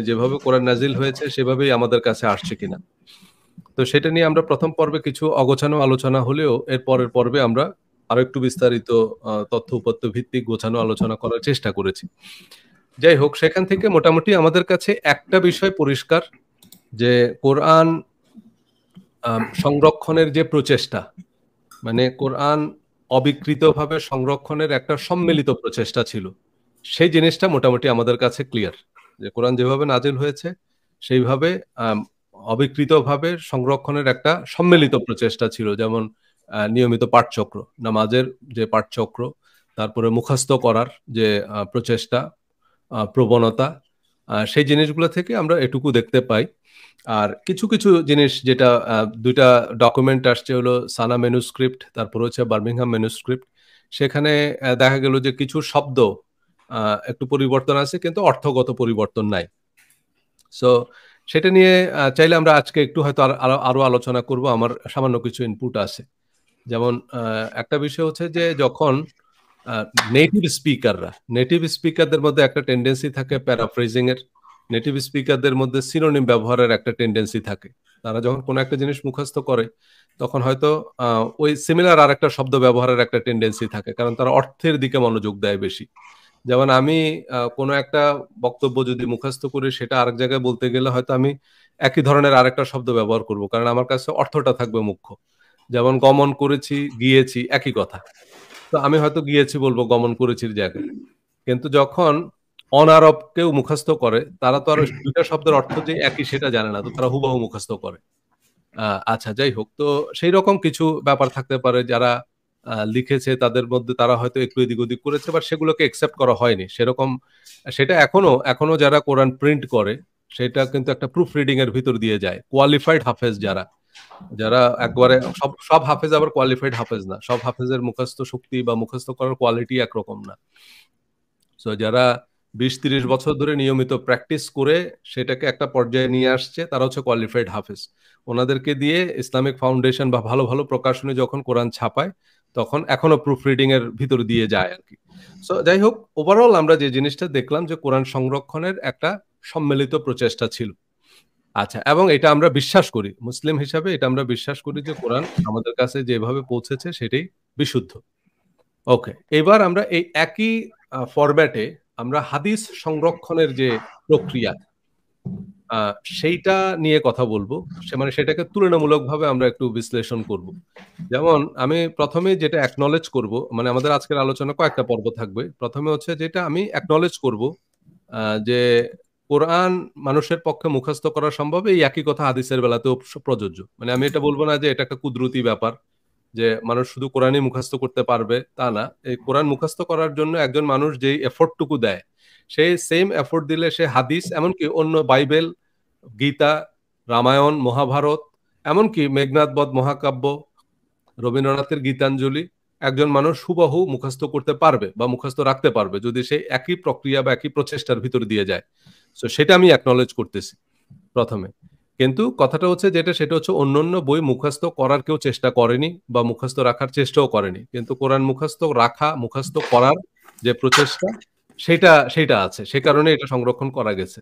যেভাবে কোরআন নাজিল হয়েছে সেভাবেই আমাদের কাছে আসছে কিনা। তো সেটা নিয়ে আমরা প্রথম পর্বে কিছু অগোছানো আলোচনা হলেও এর পরের পর্বে আমরা আরো একটু বিস্তারিত তথ্য উপাত্ত ভিত্তিক গোছানো আলোচনা করার চেষ্টা করেছি। যাই হোক, সেখান থেকে মোটামুটি আমাদের কাছে একটা বিষয় পরিষ্কার যে কোরআন সংরক্ষণের যে প্রচেষ্টা, মানে কোরআন অবিকৃতভাবে সংরক্ষণের একটা সম্মিলিত প্রচেষ্টা ছিল, সেই জিনিসটা মোটামুটি আমাদের কাছে ক্লিয়ার যে কোরআন যেভাবে নাজিল হয়েছে সেইভাবে অবিকৃতভাবে সংরক্ষণের একটা সম্মিলিত প্রচেষ্টা ছিল। যেমন নিয়মিত পাঠচক্র, নামাজের যে পাঠচক্র, তারপরে মুখস্থ করার যে প্রচেষ্টা, প্রবণতা, সেই জিনিসগুলো থেকে আমরা এটুকু দেখতে পাই। আর কিছু কিছু জিনিস যেটা দুইটা ডকুমেন্ট আসছে, হলো সানা ম্যানুস্ক্রিপ্ট, তারপর হচ্ছে বার্মিংহাম ম্যানুস্ক্রিপ্ট। সেখানে দেখা গেল যে কিছু শব্দ একটু পরিবর্তন আছে কিন্তু অর্থগত পরিবর্তন নাই। সো সেটা নিয়ে চাইলে আমরা আজকে একটু হয়তো আরো আলোচনা করব। আমার সামান্য কিছু ইনপুট আছে। যেমন একটা বিষয় হচ্ছে যে যখন নেটিভ স্পিকারদের মধ্যে একটা টেন্ডেন্সি থাকে প্যারাফ্রেজিং এর, নেটিভ স্পিকারদের মধ্যে সিনোনিম ব্যবহারের একটা টেন্ডেন্সি থাকে। তারা যখন কোনো একটা জিনিস মুখস্থ করে তখন হয়তো ওই সিমিলার আর একটা শব্দ ব্যবহারের একটা টেন্ডেন্সি থাকে, কারণ তারা অর্থের দিকে মনোযোগ দেয় বেশি। যেমন আমি কোনো একটা বক্তব্য যদি মুখস্থ করি, সেটা আরেক জায়গায় বলতে গেলে হয়তো আমি একই ধরনের আরেকটা শব্দ ব্যবহার করব, কারণ আমার কাছে অর্থটা থাকবে মুখ্য। যেমন গমন করেছি, গিয়েছি, একই কথা। তো আমি হয়তো গিয়েছি বলবো গমন করেছির জায়গায়। কিন্তু যখন অনারব কেউ মুখস্থ করে, তারা তো আর দুইটা শব্দের অর্থ যে একই সেটা জানে না, তো তারা হুবহু মুখস্থ করে। আচ্ছা, যাই হোক, তো সেই রকম কিছু ব্যাপার থাকতে পারে। যারা লিখেছে তাদের মধ্যে তারা হয়তো একটু এদিক ওদিক করেছে, বা সেগুলোকে একসেপ্ট করা হয়নি সেরকম। সেটা এখনো যারা কোরআন প্রিন্ট করে, সেটা কিন্তু একটা প্রুফ রিডিং এর ভিতর দিয়ে যায়। কোয়ালিফাইড হাফেজ যারা, যারা একবারে সব সব হাফেজ আবার কোয়ালিফাইড হাফেজ না, সব হাফেজের মুখস্থ শক্তি বা মুখস্থ করার কোয়ালিটি একরকম না। সো যারা 20-30 বছর ধরে নিয়মিত প্র্যাকটিস করে সেটাকে একটা পর্যায়ে নিয়ে আসছে, তারা হচ্ছে কোয়ালিফাইড হাফেজ। ওনাদেরকে দিয়ে ইসলামিক ফাউন্ডেশন বা ভালো ভালো প্রকাশনী যখন কোরআন ছাপায়, তখন এখনো প্রুফ রিডিং এর ভিতর দিয়ে যায় আর কি। সো যাই হোক, ওভারঅল আমরা যে জিনিসটা দেখলাম যে কোরআন সংরক্ষণের একটা সম্মিলিত প্রচেষ্টা ছিল। আচ্ছা, এবং এটা আমরা বিশ্বাস করি, মুসলিম হিসাবে এটা আমরা বিশ্বাস করি যে কোরআন আমাদের কাছে যেভাবে পৌঁছেছে সেটাই বিশুদ্ধ। ওকে, এবার আমরা এই একই ফরম্যাটে আমরা হাদিস সংরক্ষণের যে প্রক্রিয়া, সেইটা নিয়ে কথা বলবো। মানে সেটাকে তুলনামূলকভাবে আমরা একটু বিশ্লেষণ করব। যেমন আমি প্রথমে যেটা অ্যাকনলেজ করব, মানে আমাদের আজকের আলোচনা কয়েকটা পর্ব থাকবে। প্রথমে হচ্ছে যেটা আমি অ্যাকনলেজ করব, যে কোরআন মানুষের পক্ষে মুখস্থ করা সম্ভব, এই একই কথা হাদিসের বেলাতেও প্রযোজ্য। মানে আমি এটা বলবো না যে এটা একটা কুদরতি ব্যাপার, যে মানুষ শুধু কোরআনই মুখস্থ করতে পারবে, তা না। এই কোরআন মুখস্থ করার জন্য একজন মানুষ যেই এফোর্টটুকু দেয়, সেই সেম এফোর্ট দিলে সে হাদিস, এমনকি অন্য বাইবেল, গীতা, রামায়ণ, মহাভারত, এমনকি মেঘনাদ বধ মহাকাব্য, রবীন্দ্রনাথের গীতাঞ্জলি, একজন মানুষ হুবহু মুখস্থ করতে পারবে বা মুখস্থ রাখতে পারবে, যদি সেই একই প্রক্রিয়া বা একই প্রচেষ্টার ভিতর দিয়ে যায়। সো সেটা আমি অ্যাকনলেজ করতেছি প্রথমে। কিন্তু কথাটা হচ্ছে যেটা, সেটা হচ্ছে অন্যান্য বই মুখস্থ করার কেউ চেষ্টা করেনি বা মুখস্থ রাখার চেষ্টাও করেনি, কিন্তু কোরআন মুখস্থ রাখা, মুখস্থ করার যে প্রচেষ্টা, সেটা সেটা আছে, সে কারণে এটা সংরক্ষণ করা গেছে।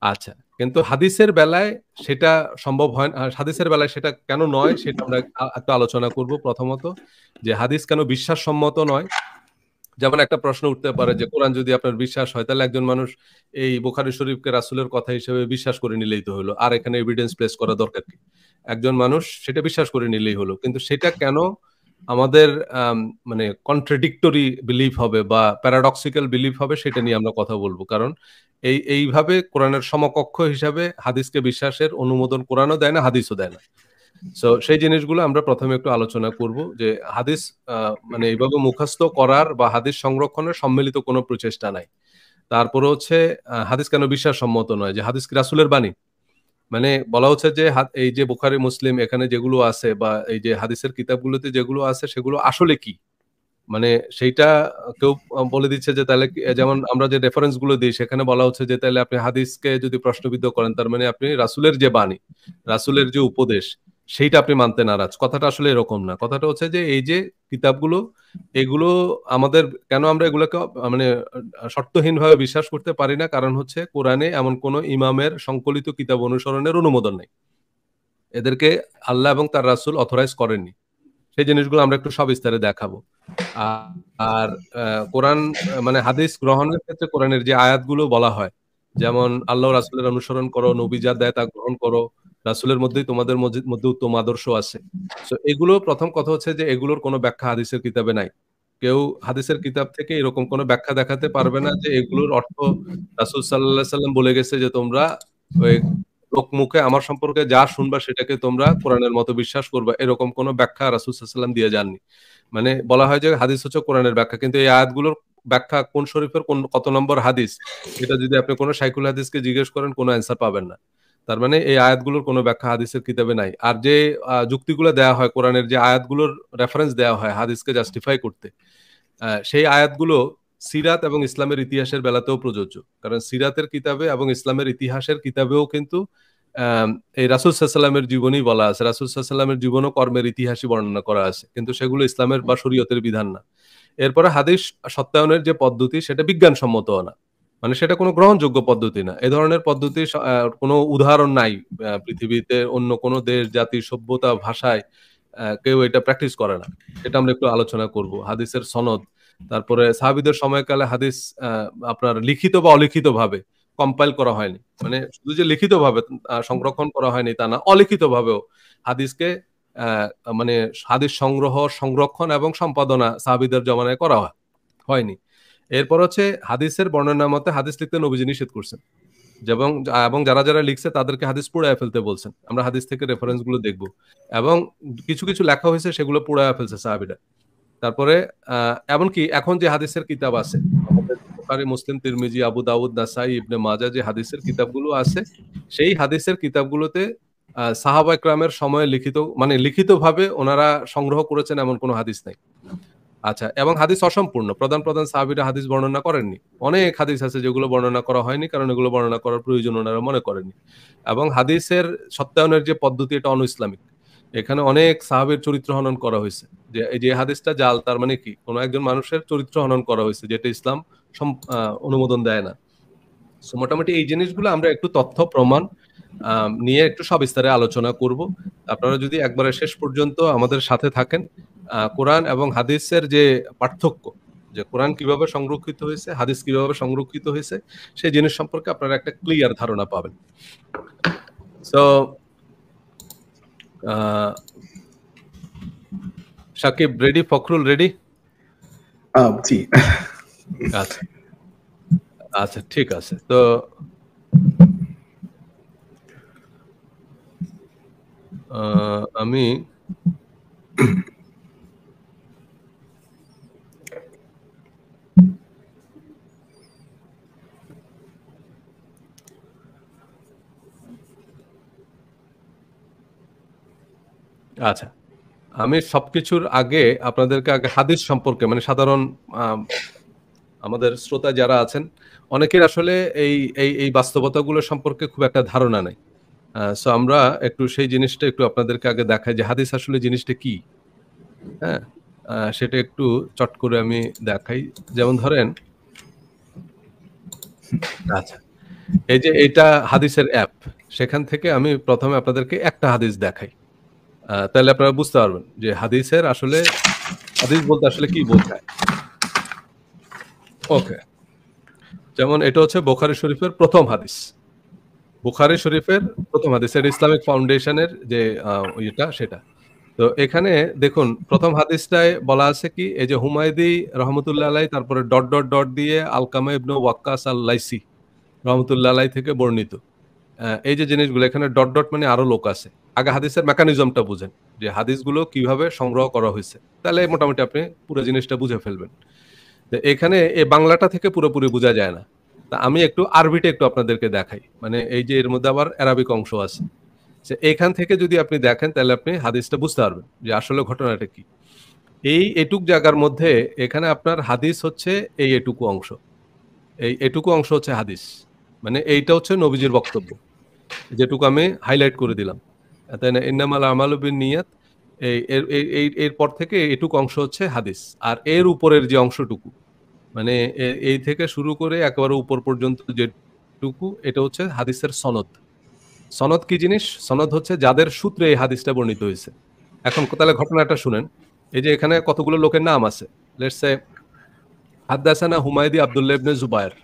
আচ্ছা, কিন্তু হাদিসের বেলায় সেটা সম্ভব হয় না। হাদিসের বেলায় সেটা কেন নয়, সেটা আমরা একটু আলোচনা করব। প্রথমত, যে হাদিস কেন বিশ্বাসসম্মত নয়। যেমন একটা প্রশ্ন উঠতে পারে যে কোরআন যদি আপনার বিশ্বাস হয়, তাহলে একজন মানুষ এই বুখারী শরীফকে রাসূলের কথা হিসেবে বিশ্বাস করে নিলেই তো হলো, আর এখানে এভিডেন্স প্লেস করা দরকার কি? একজন মানুষ সেটা বিশ্বাস করে নিলেই হলো। কিন্তু সেটা কেন আমাদের মানে কন্ট্রাডিক্টরি বিলিফ হবে বা প্যারাডক্সিক্যাল বিলিফ হবে, সেটা নিয়ে আমরা কথা বলবো। কারণ এইভাবে কোরআনের সমকক্ষ হিসাবে হাদিসকে বিশ্বাসের অনুমোদন কোরআনও দেয় না, হাদিসও দেয় না। সো সেই জিনিসগুলো আমরা প্রথমে একটু আলোচনা করব, যে হাদিস মানে এইভাবে মুখস্থ করার বা হাদিস সংরক্ষণের সম্মিলিত কোনো প্রচেষ্টা নাই। তারপরে হচ্ছে হাদিস কেন বিশ্বাসসম্মত নয়, যে হাদিস কি রাসূলের বাণী? মানে বলা হচ্ছে যে এই যে বুখারী, মুসলিম, এখানে যেগুলো আছে বা এই যে হাদিসের কিতাবগুলোতে যেগুলো আছে, সেগুলো আসলে কি? মানে সেইটা কেউ বলে দিচ্ছে যে তাহলে যেমন আমরা যে রেফারেন্স গুলো দিই, সেখানে বলা হচ্ছে যে তাহলে আপনি হাদিসকে যদি প্রশ্নবিদ্ধ করেন, তার মানে আপনি রাসূলের যে বাণী, রাসূলের যে উপদেশ, সেইটা আপনি মানতে নারাজ। কথাটা আসলে এরকম না। কথাটা হচ্ছে যে এই যে কিতাবগুলো, এগুলো আমাদের কেন আমরা এগুলোকে মানে শর্তহীনভাবে বিশ্বাস করতে পারি না? কারণ হচ্ছে কোরআনে এমন কোন ইমামের সংকলিত কিতাব অনুসরণের অনুমোদন নেই। এদেরকে আল্লাহ এবং তার রাসূল অথরাইজ করেননি। সেই জিনিসগুলো আমরা একটু সবিস্তারে দেখাবো। আ আর কোরআন মানে হাদিস গ্রহণের ক্ষেত্রে কোরআনের যে আয়াতগুলো বলা হয়, যেমন আল্লাহ রাসূলের অনুসরণ করো, নবী যা দেয় তা গ্রহণ করো, রাসূলের মধ্যেই তোমাদের মধ্যে উত্তম আদর্শ আছে। সো এগুলো ১ম কথা হচ্ছে যে এগুলোর কোনো ব্যাখ্যা হাদিসের কিতাবে নাই। কেউ হাদিসের কিতাব থেকে এরকম কোনো ব্যাখ্যা দেখাতে পারবে না যে এগুলোর অর্থ রাসূল সাল্লাল্লাহু আলাইহি সাল্লাম বলে গেছে যে তোমরা ওই লোকমুখে আমার সম্পর্কে যা শুনবা সেটাকে তোমরা কোরআনের মতো বিশ্বাস করবা। এরকম কোনো ব্যাখ্যা রাসূল সাল্লাল্লাহু আলাইহি সাল্লাম দিয়ে যাননি। মানে বলা হয় যে হাদিস হচ্ছে কোরআনের ব্যাখ্যা। কিন্তু এই আয়াতগুলোর ব্যাখ্যা কোন শরীফের কত নম্বর হাদিস, এটা যদি আপনি কোন শাইখুল হাদিসকে জিজ্ঞেস করেন কোন অ্যান্সার পাবেন না। তার মানে এই আয়াতগুলোর কোন ব্যাখ্যা হাদিসের কিতাবে নাই। আর যে যুক্তিগুলো দেয়া হয় কোরআনের যে আয়াতগুলোর রেফারেন্স দেয়া হয় হাদিসকে জাস্টিফাই করতে, সেই আয়াতগুলো সিরাত এবং ইসলামের ইতিহাসের বেলাতেও প্রযোজ্য। কারণ সিরাতের কিতাবে এবং ইসলামের ইতিহাসের কিতাবেও কিন্তু এই রাসূল সাল্লাল্লাহু আলাইহি ওয়াসাল্লামের জীবনী বলা আছে। রাসূল সাল্লাল্লাহু আলাইহি ওয়াসাল্লামের জীবন ও কর্মের ইতিহাসই বর্ণনা করা আছে। কিন্তু সেগুলো ইসলামের বা শরীয়তের বিধান না। এরপরে হাদিস সত্যায়নের যে পদ্ধতি সেটা বিজ্ঞানসম্মতও না। মানে সেটা কোনো গ্রহণযোগ্য পদ্ধতি না। এ ধরনের পদ্ধতি কোনো উদাহরণ নাই পৃথিবীতে অন্য কোনো দেশ, জাতি, সভ্যতা, ভাষায় কেউ এটা প্র্যাকটিস করে না। এটা আমরা একটু আলোচনা করব। হাদিসের সনদ, তারপরে সাহাবীদের সময়কালে হাদিস আপনার লিখিত বা অলিখিতভাবে কম্পাইল করা হয়নি। মানে শুধু যে লিখিতভাবে সংরক্ষণ করা হয়নি তা না, অলিখিতভাবেও হাদিসকে আ মানে হাদিস সংগ্রহ, সংরক্ষণ এবং সম্পাদনা সাহাবীদের জমানায় করা হয়নি। এরপর হচ্ছে হাদিসের বর্ণনা মতে হাদিস লিখতে নবীজি নিষেধ করছেন। এবং যারা লিখছে তাদেরকে হাদিস পুড়ায়া ফেলতে বলছেন। আমরা হাদিস থেকে রেফারেন্স গুলো দেখব। এবং কিছু লেখা হইছে সেগুলো পুড়ায়া ফেলছে সাহাবীরা। তারপরে আ এমনকি এখন যে হাদিসের কিতাব আছে, আমাদের বুখারী, মুসলিম, তিরমিজি, আবু দাউদ, নাসাই, ইবনে মাজাহ যে হাদিসের কিতাবগুলো আছে, সেই হাদিসের কিতাবগুলোতে সাহাবা ইকরামের সময়ে লিখিতভাবে ওনারা সংগ্রহ করেছেন এমন কোন হাদিস নাই। আচ্ছা, এবং হাদিস অসম্পূর্ণ। প্রধান সাহাবীরা হাদিস বর্ণনা করেননি। অনেক হাদিস আছে যেগুলো বর্ণনা করা হয়নি কারণ এগুলো বর্ণনা করার প্রয়োজন ওনারা মনে করেননি। এবং হাদিসের সত্যায়নের যে পদ্ধতি এটা অনৈসলামিক। এখানে অনেক সাহাবীর চরিত্র হনন করা হইছে। যে এই যে হাদিসটা জাল তার মানে কি? কোন একজন মানুষের চরিত্র হনন করা হইছে যেটা ইসলাম সম আ অনুমোদন দেয় না। সো মোটামুটি এই জিনিসগুলো আমরা একটু তথ্য প্রমাণ নিয়ে একটু সবিস্তারে আলোচনা করব। আপনারা যদি একবারে শেষ পর্যন্ত আমাদের সাথে থাকেন, কোরআন এবং হাদিসের যে পার্থক্য, যে কোরআন কিভাবে সংরক্ষিত হয়েছে, হাদিস কিভাবে সংরক্ষিত হয়েছে, সেই জিনিস সম্পর্কে আপনারা একটা ক্লিয়ার ধারণা পাবেন। So Sakib ready? Fakhrul ready? জি। আচ্ছা। আচ্ছা, ঠিক আছে। তো আমি আচ্ছা। আমি সবকিছুর আগে আপনাদেরকে আগে হাদিস সম্পর্কে মানে সাধারণ আমাদের শ্রোতা যারা আছেন, অনেকের আসলে এই বাস্তবতাগুলো সম্পর্কে খুব একটা ধারণা নাই। সো আমরা একটু সেই জিনিসটা একটু আপনাদেরকে আগে দেখাই যে হাদিস আসলে জিনিসটা কি? হ্যাঁ? সেটা একটু চট করে আমি দেখাই। যেমন ধরেন আচ্ছা। এই যে এটা হাদিসের অ্যাপ। সেখান থেকে আমি ১ম এ আপনাদেরকে একটা হাদিস দেখাই। তাহলে আপনারা বুঝতে পারবেন যে হাদিস বলতে আসলে কি বোঝায়। ওকে। যেমন এটা হচ্ছে বুখারী শরীফের ১ম হাদিস। বুখারী শরীফের ১ম হাদিস। এটা ইসলামিক ফাউন্ডেশনের যে ইয়েটা সেটা। তো এখানে দেখুন ১ম হাদিসটায় বলা আছে কি এই যে হুমায়দি রহমতুল্লাহ আলাইহি তারপরে ডট দিয়ে আলকামা ইবনে ওয়াক্কাস আল-লাইসি রহমতুল্লাহ আলাইহি থেকে বর্ণিত। এই যে জিনিসগুলো এখানে মানে আরো লোক আছে। আগে হাদিসের মেকানিজমটা বুঝেন যে হাদিসগুলো কিভাবে সংগ্রহ করা হইছে। তাহলে মোটামুটি আপনি পুরো জিনিসটা বুঝে ফেলবেন। তো এখানে এই বাংলাটা থেকে পুরোপুরি বোঝা যায় না। তা আমি একটু আরবিটা একটু আপনাদেরকে দেখাই। মানে এই যে এর মধ্যে আবার অ্যারাবিক অংশ আছে। এখান থেকে যদি আপনি দেখেন তাহলে আপনি হাদিসটা বুঝতে পারবেন যে আসলে ঘটনাটা কি। এটুক জায়গার মধ্যে এখানে আপনার হাদিস হচ্ছে এটুকু অংশ। এটুকু অংশ হচ্ছে হাদিস। মানে এইটা হচ্ছে নবীজির বক্তব্য। যেটুকু আমি হাইলাইট করে দিলাম। তাই না? ইন্নামাল আমালু বিন্নিয়াত, এরপর থেকে এটুকু অংশ হচ্ছে হাদিস। আর এর উপরের যে অংশটুকু, মানে এই থেকে শুরু করে একেবারে উপর পর্যন্ত যেটুকু, এটা হচ্ছে হাদিসের সনদ। সনদ কি জিনিস? সনদ হচ্ছে যাদের সূত্রে এই হাদিসটা বর্ণিত হয়েছে। এখন তাহলে ঘটনাটা শুনেন। এই যে এখানে কতগুলো লোকের নাম আছে। লেটস সে হাদ্দাসানা হুমায়দি আব্দুল্লাহ ইবনে জুবায়ের,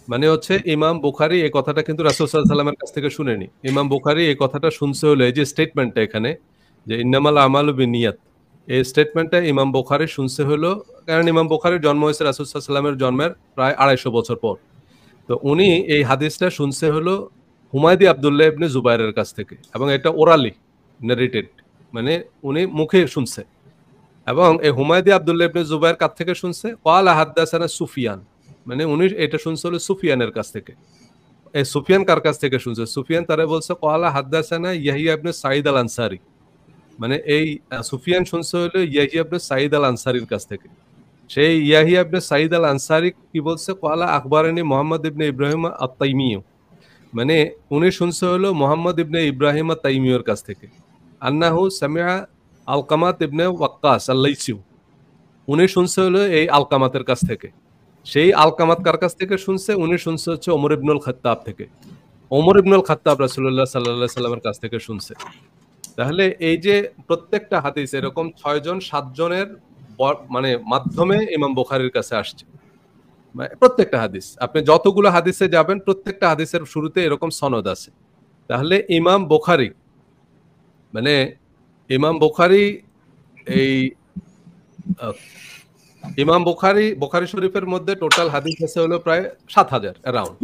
মানে হচ্ছে ইমাম বুখারী এই কথাটা কিন্তু রাসূল সাল্লাল্লাহু আলাইহি ওয়াসাল্লামের কাছ থেকে শুনেনি। ইমাম বুখারী এই কথাটা শুনছে হলো এই যে স্টেটমেন্টটা এখানে, যে ইন্নামাল আমালু বিনিয়াত, এই স্টেটমেন্টটা ইমাম বুখারী শুনছে হলো, কারণ ইমাম বুখারীর জন্ম হয়েছে রাসূল সাল্লাল্লাহু আলাইহি ওয়াসাল্লামের জন্মের প্রায় 250 বছর পর। তো উনি এই হাদিসটা শুনছে হলো হুমায়দি আব্দুল্লাহ ইবনে জুবায়েরের কাছ থেকে, এবং এটা ওরালি নারেটেড, মানে উনি মুখে শুনছে। এবং এই হুমায়দি আব্দুল্লাহ ইবনে জুবায়ের কাছ থেকে শুনছে ক্বালা হাদ্দাসানা সুফিয়ান, মানে উনি এটা শুনছে হলো সুফিয়ানের কাছ থেকে। এই সুফিয়ান কার কাছ থেকে শুনছে? সুফিয়ান তারা বলছে ক্বালা হাদ্দাসানা ইয়াহইয়া ইবনে সাঈদ আল আনসারী, মানে এই সুফিয়ান শুনছে হলো ইয়াহইয়া ইবনে সাঈদ আল আনসারীর কাছ থেকে। সেই ইয়াহইয়া ইবনে সাঈদ আল আনসারী কি বলছে? ক্বালা আখবারানি মুহাম্মদ ইবনে ইব্রাহিম আত-তাইমি, মানে উনি শুনছে হলো মুহাম্মদ ইবনে ইব্রাহিম আত-তাইমির কাছ থেকে। আন্নাহু সামিআ আলকামাত ইবনে ওয়াক্কাস আল-লাইসি, উনি শুনছে হলো এই আলকামাতের কাছ থেকে। সেই আলকামাত কার কাছ থেকে শুনছে? উনি শুনছে হচ্ছে ওমর ইবনুল খাত্তাব থেকে। ওমর ইবনুল খাত্তাব রাসূলুল্লাহ সাল্লাল্লাহু আলাইহি সাল্লামের কাছ থেকে শুনছে। তাহলে এই যে প্রত্যেকটা হাদিস এরকম 6 জন 7 জনের মানে মাধ্যমে ইমাম বুখারীর কাছে আসছে। মানে প্রত্যেকটা হাদিস, আপনি যতগুলো হাদিসে যাবেন প্রত্যেকটা হাদিসের শুরুতে এরকম সনদ আছে। তাহলে ইমাম বুখারী, মানে ইমাম বুখারী এই আহ, ইমাম বুখারী শরীফের মধ্যে টোটাল হাদিস আছে হলো প্রায় 7,000 অ্যারাউন্ড।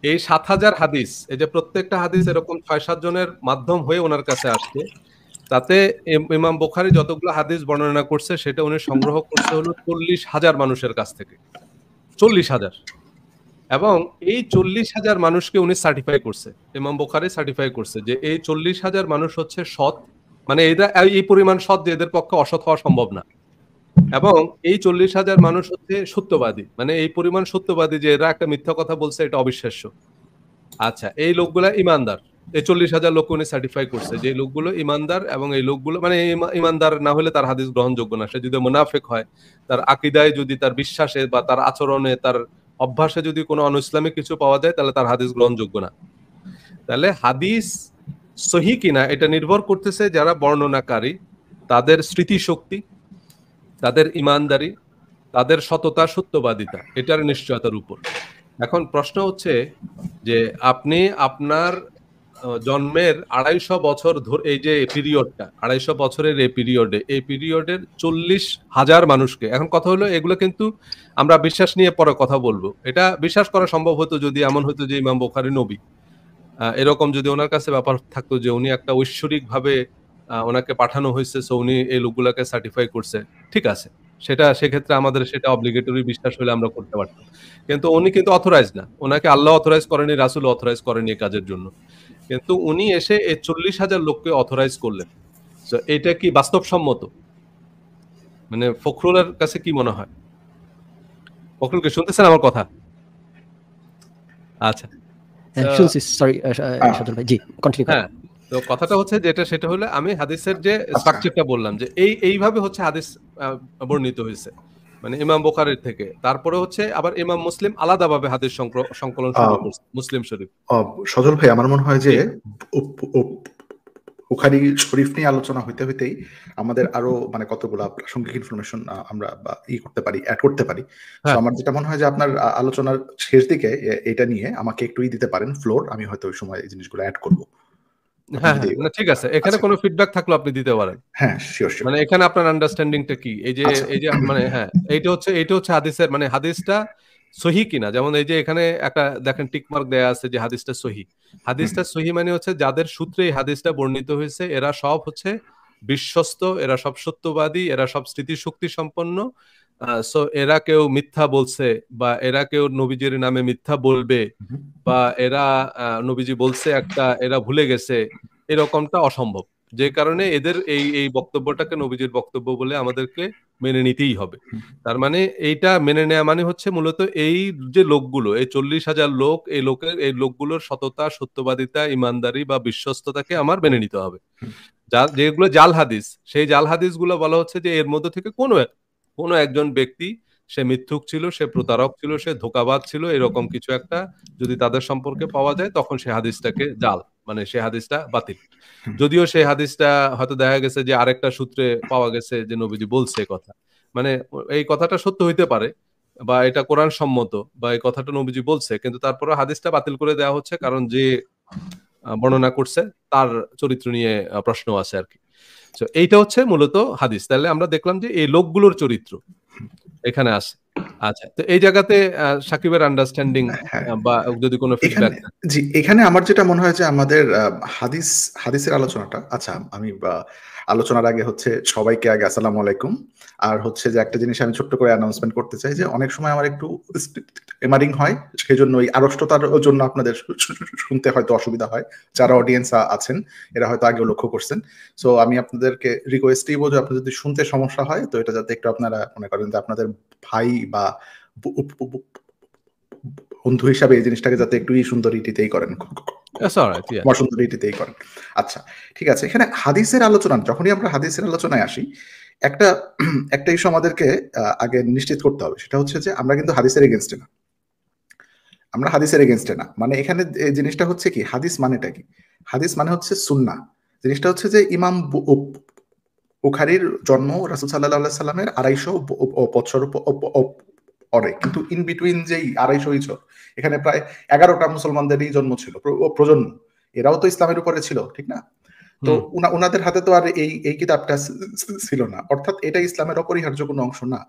এই 7,000 হাদিস, এই যে প্রত্যেকটা হাদিস এরকম 6-7 জনের মাধ্যম হয়ে ওনার কাছে আসছে। তাতে ইমাম বুখারী যতগুলো হাদিস বর্ণনা করছে সেটা উনি সংগ্রহ করছে হলো 40,000 মানুষের কাছ থেকে। 40,000। এবং এই 40,000 মানুষকে উনি সার্টিফাই করছে, ইমাম বুখারী সার্টিফাই করছে যে এই 40,000 মানুষ হচ্ছে সৎ, মানে এরা এই পরিমাণ সৎ যে এদের পক্ষে অসৎ হওয়া সম্ভব না। এবং এই 40,000 মানুষ হচ্ছে সত্যবাদী, মানে এই পরিমাণ সত্যবাদী যে এরা একটা মিথ্যা কথা বলছে এটা অবিশ্বাস্য। আচ্ছা, এই লোকগুলা ইমানদার। এই 40,000 লোক উনি সার্টিফাই করছে যে এই লোকগুলো ইমানদার, এবং এই লোকগুলো মানে ইমানদার না হলে তার হাদিস গ্রহণযোগ্য না। সে যদি মুনাফিক হয়, তার আকীদায় যদি, তার বিশ্বাসে বা তার আচরণে, তার অভ্যাসে যদি কোনো অনইসলামিক কিছু পাওয়া যায় তাহলে তার হাদিস গ্রহণযোগ্য না। তাহলে হাদিস সহি কিনা এটা নির্ভর করতেছে যারা বর্ণনাকারী, তাদের স্মৃতিশক্তি, তাদের ইমানদারি, তাদের সততা, সত্যবাদিতা, এটার নিশ্চয়তার উপর। এখন প্রশ্ন হচ্ছে যে আপনি আপনার জন্মের 250 বছর ধরে এই যে পিরিয়ডটা, 250 বছরের এই পিরিয়ডের 40,000 মানুষকে, এখন কথা হলো এগুলো কিন্তু আমরা বিশ্বাস নিয়ে পরে কথা বলবো। এটা বিশ্বাস করা সম্ভব হতো যদি এমন হতো যে ইমাম বুখারী নবী, এরকম যদি ওনার কাছে ব্যাপার থাকতো যে উনি একটা ঐশ্বরিক ভাবে ওনাকে পাঠানো হয়েছে, সো উনি এই লোকগুলাকে সার্টিফাই করছে, ঠিক আছে, সেটা সেক্ষেত্রে আমাদের সেটা অব্লিগেটরি বিশ্বাস হলে আমরা করতে পারতাম। কিন্তু উনি কিন্তু অথরাইজ না, ওনাকে আল্লাহ অথরাইজ করেনি, রাসূল অথরাইজ করেনি এই কাজের জন্য, কিন্তু উনি এসে এই 40,000 লোককে অথরাইজ করলেন। তো এটা কি বাস্তবসম্মত? মানে ফখরুলের কাছে কি মনে হয়? ফখরুলকে শুনতেছেন আমার কথা? আচ্ছা, শুনছি, সরি সজল ভাই, জি কন্টিনিউ করেন। হ্যাঁ, তো কথাটা হচ্ছে যেটা, সেটা হলো আমি হাদিসের যে আচ্ছা। স্ট্রাকচারটা বললাম যে এইভাবে হচ্ছে হাদিস বর্ণিত হয়েছে, মানে ইমাম বুখারীর থেকে। তারপরে হচ্ছে আবার ইমাম মুসলিম আলাদাভাবে হাদিস সংকলন শুরু করছে, মুসলিম শরীফ। সজল ভাই, আমার মনে হয় যে জি। বুখারী শরীফ নিয়ে আলোচনা হইতে হইতেই আমাদের আরো মানে কতগুলা প্রাসঙ্গিক ইনফরমেশন আমরা করতে পারি, অ্যাড করতে পারি। তো হ্যাঁ, আমার যেটা মনে হয় যে আপনার আলোচনার শেষ দিকে এটা নিয়ে আমাকে একটু দিতে পারেন ফ্লোর, আমি হয়তো ওই সময় এই জিনিসগুলো অ্যাড করব। আপনি হ্যাঁ, যদি হ্যাঁ, না ঠিক আছে, এখানে আচ্ছা, কোনো ফিডব্যাক থাকলে আপনি দিতে পারেন। হ্যাঁ শিওর শিওর। মানে এখানে আপনার আন্ডারস্ট্যান্ডিংটা কি? আচ্ছা, এই যে মানে হ্যাঁ, এইটা হচ্ছে হাদিসের, মানে হাদিসটা সহি কিনা। যেমন এই যে এখানে একটা দেখেন টিক মার্ক দেয়া আছে যে হাদিসটা সহি। হাদিসটা সহি মানে হচ্ছে যাদের সূত্রে এই হাদিসটা বর্ণিত হয়েছে এরা সব হচ্ছে বিশ্বস্ত, এরা সব সত্যবাদী, এরা সব স্মৃতিশক্তি সম্পন্ন। সো এরা কেউ মিথ্যা বলছে বা এরা কেউ নবীজির নামে মিথ্যা বলবে, বা এরা নবীজি বলছে একটা এরা ভুলে গেছে, এরকমটা অসম্ভব। যে কারণে এদের এই বক্তব্যটাকে নবীজির বক্তব্য বলে আমাদেরকে মেনে নিতেই হবে। তার মানে এইটা মেনে নেওয়া মানে হচ্ছে মূলত এই যে লোকগুলো, এই 40,000 লোক, এই লোকগুলোর সততা, সত্যবাদিতা, ইমানদারি বা বিশ্বস্ততাকে আমার মেনে নিতে হবে। যেগুলো জাল হাদিস, সেই জাল হাদিসগুলো বলা হচ্ছে যে এর মধ্যে থেকে কোনো একজন ব্যক্তি, সে মিথ্যুক ছিল, সে প্রতারক ছিল, সে ধোঁকাবাজ ছিল, এরকম কিছু একটা যদি তাদের সম্পর্কে পাওয়া যায়, তখন সে হাদিসটাকে জাল, মানে সে হাদিসটা বাতিল। যদিও সেই হাদিসটা হয়তো দেখা গেছে যে আরেকটা সূত্রে পাওয়া গেছে যে নবীজি বলছে কথা, মানে এই কথাটা সত্য হইতে পারে বা এটা কোরআন সম্মত বা এই কথাটা নবীজি বলছে, কিন্তু তারপরে হাদিসটা বাতিল করে দেওয়া হচ্ছে কারণ যে বর্ণনা করছে তার চরিত্র নিয়ে প্রশ্ন আছে আর কি। তো এইটা হচ্ছে মূলত হাদিস। তাহলে আমরা দেখলাম যে এই লোকগুলোর চরিত্র এখানে আছে। আচ্ছা, তো এই জায়গাতে সাকিবের আন্ডারস্ট্যান্ডিং বা যদি কোনো ফিডব্যাক। জি, এখানে আমার যেটা মনে হয় যে আমাদের হাদিসের আলোচনাটা, আচ্ছা আমি আলোচনার আগে হচ্ছে সবাইকে আগে আসসালামু আলাইকুম। আর হচ্ছে যে একটা জিনিস আমি ছোট্ট করে অ্যানাউন্সমেন্ট করতে চাই যে অনেক সময় আমার একটু এমারিং হয়, সেই জন্য ওই আড়ষ্টতার জন্য আপনাদের শুনতে হয়তো অসুবিধা হয়। যারা অডিয়েন্স আছেন এরা হয়তো আগেও লক্ষ্য করছেন। সো আমি আপনাদেরকে রিকোয়েস্টই বলবো, আপনাদের যদি শুনতে সমস্যা হয় তো এটা যাতে একটু আপনারা মনে করেন যে আপনাদের ভাই বা বন্ধু হিসাবে এই জিনিসটাকে যাতে একটু সুন্দরীটিতেই করেন, সুন্দরীটিতেই করেন। আচ্ছা ঠিক আছে, এখানে হাদিসের আলোচনা, যখনই আমরা হাদিসের আলোচনায় আসি, একটা ইস্যু আমাদেরকে আগে নিশ্চিত করতে হবে, সেটা হচ্ছে যে আমরা কিন্তু হাদিসের এগেনস্টে না। আমরা হাদিসের এগেনস্টে না, মানে এখানে জিনিসটা হচ্ছে কি, হাদিস মানেটা কি? হাদিস মানে হচ্ছে সুন্নাহ। জিনিসটা হচ্ছে যে ইমাম বুখারীর জন্ম রাসূল সাল্লাল্লাহু আলাইহি সাল্লামের 250 বছর পরে, কিন্তু ইন বিটুইন যেই 250 বছর এখানে প্রায় 11টা মুসলমানদেরই জন্ম ছিল, প্রজন্ম, এরাও তো ইসলামের উপরে ছিল, ঠিক না? তো উনাদের হাতে তো আর এই কিতাবটা ছিল না, অর্থাৎ এটা ইসলামের অপরিহার্য কোনো অংশ না।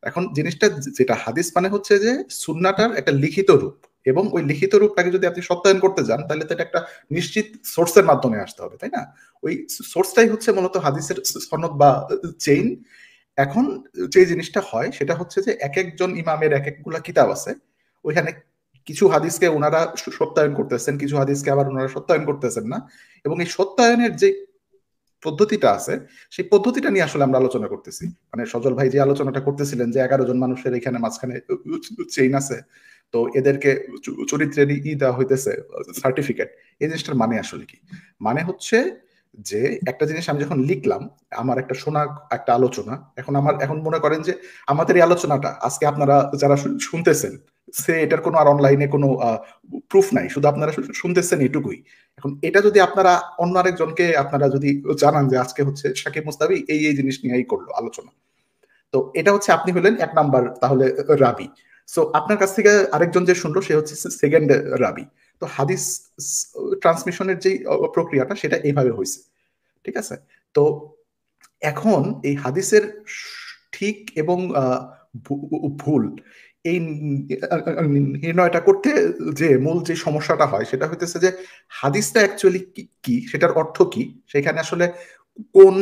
এখন জিনিসটা যেটা হাদিস মানে হচ্ছে যে সুন্নাহটার একটা লিখিত রূপ, এবং ওই লিখিত রূপটাকে যদি আপনি সত্যায়ন করতে যান তাহলে তো এটা একটা নিশ্চিত সোর্সের মাধ্যমে আসতে হবে, তাই না? ওই সোর্সটাই হচ্ছে মূলত হাদিসের সনদ বা চেইন। এখন যে জিনিসটা হয় সেটা হচ্ছে যে এক একজন ইমামের এক একগুলা কিতাব আছে, ওইখানে কিছু হাদিসকে ওনারা সত্যায়ন করতেছেন, কিছু হাদিসকে আবার ওনারা সত্যায়ন করতেছেন না, এবং এই সত্যায়নের যে পদ্ধতিটা আছে সেই পদ্ধতিটা নিয়ে আসলে আমরা আলোচনা করতেছি। মানে সজল ভাই যে আলোচনাটা করতেছিলেন যে 11 জন মানুষের এখানে মাঝখানে চেইন আছে, তো এদেরকে চরিত্রের দেওয়া হইতেছে সার্টিফিকেট, এই জিনিসটার মানে আসলে কি? মানে হচ্ছে যে একটা জিনিস আমি যখন লিখলাম, আমার একটা শোনা একটা আলোচনা, এখন মনে করেন যে আমাদের এই আলোচনাটা আজকে আপনারা যারা শুনতেছেন, সে এটার কোনো আর অনলাইনে কোনো প্রুফ নাই, শুধু আপনারা শুনতেছেন এটুকুই। এখন এটা যদি আপনারা অন্য আরেকজনকে আপনারা যদি জানান যে আজকে হচ্ছে শাকিব মুস্তাফি এই জিনিস নিয়েই করলো আলোচনা, তো এটা হচ্ছে আপনি হলেন 1 নাম্বার তাহলে রাবি। সো আপনার কাছ থেকে আরেকজন যে শুনলো সে হচ্ছে সেকেন্ড রাবি। তো হাদিস ট্রান্সমিশনের যে প্রক্রিয়াটা সেটা এইভাবে হয়েছে, ঠিক আছে? তো এখন এই হাদিসের ঠিক এবং ভুল এই নির্ণয়টা করতে যে মূল যে সমস্যাটা হয় সেটা হইতেছে যে হাদিসটা অ্যাকচুয়ালি কি, সেটার অর্থ কি, সেখানে আসলে কোন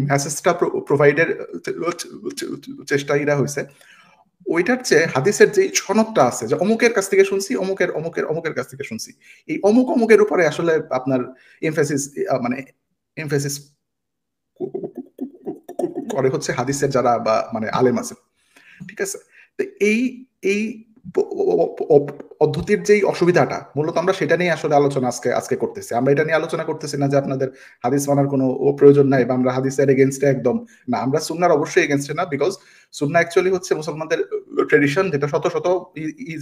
মেসেজটা প্রোভাইডের চেষ্টাইরা হয়েছে, ওইটার চেয়ে হাদিসের যে সনদটা আছে যে অমুকের কাছ থেকে শুনছি, অমুকের কাছ থেকে শুনছি, এই অমুকের উপরে আসলে আপনার এমফেসিস করে হচ্ছে হাদিসের যারা বা মানে আলেম আছে, ঠিক আছে? তো এই পদ্ধতির যেই অসুবিধাটা, মূলত আমরা সেটা নিয়ে আসলে আলোচনা আজকে করতেছি। আমরা এটা নিয়ে আলোচনা করতেছি না যে আপনাদের হাদিস মানার কোনো প্রয়োজন নাই বা আমরা হাদিসের এগেইনস্টে একদম না, আমরা সুন্নাহর অবশ্যই এগেইনস্টে না, বিকজ সুন্নাহ অ্যাকচুয়ালি হচ্ছে মুসলমানদের ট্রেডিশন, যেটা শত শত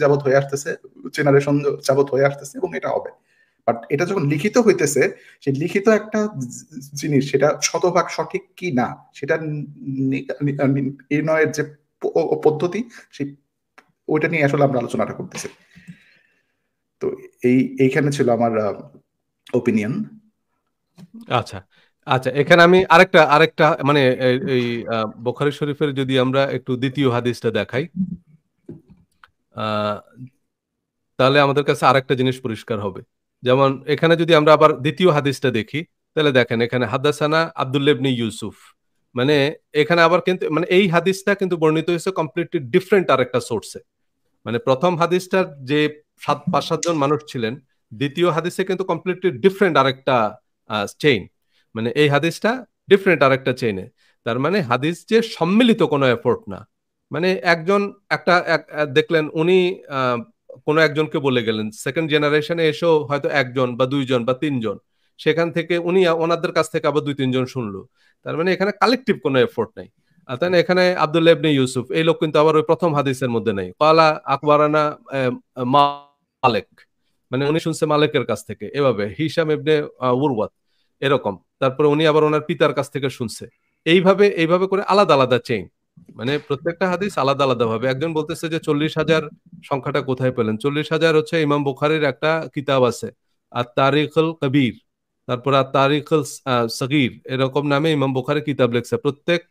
যাবত হয়ে আসতেছে, জেনারেশন যাবত হয়ে আসতেছে, এবং এটা হবে। বাট এটা যখন লিখিত হইতেছে, সেই লিখিত একটা জিনিস সেটা শতভাগ সঠিক কি না সেটা নির্ণয়ের যে পদ্ধতি, সেই ওইটা নিয়ে আসলে আমরা আলোচনাটা করতেছি। তো এইখানে ছিল আমার ওপিনিয়ন। আচ্ছা আচ্ছা, এখানে আমি আরেকটা মানে এই বুখারী শরীফের যদি আমরা একটু দ্বিতীয় হাদিসটা দেখাই, তাহলে আমাদের কাছে আরেকটা জিনিস পরিষ্কার হবে। যেমন এখানে যদি আমরা আবার দ্বিতীয় হাদিসটা দেখি, তাহলে দেখেন এখানে হাদাসানা আব্দুল্লাহ ইবনে ইউসুফ, মানে এখানে আবার কিন্তু মানে এই হাদিসটা কিন্তু বর্ণিত হয়েছে কমপ্লিটলি ডিফারেন্ট আরেকটা সোর্সে। মানে প্রথম হাদিসটার যে 5-7 জন মানুষ ছিলেন, দ্বিতীয় হাদিসে কিন্তু কমপ্লিটলি ডিফারেন্ট আরেকটা চেইন, মানে এই হাদিসটা ডিফারেন্ট আরেকটা চেইনে। তার মানে হাদিস যে সম্মিলিত কোনো এফোর্ট না, মানে একজন দেখলেন উনি কোনো একজনকে বলে গেলেন, সেকেন্ড জেনারেশনে এসেও হয়তো একজন বা দুইজন বা তিনজন, সেখান থেকে উনি ওনাদের কাছ থেকে আবার দুই তিনজন শুনলো। তার মানে এখানে কালেকটিভ কোনো এফোর্ট নাই। তাই না? এখানে আব্দুল্লাহ ইবনে ইউসুফ এই লোক কিন্তু আবার ওই প্রথম হাদিসের মধ্যে নেই। ক্বালা আকবারানা মালিক, মানে উনি শুনছে মালিকের কাছ থেকে, এভাবে হিশাম ইবনে উরওয়াত এরকম, তারপরে উনি আবার ওনার পিতার কাছ থেকে শুনছে, এইভাবে করে আলাদা আলাদা চেইন, মানে প্রত্যেকটা হাদিস আলাদা আলাদা ভাবে। একজন বলতেছে যে 40,000 সংখ্যাটা কোথায় পেলেন? 40,000 হচ্ছে ইমাম বুখারীর একটা কিতাব আছে আর তারিখুল কবির, তারপর আর তারিখুল সগীর, এরকম নামে ইমাম বুখারী কিতাব লিখছে। প্রত্যেক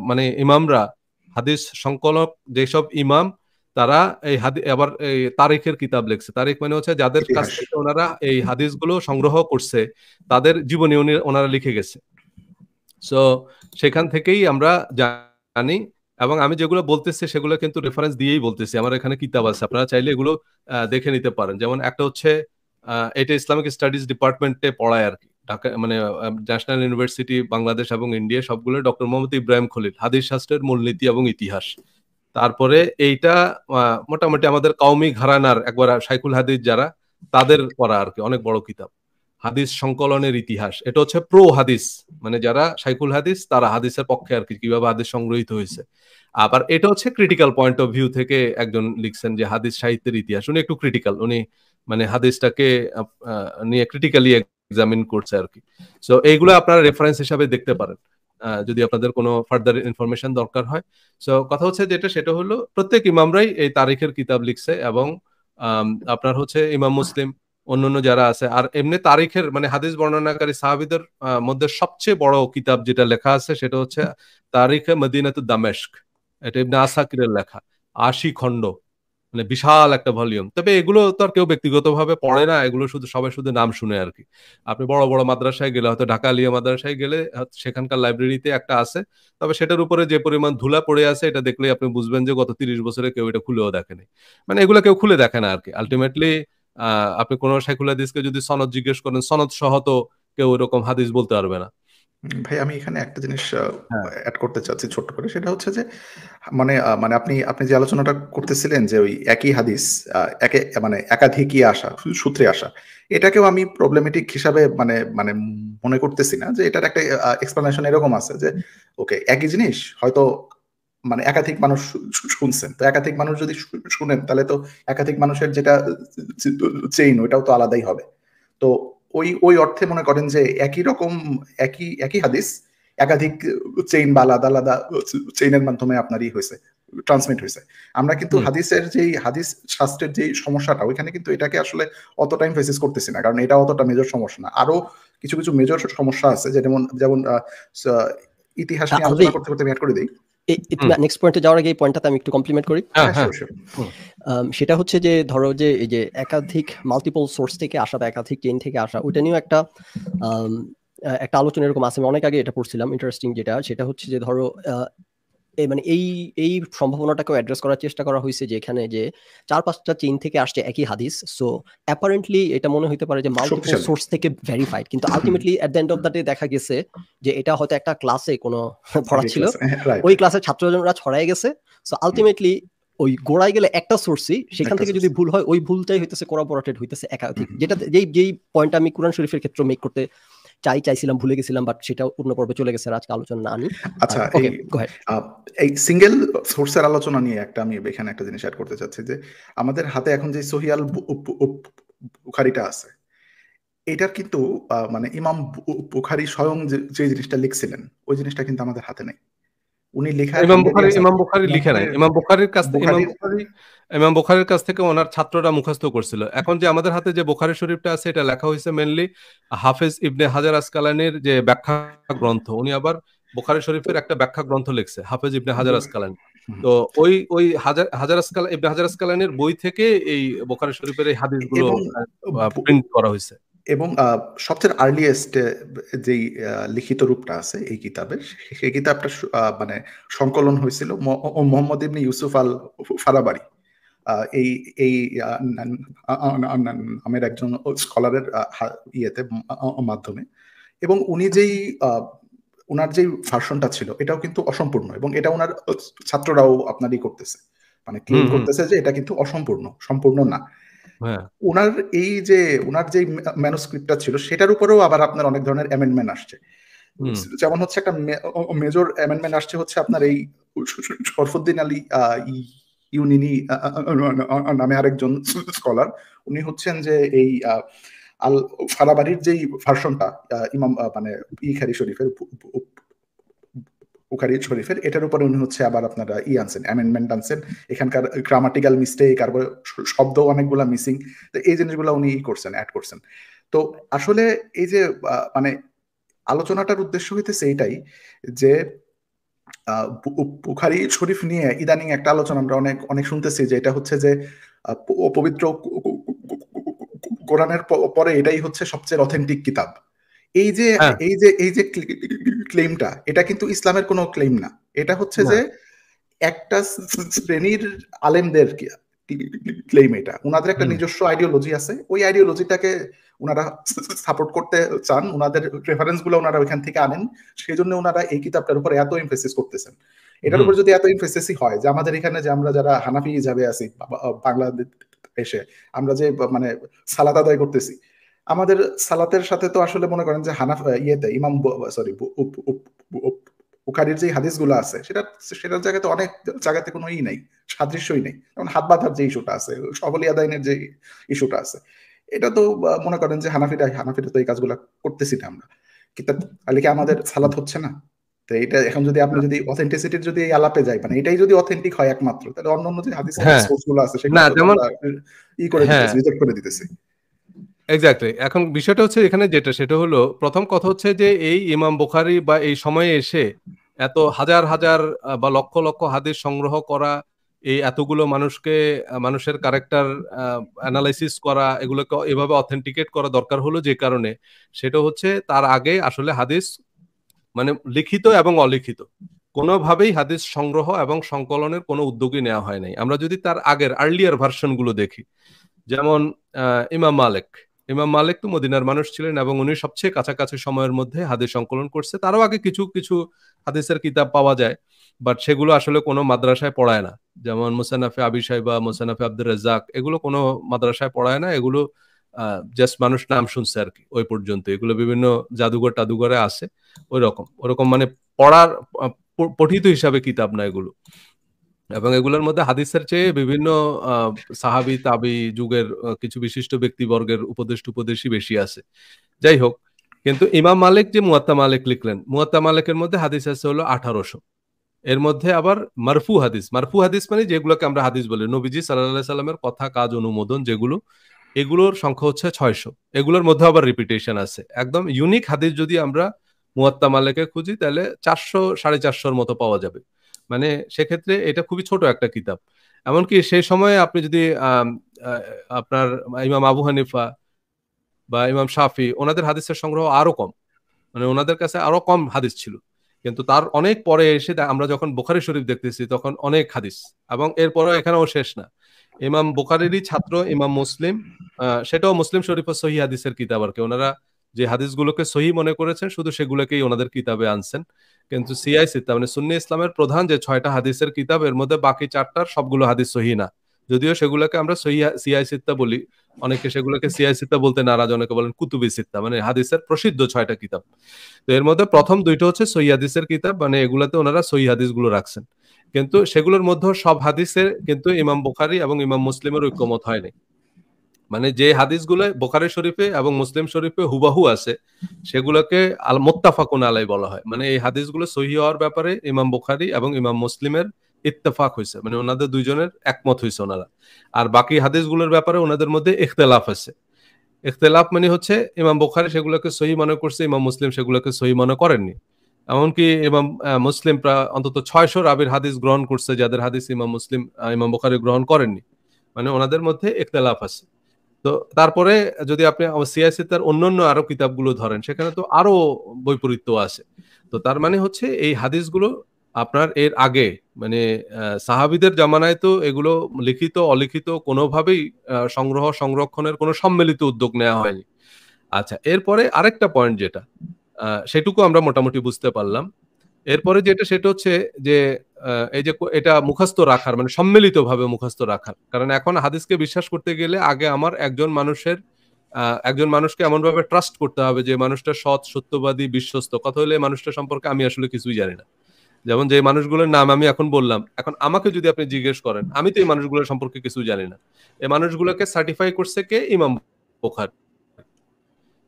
মানে ইমামরা, হাদিস সংকলক যেসব ইমাম, তারা এই আবার এই তারিখের কিতাব লিখছে। তারিখ মানে হচ্ছে যাদের কাছ থেকে ওনারা এই হাদিসগুলো সংগ্রহ করছে, তাদের জীবনী ওনারা লিখে গেছে। সো সেখান থেকেই আমরা জানি, এবং আমি যেগুলো বলতেছি সেগুলো কিন্তু রেফারেন্স দিয়েই বলতেছি। আমার এখানে কিতাব আছে, আপনারা চাইলে এগুলো দেখে নিতে পারেন। যেমন একটা হচ্ছে এটা ইসলামিক স্টাডিজ ডিপার্টমেন্টে পড়ায় আর কি, ঢাকা মানে ন্যাশনাল ইউনিভার্সিটি বাংলাদেশ এবং ইন্ডিয়া সবগুলো, ডক্টর মোহাম্মদ ইব্রাহিম খলিল, হাদিস শাস্ত্রের মূলনীতি এবং ইতিহাস। তারপরে এইটা মোটামুটি আমাদের কওমি ঘরানার একবার শাইখুল হাদিস যারা, তাদের পড়া আর কি, অনেক বড় কিতাব, হাদিস সংকলনের ইতিহাস। এটা হচ্ছে প্রো হাদিস, মানে যারা শাইখুল হাদিস তারা হাদিসের পক্ষে আর কি, কিভাবে হাদিস সংগ্রহীত হয়েছে। আবার এটা হচ্ছে ক্রিটিক্যাল পয়েন্ট অফ ভিউ থেকে একজন লিখছেন যে হাদিস সাহিত্যের ইতিহাস, উনি একটু ক্রিটিক্যাল, উনি মানে হাদিসটাকে নিয়ে ক্রিটিক্যালি এক্সামিন করছে আর কি। সো এইগুলো আপনারা রেফারেন্স হিসাবে দেখতে পারেন যদি আপনাদের কোনো ফার্দার ইনফরমেশন দরকার হয়। সো কথা হচ্ছে যেটা, সেটা হলো প্রত্যেক ইমামরাই এই তারিখের কিতাব লিখছে, এবং আপনার হচ্ছে ইমাম মুসলিম, অন্যান্য যারা আছে। আর এমনি তারিখের মানে হাদিস বর্ণনাকারী সাহাবীদের মধ্যে সবচেয়ে বড় কিতাব যেটা লেখা আছে সেটা হচ্ছে তারিখে মদিনাতুদ দামেস্ক, এটা ইবনে আসাকিরের লেখা, 80 খণ্ড, মানে বিশাল একটা ভলিউম। তবে এগুলো তো আর কেউ ব্যক্তিগতভাবে পড়ে না, এগুলো সবাই শুধু নাম শুনে আর কি। আপনি বড় বড় মাদ্রাসায় গেলে, হয়তো ঢাকা আলিয়া মাদ্রাসায় গেলে সেখানকার লাইব্রেরিতে একটা আছে, তবে সেটার উপরে যে পরিমাণ ধুলা পড়ে আছে এটা দেখলেই আপনি বুঝবেন যে গত 30 বছরে কেউ এটা খুলেও দেখেনি। মানে এগুলো কেউ খুলে দেখে না আর কি। আলটিমেটলি আপনি কোন শাইখুল হাদিসকে যদি সনদ জিজ্ঞেস করেন, সনদ সহ তো কেউ এরকম হাদিস বলতে পারবে না। ভাই আমি এখানে একটা জিনিস অ্যাড করতে চাচ্ছি ছোট্ট করে, সেটা হচ্ছে যে মানে মানে আপনি যে আলোচনাটা করতেছিলেন যে ওই একই হাদিস মানে একাধিকই আসা, সূত্রে আসা, এটাকেও আমি প্রবলেমেটিক হিসাবে মানে মানে মনে করতেছি না। যে এটার একটা এক্সপ্লেনেশন এরকম আছে যে ওকে, একই জিনিস হয়তো মানে একাধিক মানুষ শুনছেন, তো একাধিক মানুষ যদি শুনেন তাহলে তো একাধিক মানুষের যেটা চেইন ওইটাও তো আলাদাই হবে। তো ওই অর্থে মনে করেন যে একই রকম একই হাদিস একাধিক চেইন বা আলাদা আলাদা চেইনের মাধ্যমে আপনারই হয়েছে, ট্রান্সমিট হয়েছে। আমরা কিন্তু হাদিস শাস্ত্রের যে সমস্যাটা, ওইখানে কিন্তু এটাকে আসলে অত টাইম ফেসিস করতেছি না, কারণ এটা অতটা মেজর সমস্যা না। আরো কিছু কিছু মেজর সমস্যা আছে, যেমন ইতিহাস নিয়ে আলোচনা করতে করতে আমি অ্যাড করে দিই। নেক্সট পয়েন্টে যাওয়ার আগে এই পয়েন্টটা আমি একটু কমপ্লিমেন্ট করি। সেটা হচ্ছে যে ধরো যে এই যে একাধিক মাল্টিপল সোর্স থেকে আসা বা একাধিক চেইন থেকে আসা, ওইটা নিয়েও একটা আলোচনা এরকম আছে। আমি অনেক আগে এটা পড়ছিলাম, ইন্টারেস্টিং যেটা, সেটা হচ্ছে যে ধরো মানে এই সম্ভাবনাটাকেও অ্যাড্রেস করার চেষ্টা করা হয়েছে যে এখানে যে 4-5টা চেইন থেকে আসছে একই হাদিস। সো অ্যাপারেন্টলি এটা মনে হতে পারে যে মাল্টিপল সোর্স থেকে ভেরিফাইড, কিন্তু ultimately at the end of the day দেখা গেছে যে এটা হয়তো একটা ক্লাসে কোনো পড়া ছিল, ওই ক্লাসের ছাত্রজনরা ছড়াই গেছে। সো আলটিমেটলি ওই গোড়ায় গেলে একটা সোর্সই, সেখান থেকে যদি ভুল হয় ওই ভুলটাই হইতেছে কোরাবোরেটেড হইতেছে একাধিক। যেটা যেই পয়েন্ট আমি কুরআন শরীফের ক্ষেত্রে মেক করতে চাইছিলাম, ভুলে গেছিলাম, বাট সেটা অন্য পর্বে চলে গেছে, আজকে আলোচনা না আনি। আচ্ছা, এই সিঙ্গেল সোর্সের আলোচনা নিয়ে আমি এখানে একটা জিনিস অ্যাড করতে চাচ্ছি যে আমাদের হাতে এখন যে সহিহ আল বুখারীটা আছে, এটার কিন্তু মানে ইমাম বুখারী স্বয়ং যে জিনিসটা লিখছিলেন ওই জিনিসটা কিন্তু আমাদের হাতে নেই। উনি লেখা ইমাম বুখারী লিখে নাই, ইমাম বুখারীর কাছ থেকে ওনার ছাত্ররা মুখস্থ করছিল। এখন যে আমাদের হাতে যে বুখারী শরীফটা আছে, এটা লেখা হয়েছে মেইনলি হাফেজ ইবনে হাজার আসকালানির যে ব্যাখ্যা গ্রন্থ। উনি আবার বুখারী শরীফের একটা ব্যাখ্যা গ্রন্থ লিখছে, হাফেজ ইবনে হাজার আসকালানি। তো ওই ইবনে হাজার আসকালানির বই থেকে এই বুখারী শরীফের এই হাদিসগুলো প্রিন্ট করা হয়েছে। এবং সবচেয়ে আর্লিয়েস্ট যেই লিখিত রূপটা আছে এই কিতাবের, সেই কিতাবটা মানে সংকলন হয়েছিল মোহাম্মদ ইবনে ইউসুফ আল ফারাবারি, এই নামের একজন স্কলারের ইয়েতে মাধ্যমে। এবং উনি যেই ওনার যে ভার্সনটা ছিল এটাও কিন্তু অসম্পূর্ণ, এবং এটা ওনার ছাত্ররাও আপনারই করতেছে, মানে ক্লেম করতেছে যে এটা কিন্তু অসম্পূর্ণ, সম্পূর্ণ না। ওনার ওনার যে ম্যানুস্ক্রিপ্টটা ছিল সেটার উপরেও আবার আপনার অনেক ধরনের অ্যামেন্ডমেন্ট আসছে। যেমন হচ্ছে একটা মেজর অ্যামেন্ডমেন্ট আসছে হচ্ছে আপনার এই শরফুদ্দিন আলী ইউনিনি নামে আরেকজন স্কলার, উনি হচ্ছেন যে এই আল ফারাবারির যেই ভার্সনটা ইমাম মানে বুখারী শরীফের এটার উপরে উনি হচ্ছে আবার আপনারা আনছেন, অ্যামেন্ডমেন্ট আনছেন, এখানকার গ্রামাটিক্যাল মিস্টেক আর শব্দ অনেকগুলা মিসিং, তো এই জিনিসগুলো উনি করছেন, অ্যাড করছেন। তো আসলে এই যে মানে আলোচনাটার উদ্দেশ্য হইতেছে এইটাই যে বুখারী শরীফ নিয়ে ইদানিং একটা আলোচনা আমরা অনেক শুনতেছি, যে এটা হচ্ছে যে পবিত্র কোরআনের পরে এটাই হচ্ছে সবচেয়ে অথেন্টিক কিতাব। এই যে ক্লেমটা, এটা কিন্তু ইসলামের কোনো ক্লেম না, এটা হচ্ছে যে একটা শ্রেণীর আলেমদের ক্লেম। এটা ওনাদের একটা নিজস্ব আইডিওলজি আছে, ওই আইডিওলজিটাকে ওনারা সাপোর্ট করতে চান, ওনাদের রেফারেন্স গুলো ওনারা ওইখান থেকে আনেন, সেই জন্য ওনারা এই কিতাবটার উপর এত এমফেসিস করতেছেন। এটার উপর যদি এত এমফেসিসই হয় যে আমাদের এখানে যে আমরা যারা হানাফি হিসাবে আছি বাংলাদেশে, আমরা যে মানে সালাত আদায় করতেছি, আমাদের সালাতের সাথে তো আসলে মনে করেন যে ইমাম বুখারীর যে হাদিসগুলো আছে সেটার জায়গাতে অনেক জায়গাতে কোনো নাই, সাদৃশ্যই নেই। যেমন হাত বাঁধার যে ইস্যুটা আছে, সবলি আদায়নের যে ইস্যুটা আছে, এটা তো মনে করেন যে হানাফিরা তো এই কাজগুলো করতেছি না আমরা, কিন্তু তাহলে কি আমাদের সালাত হচ্ছে না? তো এটা এখন যদি আপনি যদি অথেন্টিসিটির যদি এই আলাপে যাই, মানে এটাই যদি অথেন্টিক হয় একমাত্র, তাহলে অন্য যে হাদিসের সোর্সগুলো আছে সেগুলো রিজেক্ট করে দিতেছি। এক্স্যাক্টলি। এখন বিষয়টা হচ্ছে এখানে যেটা, সেটা হলো প্রথম কথা হচ্ছে যে এই ইমাম বুখারী বা এই সময়ে এসে এত হাজার হাজার বা লক্ষ লক্ষ হাদিস সংগ্রহ করা, এই এতগুলো মানুষের ক্যারেক্টার অ্যানালাইসিস করা, এগুলোকে এভাবে অথেন্টিকেট করা দরকার হলো যে কারণে, সেটা হচ্ছে তার আগে আসলে হাদিস মানে লিখিত এবং অলিখিত কোনোভাবেই হাদিস সংগ্রহ এবং সংকলনের কোনো উদ্যোগই নেওয়া হয় নাই। আমরা যদি তার আগের আর্লিয়ার ভার্সনগুলো দেখি, যেমন ইমাম মালিক তো মদিনার মানুষ ছিলেন এবং উনি সবচেয়ে কাছাকাছি সময়ের মধ্যে হাদিস সংকলন করছে। তারও আগে কিছু কিছু হাদিসের কিতাব পাওয়া যায়, বাট সেগুলো আসলে কোনো মাদ্রাসায় পড়ায় না। যেমন মুসান্নাফে আবি শাইবা, মুসান্নাফে আব্দুর রাজ্জাক, এগুলো কোনো মাদ্রাসায় পড়ায় না, এগুলো জাস্ট মানুষ নাম শুনছে আর কি, ওই পর্যন্ত। এগুলো বিভিন্ন টাদুঘরে আছে, ওরকম মানে পড়ার পঠিত হিসাবে কিতাব না এগুলো। এবং এগুলোর মধ্যে হাদিসের চেয়ে বিভিন্ন সাহাবী তাবি যুগের কিছু বিশিষ্ট ব্যক্তিবর্গের উপদেশই বেশি আছে। যাই হোক, কিন্তু ইমাম মালিক যে মুয়াত্তা মালিক লিখলেন, মুয়াত্তা মালিকের মধ্যে হাদিস আছে হলো 1800। এর মধ্যে আবার মারফু হাদিস মানে যেগুলোকে আমরা হাদিস বলি, নবীজি সাল্লাল্লাহু আলাইহি সাল্লামের কথা, কাজ, অনুমোদন যেগুলো, এগুলোর সংখ্যা হচ্ছে 600। এগুলোর মধ্যে আবার রিপিটেশন আছে। একদম ইউনিক হাদিস যদি আমরা মুয়াত্তা মালিকে খুঁজি, তাহলে 400 450 মতো পাওয়া যাবে। মানে সেক্ষেত্রে এটা খুবই ছোট একটা কিতাব। এমনকি সেই সময়ে আপনি যদি আপনার ইমাম আবু হানিফা বা ইমাম শাফি, ওনাদের হাদিসের সংগ্রহ আরো কম, মানে ওনাদের কাছে আরো কম হাদিস ছিল। কিন্তু তার অনেক পরে এসে আমরা যখন বুখারী শরীফ দেখতেছি তখন অনেক হাদিস, এবং এরপরে এখানেও শেষ না। ইমাম বুখারীরই ছাত্র ইমাম মুসলিম, সেটাও মুসলিম শরীফ ও সহিহ হাদিসের কিতাব আর কি। ওনারা যে হাদিসগুলোকে সহিহ মনে করেছেন শুধু সেগুলোকেই ওনাদের কিতাবে আনছেন। কিন্তু সিআই সিত্তা মানে সুন্নি ইসলামের প্রধান যে 6টা হাদিসের কিতাব, এর মধ্যে বাকি 4টার সবগুলো হাদিস সহিহ না, যদিও সেগুলোকে আমরা সিআই সিত্তা বলি। অনেকে সেগুলোকে সিআই সিত্তা বলতে নারাজ, অনেকে বলেন কুতুবি সিত্তা, মানে হাদিসের প্রসিদ্ধ 6টা কিতাব। তো এর মধ্যে প্রথম 2টা হচ্ছে সহিহ হাদিসের কিতাব, মানে এগুলাতে ওনারা সহিহ হাদিসগুলো রাখছেন। কিন্তু সেগুলোর মধ্যে সব হাদিসের কিন্তু ইমাম বুখারী এবং ইমাম মুসলিমের ঐক্যমত হয়নি। মানে যে হাদিসগুলো বুখারী শরীফে এবং মুসলিম শরীফে হুবাহু আছে, সেগুলোকে আল মুত্তাফাকুন আলাই বলা হয়। মানে এই হাদিসগুলো সহিহ হওয়ার ব্যাপারে ইমাম বুখারী এবং ইমাম মুসলিমের ইত্তেফাক হয়েছে, মানে ওনাদের দুইজনের একমত হয়েছে ওনারা। আর বাকি হাদিসগুলোর ব্যাপারে ওনাদের মধ্যে ইখতিলাফ আছে। ইখতিলাফ মানে হচ্ছে ইমাম বুখারী সেগুলোকে সহিহ মনে করছে, ইমাম মুসলিম সেগুলোকে সহিহ মনে করেননি। এমনকি ইমাম মুসলিম প্রায় অন্তত 600 রাবির হাদিস গ্রহণ করছে, যাদের হাদিস ইমাম বুখারী গ্রহণ করেননি। মানে ওনাদের মধ্যে ইখতিলাফ আছে। তো তারপরে যদি আপনি সিয়াসিতার অন্যান্য আরো কিতাবগুলো ধরেন, সেখানে তো আরো বৈপরীত্য আছে। তো তার মানে হচ্ছে এই হাদিসগুলো আপনার এর আগে মানে সাহাবীদের জামানায় তো এগুলো লিখিত অলিখিত কোনোভাবেই সংরক্ষণের কোনো সম্মিলিত উদ্যোগ নেওয়া হয়নি। আচ্ছা, এরপরে আরেকটা পয়েন্ট যেটা সেটুকু আমরা মোটামুটি বুঝতে পারলাম। এরপরে যেটা সেটা হচ্ছে যে এই যে এটা মুখস্থ রাখার মানে সম্মিলিতভাবে মুখস্থ রাখার, কারণ এখন হাদিসকে বিশ্বাস করতে গেলে আগে আমার একজন মানুষকে এমনভাবে ট্রাস্ট করতে হবে যে মানুষটা সৎ, সত্যবাদী, বিশ্বস্ত। কথা হলে মানুষটা সম্পর্কে আমি আসলে কিছুই জানি না। যেমন যে মানুষগুলোর নাম আমি এখন বললাম, এখন আমাকে যদি আপনি জিজ্ঞেস করেন, আমি তো এই মানুষগুলোর সম্পর্কে কিছু জানি না। এই মানুষগুলোকে সার্টিফাই করছে কে? ইমাম বুখারী।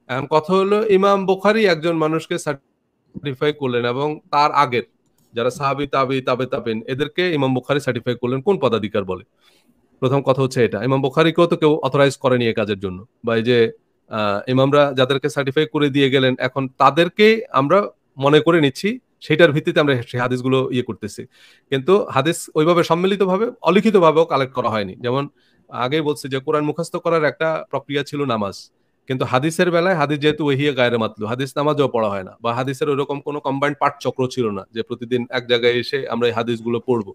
এখন কথা হলো ইমাম বুখারী একজন মানুষকে সার্টিফাই করলেন এবং তার আগের যারা সাহাবী, তাবী, তাবেইন এদেরকে ইমাম বুখারী সার্টিফাই করলেন কোন পদাধিকার বলে? প্রথম কথা হচ্ছে এটা। ইমাম বুখারীকেও তো কেউ অথরাইজ করেনি এই কাজের জন্য। বা এই যে ইমামরা যাদেরকে সার্টিফাই করে দিয়ে গেলেন, এখন তাদেরকে আমরা মনে করে নিচ্ছি, সেটার ভিত্তিতে আমরা সেই হাদিসগুলো করতেছি। কিন্তু হাদিস ওইভাবে সম্মিলিতভাবে অলিখিতভাবেও কালেক্ট করা হয়নি। যেমন আগেই বলছি যে কোরআন মুখস্থ করার একটা প্রক্রিয়া ছিল নামাজ। কিন্তু হাদিসের বেলায় হাদিস যেহেতু ওহিয়ে গায়রে মাতলু, হাদিস নামাজও পড়া হয় না, বা হাদিসের ওইরকম কোনো কম্বাইন্ড পাঠ চক্র ছিল না যে প্রতিদিন এক জায়গায় এসে আমরা এই হাদিসগুলো পড়বো।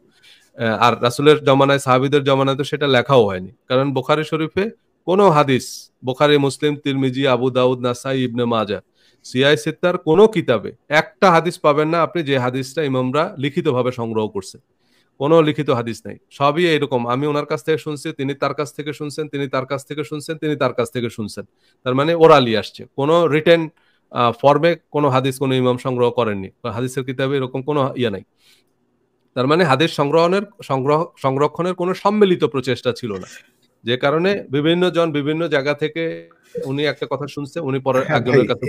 আর রাসূলের জমানায়, সাহাবীদের জমানায় তো সেটা লেখাও হয়নি। কারণ বুখারী শরীফে কোনো হাদিস, বুখারী, মুসলিম, তিরমিজি, আবু দাউদ, নাসাই, ইবনে মাজাহ, সিয়াই সিত্তার কোনো কিতাবে একটা হাদিস পাবেন না আপনি যে হাদিসটা ইমামরা লিখিতভাবে সংগ্রহ করছে। কোনো লিখিত হাদিস নাই। সবই এরকম, আমি ওনার কাছ থেকে শুনছি, তিনি তার কাছ থেকে শুনছেন, তিনি তার কাছ থেকে শুনছেন, তিনি তার কাছ থেকে শুনছেন। তার মানে ওরালি আসছে। কোনো রিটেন ফর্মে কোনো হাদিস কোনো ইমাম সংগ্রহ করেননি, হাদিসের কিতাবে এরকম কোনো নাই। তার মানে হাদিস সংরক্ষণের কোনো সম্মিলিত প্রচেষ্টা ছিল না, যে কারণে বিভিন্ন জন বিভিন্ন জায়গা থেকে উনি একটা কথা শুনছে, উনি পরে একজনের কাছে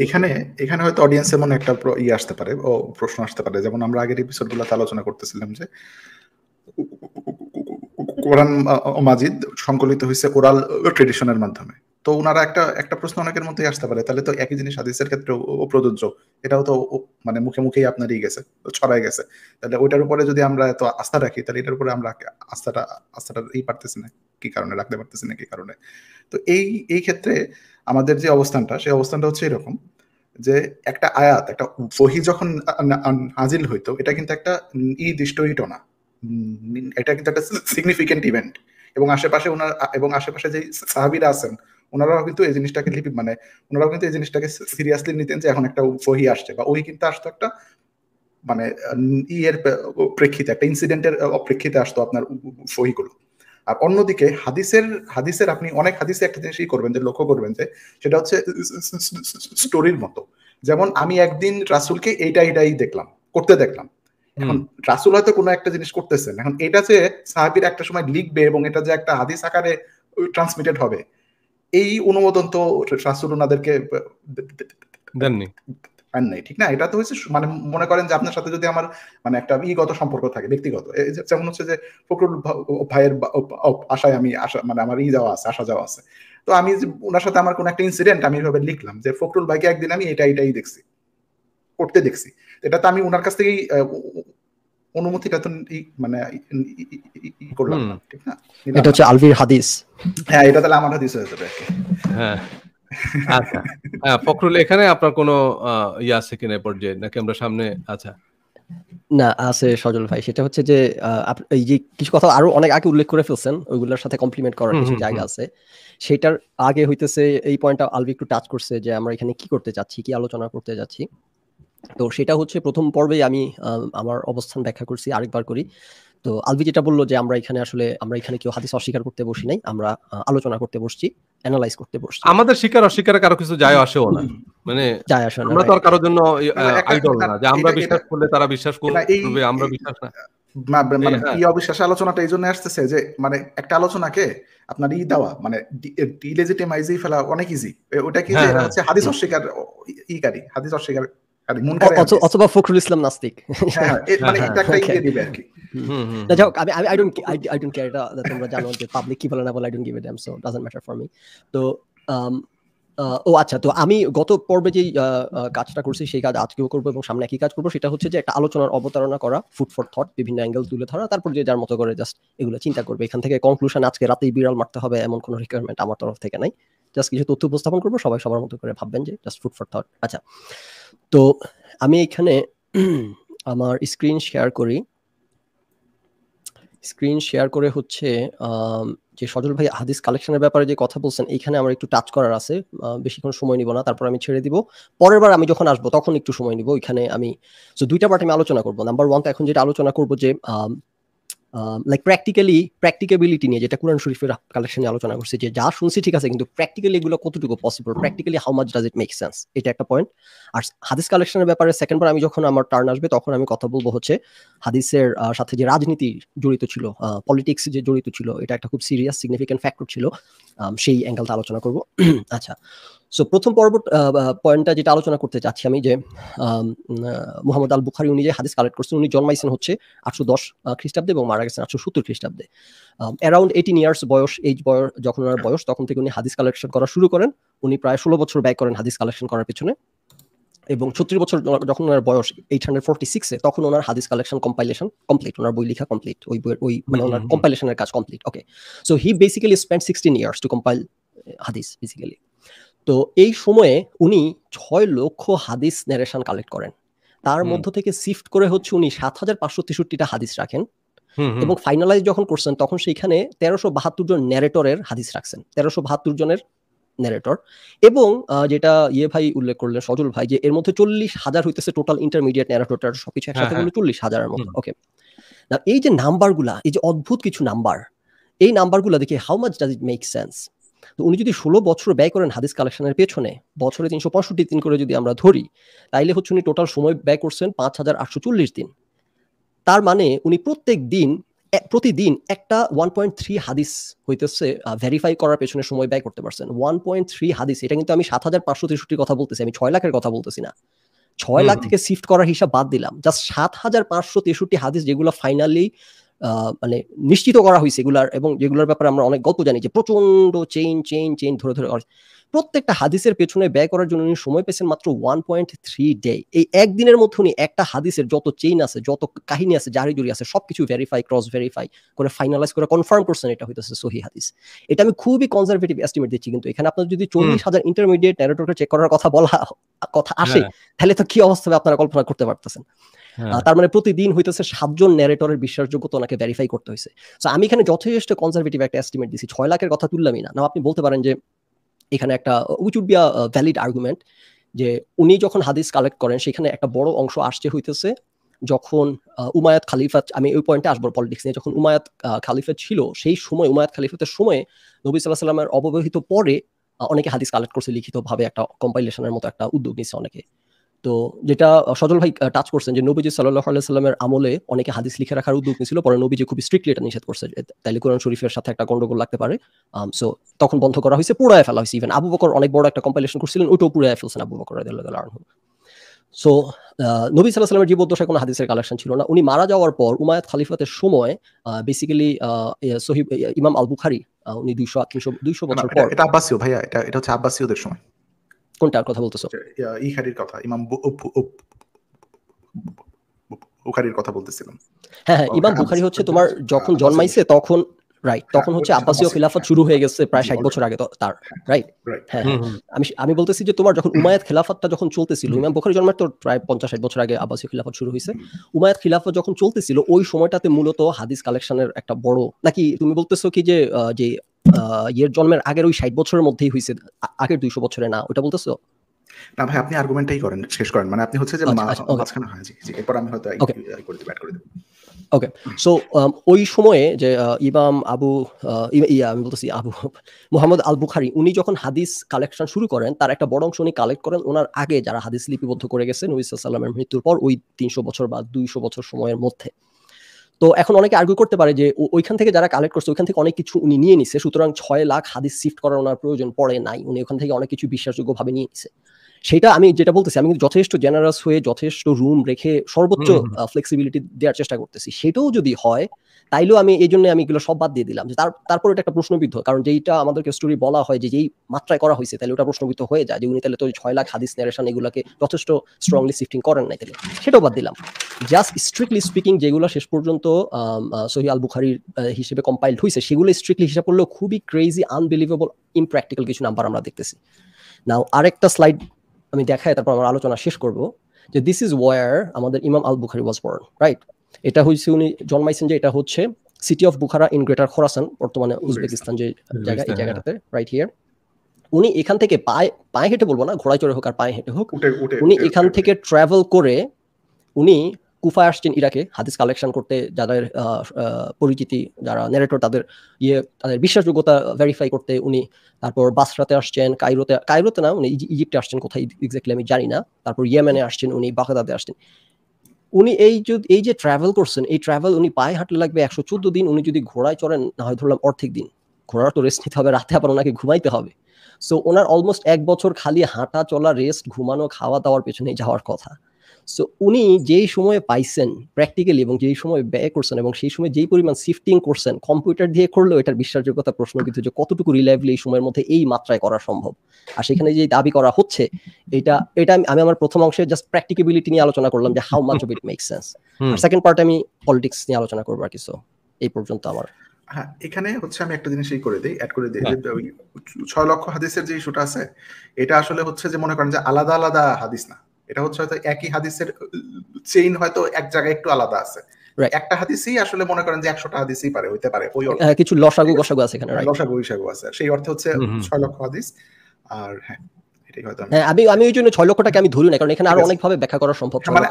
এখানে হয়তো অডিয়েন্সের মনে একটা আসতে পারে, ও প্রশ্ন আসতে পারে, যেমন আমরা আগের এপিসোডগুলোতে আলোচনা করতেছিলাম যে কোরআন মাজিদ সংকলিত হয়েছে ওরাল ট্রেডিশনের মাধ্যমে। তো ওনারা একটা প্রশ্ন অনেকের মধ্যেই আসতে পারে, তাহলে তো একই জিনিস হাদিসের ক্ষেত্রে প্রযোজ্য, এটাও তো মানে মুখে মুখেই আপনারই গেছে, ছড়াই গেছে, তাহলে ওইটার উপরে যদি আমরা এত আস্থা রাখি, তাহলে এটার উপরে আমরা আস্থাটা পারতেছি না কি কারণে, রাখতে পারতেছি না কি কারণে? তো এই ক্ষেত্রে আমাদের যে অবস্থানটা, সেই অবস্থানটা হচ্ছে এরকম যে একটা আয়াত, একটা ওহী যখন নাজিল হইতো, এটা কিন্তু একটা নির্দিষ্ট ইটো না, এটা কিন্তু একটা সিগনিফিকেন্ট ইভেন্ট, এবং আশেপাশে যে সাহাবীরা আছেন ওনারাও কিন্তু এই জিনিসটাকে ওনারাও কিন্তু এই জিনিসটাকে সিরিয়াসলি নিতেন যে এখন একটা ওহী আসছে, বা ওহী কিন্তু আসতো একটা মানে ইয়ের প্রেক্ষিতে, একটা ইনসিডেন্টের প্রেক্ষিতে আসতো আপনার ওহীগুলো। আর অন্যদিকে হাদিসের আপনি অনেক হাদিসে একটা জিনিসই করবেন, যে লক্ষ্য করবেন যে সেটা হচ্ছে স্টোরির মতো। যেমন আমি একদিন রাসূলকে এইটাই দেখলাম, এখন রাসূল হয়তো কোনো একটা জিনিস করতেছেন, এখন এটা যে সাহাবীরা একটা সময় লিখবে এবং এটা যে একটা হাদিস আকারে ট্রান্সমিটেড হবে, এই অনুমোদন তো রাসূল ওনাদেরকে দেননি, ঠিক না? এটা তো হচ্ছে মানে মনে করেন যে আপনার সাথে যদি আমার মানে একটা সম্পর্ক থাকে, ব্যক্তিগত, যেমন হচ্ছে যে ফখরুল ভাইয়ের আশায় আমি মানে আমার আসা যাওয়া আছে, তো আমি ওনার সাথে আমার কোনো একটা ইনসিডেন্ট আমি এভাবে লিখলাম যে ফখরুল ভাইকে একদিন আমি এটাই করতে দেখছি, এটা তো আমি ওনার কাছ থেকেই অনুমতিটা তো মানে করলাম না, ঠিক না? এটা হচ্ছে আলভির হাদিস। হ্যাঁ, এটা তাহলে আমার হাদিস হয়ে যাবে। হ্যাঁ, আচ্ছা। হ্যাঁ, ফখরুল, এখানে আপনার কোনো আছে কিনা পর্যায়ে, নাকি আমরা সামনে? আচ্ছা, না আছে সজল ভাই, সেটা হচ্ছে যে এই যে কিছু কথা আরো অনেক আগে উল্লেখ করে ফেলছেন, ওইগুলোর সাথে কমপ্লিমেন্ট করার কিছু জায়গা আছে। সেটার আগে হইতেছে এই পয়েন্টটা আলভি একটু টাচ করছে যে আমরা এখানে কি করতে যাচ্ছি, কি আলোচনা করতে যাচ্ছি। তো সেটা হচ্ছে প্রথম পর্বে আমি আমার অবস্থান ব্যাখ্যা করছি, আরেকবার করি। তো আলভি যেটা বললো যে আমরা এখানে কেউ হাদিস অস্বীকার করতে বসি নাই, আমরা আলোচনা করতে বসছি, অ্যানালাইজ করতে বসছি। আমাদের স্বীকার অস্বীকারে কারো কিছু যায় আসেও না, মানে যায় আসে না, আমরা তো আর কারোর জন্য আইডল না যে আমরা বিশ্বাস করলে তারা বিশ্বাস করবে, আমরা বিশ্বাস না। মানে এই অবিশ্বাস আলোচনাটা এই জন্য আসতেছে যে মানে একটা আলোচনাকে আপনার দেওয়া মানে ডিলেজিটিমাইজই ফেলা অনেক ইজি। ওটা কি যে হচ্ছে হাদিস অস্বীকার হাদিস অস্বীকার অথবা ফখরুল ইসলাম নাস্তিক, মানে এটা একটা দিবে আর কি। না যাও, আমি আই ডোন্ট কেয়ার, এটা তোমরা জানো যে পাবলিক কি বলে না বলে, I don't give a damn, so doesn't matter for me. তো আচ্ছা, তো আমি গত পর্বে যেই কাজটা করছি সেই কাজ আজকেও করবো এবং সামনে একই কাজ করবো। সেটা হচ্ছে যে একটা আলোচনার অবতারণা করা, ফুড ফর থট, বিভিন্ন অ্যাঙ্গেল তুলে ধরা, তারপর যে যার মতো করে জাস্ট এগুলো চিন্তা করবে। এখান থেকে কনক্লুশন আজকে রাতেই বিড়াল মারতে হবে এমন কোনো রিকোয়ারমেন্ট আমার তরফ থেকে নাই। জাস্ট কিছু তথ্য উপস্থাপন করবো, সবাই সবার মতো করে ভাববেন যে জাস্ট ফুড ফর থট। আচ্ছা, তো আমি এখানে আমার স্ক্রিন শেয়ার করি। স্ক্রিন শেয়ার করে হচ্ছে যে সজল ভাই হাদিস কালেকশনের ব্যাপারে যে কথা বলছেন এখানে আমার একটু টাচ করার আছে, বেশিক্ষণ সময় নিব না, তারপর আমি ছেড়ে দিব। পরের বার আমি যখন আসবো তখন একটু সময় নিব। এখানে আমি দুইটা পার্ট আমি আলোচনা করবো। নাম্বার 1 তো এখন যেটা আলোচনা করবো যে লাইক প্র্যাকটিক্যাবিলিটি নিয়ে, যেটা কুরআন শরীফের কালেকশনে আলোচনা করছে, যে যা শুনছি ঠিক আছে কিন্তু প্র্যাকটিক্যালি এগুলো কতটুকু possible, practically how much does it make sense, এটা একটা পয়েন্ট। আর হাদিস কালেকশনের ব্যাপারে সেকেন্ড বার আমি যখন আমার টার্ন আসবে তখন আমি কথা বলবো হচ্ছে হাদিসের সাথে যে রাজনীতি জড়িত ছিল, পলিটিক্স যে জড়িত ছিল, এটা একটা খুব সিরিয়াস সিগনিফিক্যান্ট ফ্যাক্টর ছিল, সেই অ্যাঙ্গেলটা আলোচনা করব। আচ্ছা, সো প্রথম পয়েন্টটা যেটা আলোচনা করতে চাচ্ছি আমি, যে মুহাম্মদ আল বুখারী উনি যে হাদিস কালেক্ট করছেন, উনি জন্মাইছেন হচ্ছে 810 খ্রিস্টাব্দে এবং মারা গেছেন 870 খ্রিস্টাব্দে। অ্যারাউন্ড 18 ইয়ার্স বয়স, যখন ওনার বয়স, তখন থেকে উনি হাদিস কালেকশন করা শুরু করেন। উনি প্রায় 16 বছর ব্যয় করেন হাদিস কালেকশন করার পিছনে, এবং 36 বছর যখন ওনার বয়স 846-এ, তখন ওনার হাদিস কালেকশন কম্পাইলেশন কমপ্লিট, ওনার বই লেখা কমপ্লিট, ওই মানে ওনার কম্পাইলেশনের কাজ complete. Okay, so he basically spend 16 years to compile হাদিস বেসিক্যালি। তো এই সময়ে উনি 6 লক্ষ হাদিস ন্যারেশন কালেক্ট করেন। তার মধ্য থেকে সিফট করে হচ্ছে উনি 7563টা হাদিস রাখেন, এবং ফাইনালাইজ যখন করছেন তখন সেইখানে 1372 জন ন্যারেটরের হাদিস রাখছেন, 1372 জনের ন্যারেটর। এবং যেটা ভাই উল্লেখ করলেন সজল ভাই, যে এর মধ্যে 40,000 হইতেছে টোটাল ইন্টারমিডিয়েট ন্যারেটর, সবকিছু একসাথে বলে 40,000-এর মতো। ওকে, না এই যে নাম্বারগুলা, এই যে অদ্ভুত কিছু নাম্বার, এই নাম্বারগুলা দেখে how much does it make sense. তো উনি যদি 16 বছর ব্যয় করেন হাদিস কালেকশনের পেছনে, বছরে 365 দিন করে যদি আমরা ধরি, তাইলে হচ্ছে উনি টোটাল সময় ব্যয় করছেন 5840 দিন। তার মানে উনি প্রতিদিন একটা 1.3 হাদিস হইতেছে ভেরিফাই করার পেছনে সময় ব্যয় করতে পারছেন। 1.3 হাদিস, এটা কিন্তু আমি 7563 কথা বলতেছি, আমি 6 লাখের কথা বলতেছি না। 6 লাখ থেকে সিফট করার হিসাব বাদ দিলাম, জাস্ট 7563 হাদিস যেগুলো ফাইনালি মানে নিশ্চিত করা হয়েছে এগুলার, এবং যেগুলোর ব্যাপারে আমরা অনেক গল্প জানি যে প্রচন্ড চেইন ধরে প্রত্যেকটা হাদিসের পেছনে ব্যয় করার জন্য উনি সময় পেয়েছেন মাত্র 1.3 ডে। এই একদিনের মধ্যে উনি একটা হাদিসের যত চেইন আছে, যত কাহিনী আছে, জারি জুরি আছে, সবকিছু ভেরিফাই, ক্রস ভেরিফাই করে ফাইনালাইজ করে কনফার্ম করছেন এটা হইতেছে সহিহ হাদিস। এটা আমি খুবই কনজারভেটিভ এস্টিমেট দিচ্ছি, কিন্তু এখানে আপনার যদি 40,000 ইন্টারমিডিয়েট ন্যারেটরকে চেক করার কথা আসে, তাহলে তো কি অবস্থা হবে আপনারা কল্পনা করতে পারতেছেন। তার মানে প্রতিদিন হইতেছে 7 জন ন্যারেটরের বিশ্বাসযোগ্যতা ওনাকে ভেরিফাই করতে হয়েছে। সো আমি এখানে যথেষ্ট কনজারভেটিভ একটা এস্টিমেট দিছি, 6 লাখের কথা তুললামই না। আপনি বলতে পারেন যে এখানে একটা which would be a valid argument, যে উনি যখন হাদিস কালেক্ট করেন সেখানে একটা বড় অংশ আসছে হইতেছে যখন উমায়াদ খালিফা, আমি ওই পয়েন্টে আসবো পলিটিক্স নিয়ে, যখন উমায়াদ খালিফা ছিল সেই সময়, উমায়াদ খালিফাতের সময় নবী সাল্লাল্লাহু আলাইহি ওয়াসাল্লামের অবহিত পরে অনেকে হাদিস কালেক্ট করছে লিখিতভাবে, একটা কম্পাইলেশনের মতো একটা উদ্যোগ নিচ্ছে অনেকে। তো যেটা সজল ভাই টাচ করছেন, যে নবীজি সাল্লাল্লাহু আলাইহি সাল্লামের আমলে অনেকে হাদিস লিখে রাখার উদ্যোগ নিয়েছিল, পরে নবীজি খুব স্ট্রিক্টলি এটা নিষেধ করছে, তাইলে কোরআন শরীফের সাথে একটা গন্ডগোল লাগতে পারে। সো তখন বন্ধ করা হয়েছে, পুরায় ফেলা হয়েছে। ইভেন আবু বকর অনেক বড় একটা কম্পাইলেশন করছিলেন, ওইটাও পুরায় ফেলছেন আবু বকর রাদিয়াল্লাহু আনহু। সো নবী সাল্লাল্লাহু আলাইহি ওয়াসাল্লামের জীবদ্দশায় কোনো হাদিসের কালেকশন ছিল না। উনি মারা যাওয়ার পর উমায়াদ খালিফাতের সময় বেসিক্যালি সহিহ ইমাম আল বুখারী, উনি 200 বছর পর, এটা আব্বাসীয় ভাইয়া, এটা হচ্ছে আব্বাসীয়দের সময়। কোনটার কথা বলতেছো? ইখারির কথা, ইমাম বুখারীর কথা বলতেছিলাম। হ্যাঁ, ইমাম বুখারী হচ্ছে তোমার যখন জন্মাইছে তখন, রাইট, তখন হচ্ছে আব্বাসীয় খিলাফত শুরু হয়ে গেছে প্রায় 60 বছর আগে তার, রাইট। হ্যাঁ, আমি বলতেছি যে তোমার যখন উমায়াদ খিলাফতটা যখন চলতেছিল, ইমাম বুখারী জন্মের তো প্রায় 50-60 বছর আগে আব্বাসীয় খিলাফত শুরু হয়েছে। উমায়াদ খিলাফত যখন চলতেছিল ওই সময়টাতে মূলত হাদিস কালেকশনের একটা বড়, নাকি তুমি বলতেছো কি যে ইয়ের জন্মের আগের ওই 60 বছরের মধ্যেই হয়েছে, আগের 200 বছরে না, ওটা বলতেছো? না ভাই, আপনি আর্গুমেন্টটাই করেন, শেষ করেন। মানে আপনি হচ্ছে যে মাঝখানে হয়, জি এরপর আমি হয়তো করে দেব। ওকে, সো ওই সময়ে যে মুহাম্মদ আল বুখারী উনি যখন হাদিস কালেকশন শুরু করেন, তার একটা বড় অংশ উনি কালেক্ট করেন ওনার আগে যারা হাদিস লিপিবদ্ধ করে গেছে নবী সাল্লাল্লাহু আলাইহি ওয়াসাল্লামের মৃত্যুর পর, ওই 300 বছর বা 200 বছর সময়ের মধ্যে। তো এখন অনেকে আর্গুই করতে পারে যে ওইখান থেকে যারা কালেক্ট করছে ওইখান থেকে অনেক কিছু উনি নিয়ে নিছে, সুতরাং 6 লাখ হাদিস শিফট করার ওনার প্রয়োজন পড়ে নাই, উনি ওখান থেকে অনেক কিছু বিশ্বাসযোগ্যভাবে নিয়ে নিছে। সেটা আমি যেটা বলতেছি, আমি কিন্তু যথেষ্ট জেনারাস হয়ে যথেষ্ট রুম রেখে সর্বোচ্চ ফ্লেক্সিবিলিটি দেওয়ার চেষ্টা করতেছি। সেটাও যদি হয় তাইলেও আমি এই জন্য আমি এগুলো সব বাদ দিয়ে দিলাম, যে তারপর এটা একটা প্রশ্নবিদ্ধ, কারণ যেইটা আমাদেরকে স্টোরি বলা হয় যে যেই মাত্রায় করা হয়েছে তাহলে ওটা প্রশ্নবিদ্ধ হয়ে যায়, যে উনি তাহলে তো 6 লাখ হাদিস ন্যারেশন এগুলোকে যথেষ্ট স্ট্রংলি শিফটিং করেন নাই, তাহলে সেটাও বাদ দিলাম। জাস্ট স্ট্রিক্টলি স্পিকিং যেগুলো শেষ পর্যন্ত সহিহ আল বুখারীর হিসেবে কম্পাইলড হয়েছে, সেগুলো স্ট্রিক্টলি হিসাব করলেও খুবই ক্রেজি, আনবিলিভেবল, ইমপ্র্যাকটিক্যাল কিছু নাম্বার আমরা দেখতেছি। নাও আরেকটা স্লাইড আমি দেখাই, তারপর আমার আলোচনা শেষ করব, যে দিস ইজ ওয়ার আমাদের ইমাম আল বুখারী ওয়াজ বর্ন, রাইট। এটা হচ্ছে উনি জন্মাইছেন যে এটা হচ্ছে city of Bukhara in greater Khorasan, বর্তমানে উজবেকিস্তান যে জায়গা, এই জায়গাটাতে রাইট হিয়ার। উনি এখান থেকে পায়ে হেঁটে বলবো না, ঘোড়ায় চড়ে হোক আর পায়ে হেঁটে হোক, উনি এখান থেকে ট্রাভেল করে উনি কুফায় আসছেন ইরাকে হাদিস কালেকশন করতে, যাদের পরিচিতি যারা ন্যারেটর তাদের তাদের বিশ্বাসযোগ্যতা ভেরিফাই করতে উনি। তারপর বাসরাতে আসছেন, কায়রোতে না, উনি ইজিপ্টে আসছেন, কোথায় এক্স্যাক্টলি আমি জানি না। তারপর ইয়েমেনে আসছেন উনি, বাগদাদে আসছেন উনি। এই যে ট্রাভেল করছেন, এই ট্রাভেল উনি পায়ে হাঁটলে লাগবে 114 দিন। উনি যদি ঘোড়ায় চড়েন, না হয় ধরলাম অর্ধেক দিন, ঘোড়ার তো রেস্ট নিতে হবে, রাতে আবার ওনাকে ঘুমাইতে হবে। সো ওনার অলমোস্ট 1 বছর খালি হাঁটা চলা, রেস্ট, ঘুমানো, খাওয়া দাওয়ার পেছনেই যাওয়ার কথা। সো উনি যেই সময়ে পাইছেন প্র্যাকটিক্যালি, এবং যেই সময় ব্যয় করছেন, এবং সেই সময় যেই পরিমাণ সিফটিং করছেন কম্পিউটার দিয়ে করলেও এটার বিশ্বাসযোগ্যতা প্রশ্ন, কিন্তু যে কতটুকু রিলায়েবলি এই সময়ের মধ্যে এই মাত্রায় করা সম্ভব। আর সেখানে যে দাবি করা হচ্ছে, এটা আমি আমার প্রথম অংশে জাস্ট প্র্যাকটিক্যাবিলিটি নিয়ে আলোচনা করলাম, যে how much of it makes sense. আর সেকেন্ড পার্ট আমি পলিটিক্স নিয়ে আলোচনা করবো আর কি। সো এই পর্যন্ত আমার। হ্যাঁ, এখানে হচ্ছে আমি একটা জিনিস অ্যাড করে দিই, যে ওই 6 লক্ষ হাদিসের যে ইস্যুটা আছে, এটা আসলে হচ্ছে যে মনে করেন যে আলাদা আলাদা হাদিস না, এটা হচ্ছে হয়তো একই হাদিসের চেইন হয়তো এক জায়গায় একটু আলাদা আছে। একটা হাদিসই আসলে মনে করেন যে 100টা হাদিসই হইতে পারে, ওই কিছু লসাগু গসাগু আছে এখানে, লসাগু গসাগু আছে, সেই অর্থে হচ্ছে 6 লক্ষ হাদিস। আর হ্যাঁ, আমি ওই জন্য 6 লক্ষটাকে আমি ধরি না, কারণ এখানে আরো অনেক ভাবে ব্যাখ্যা করা সম্ভব। মানে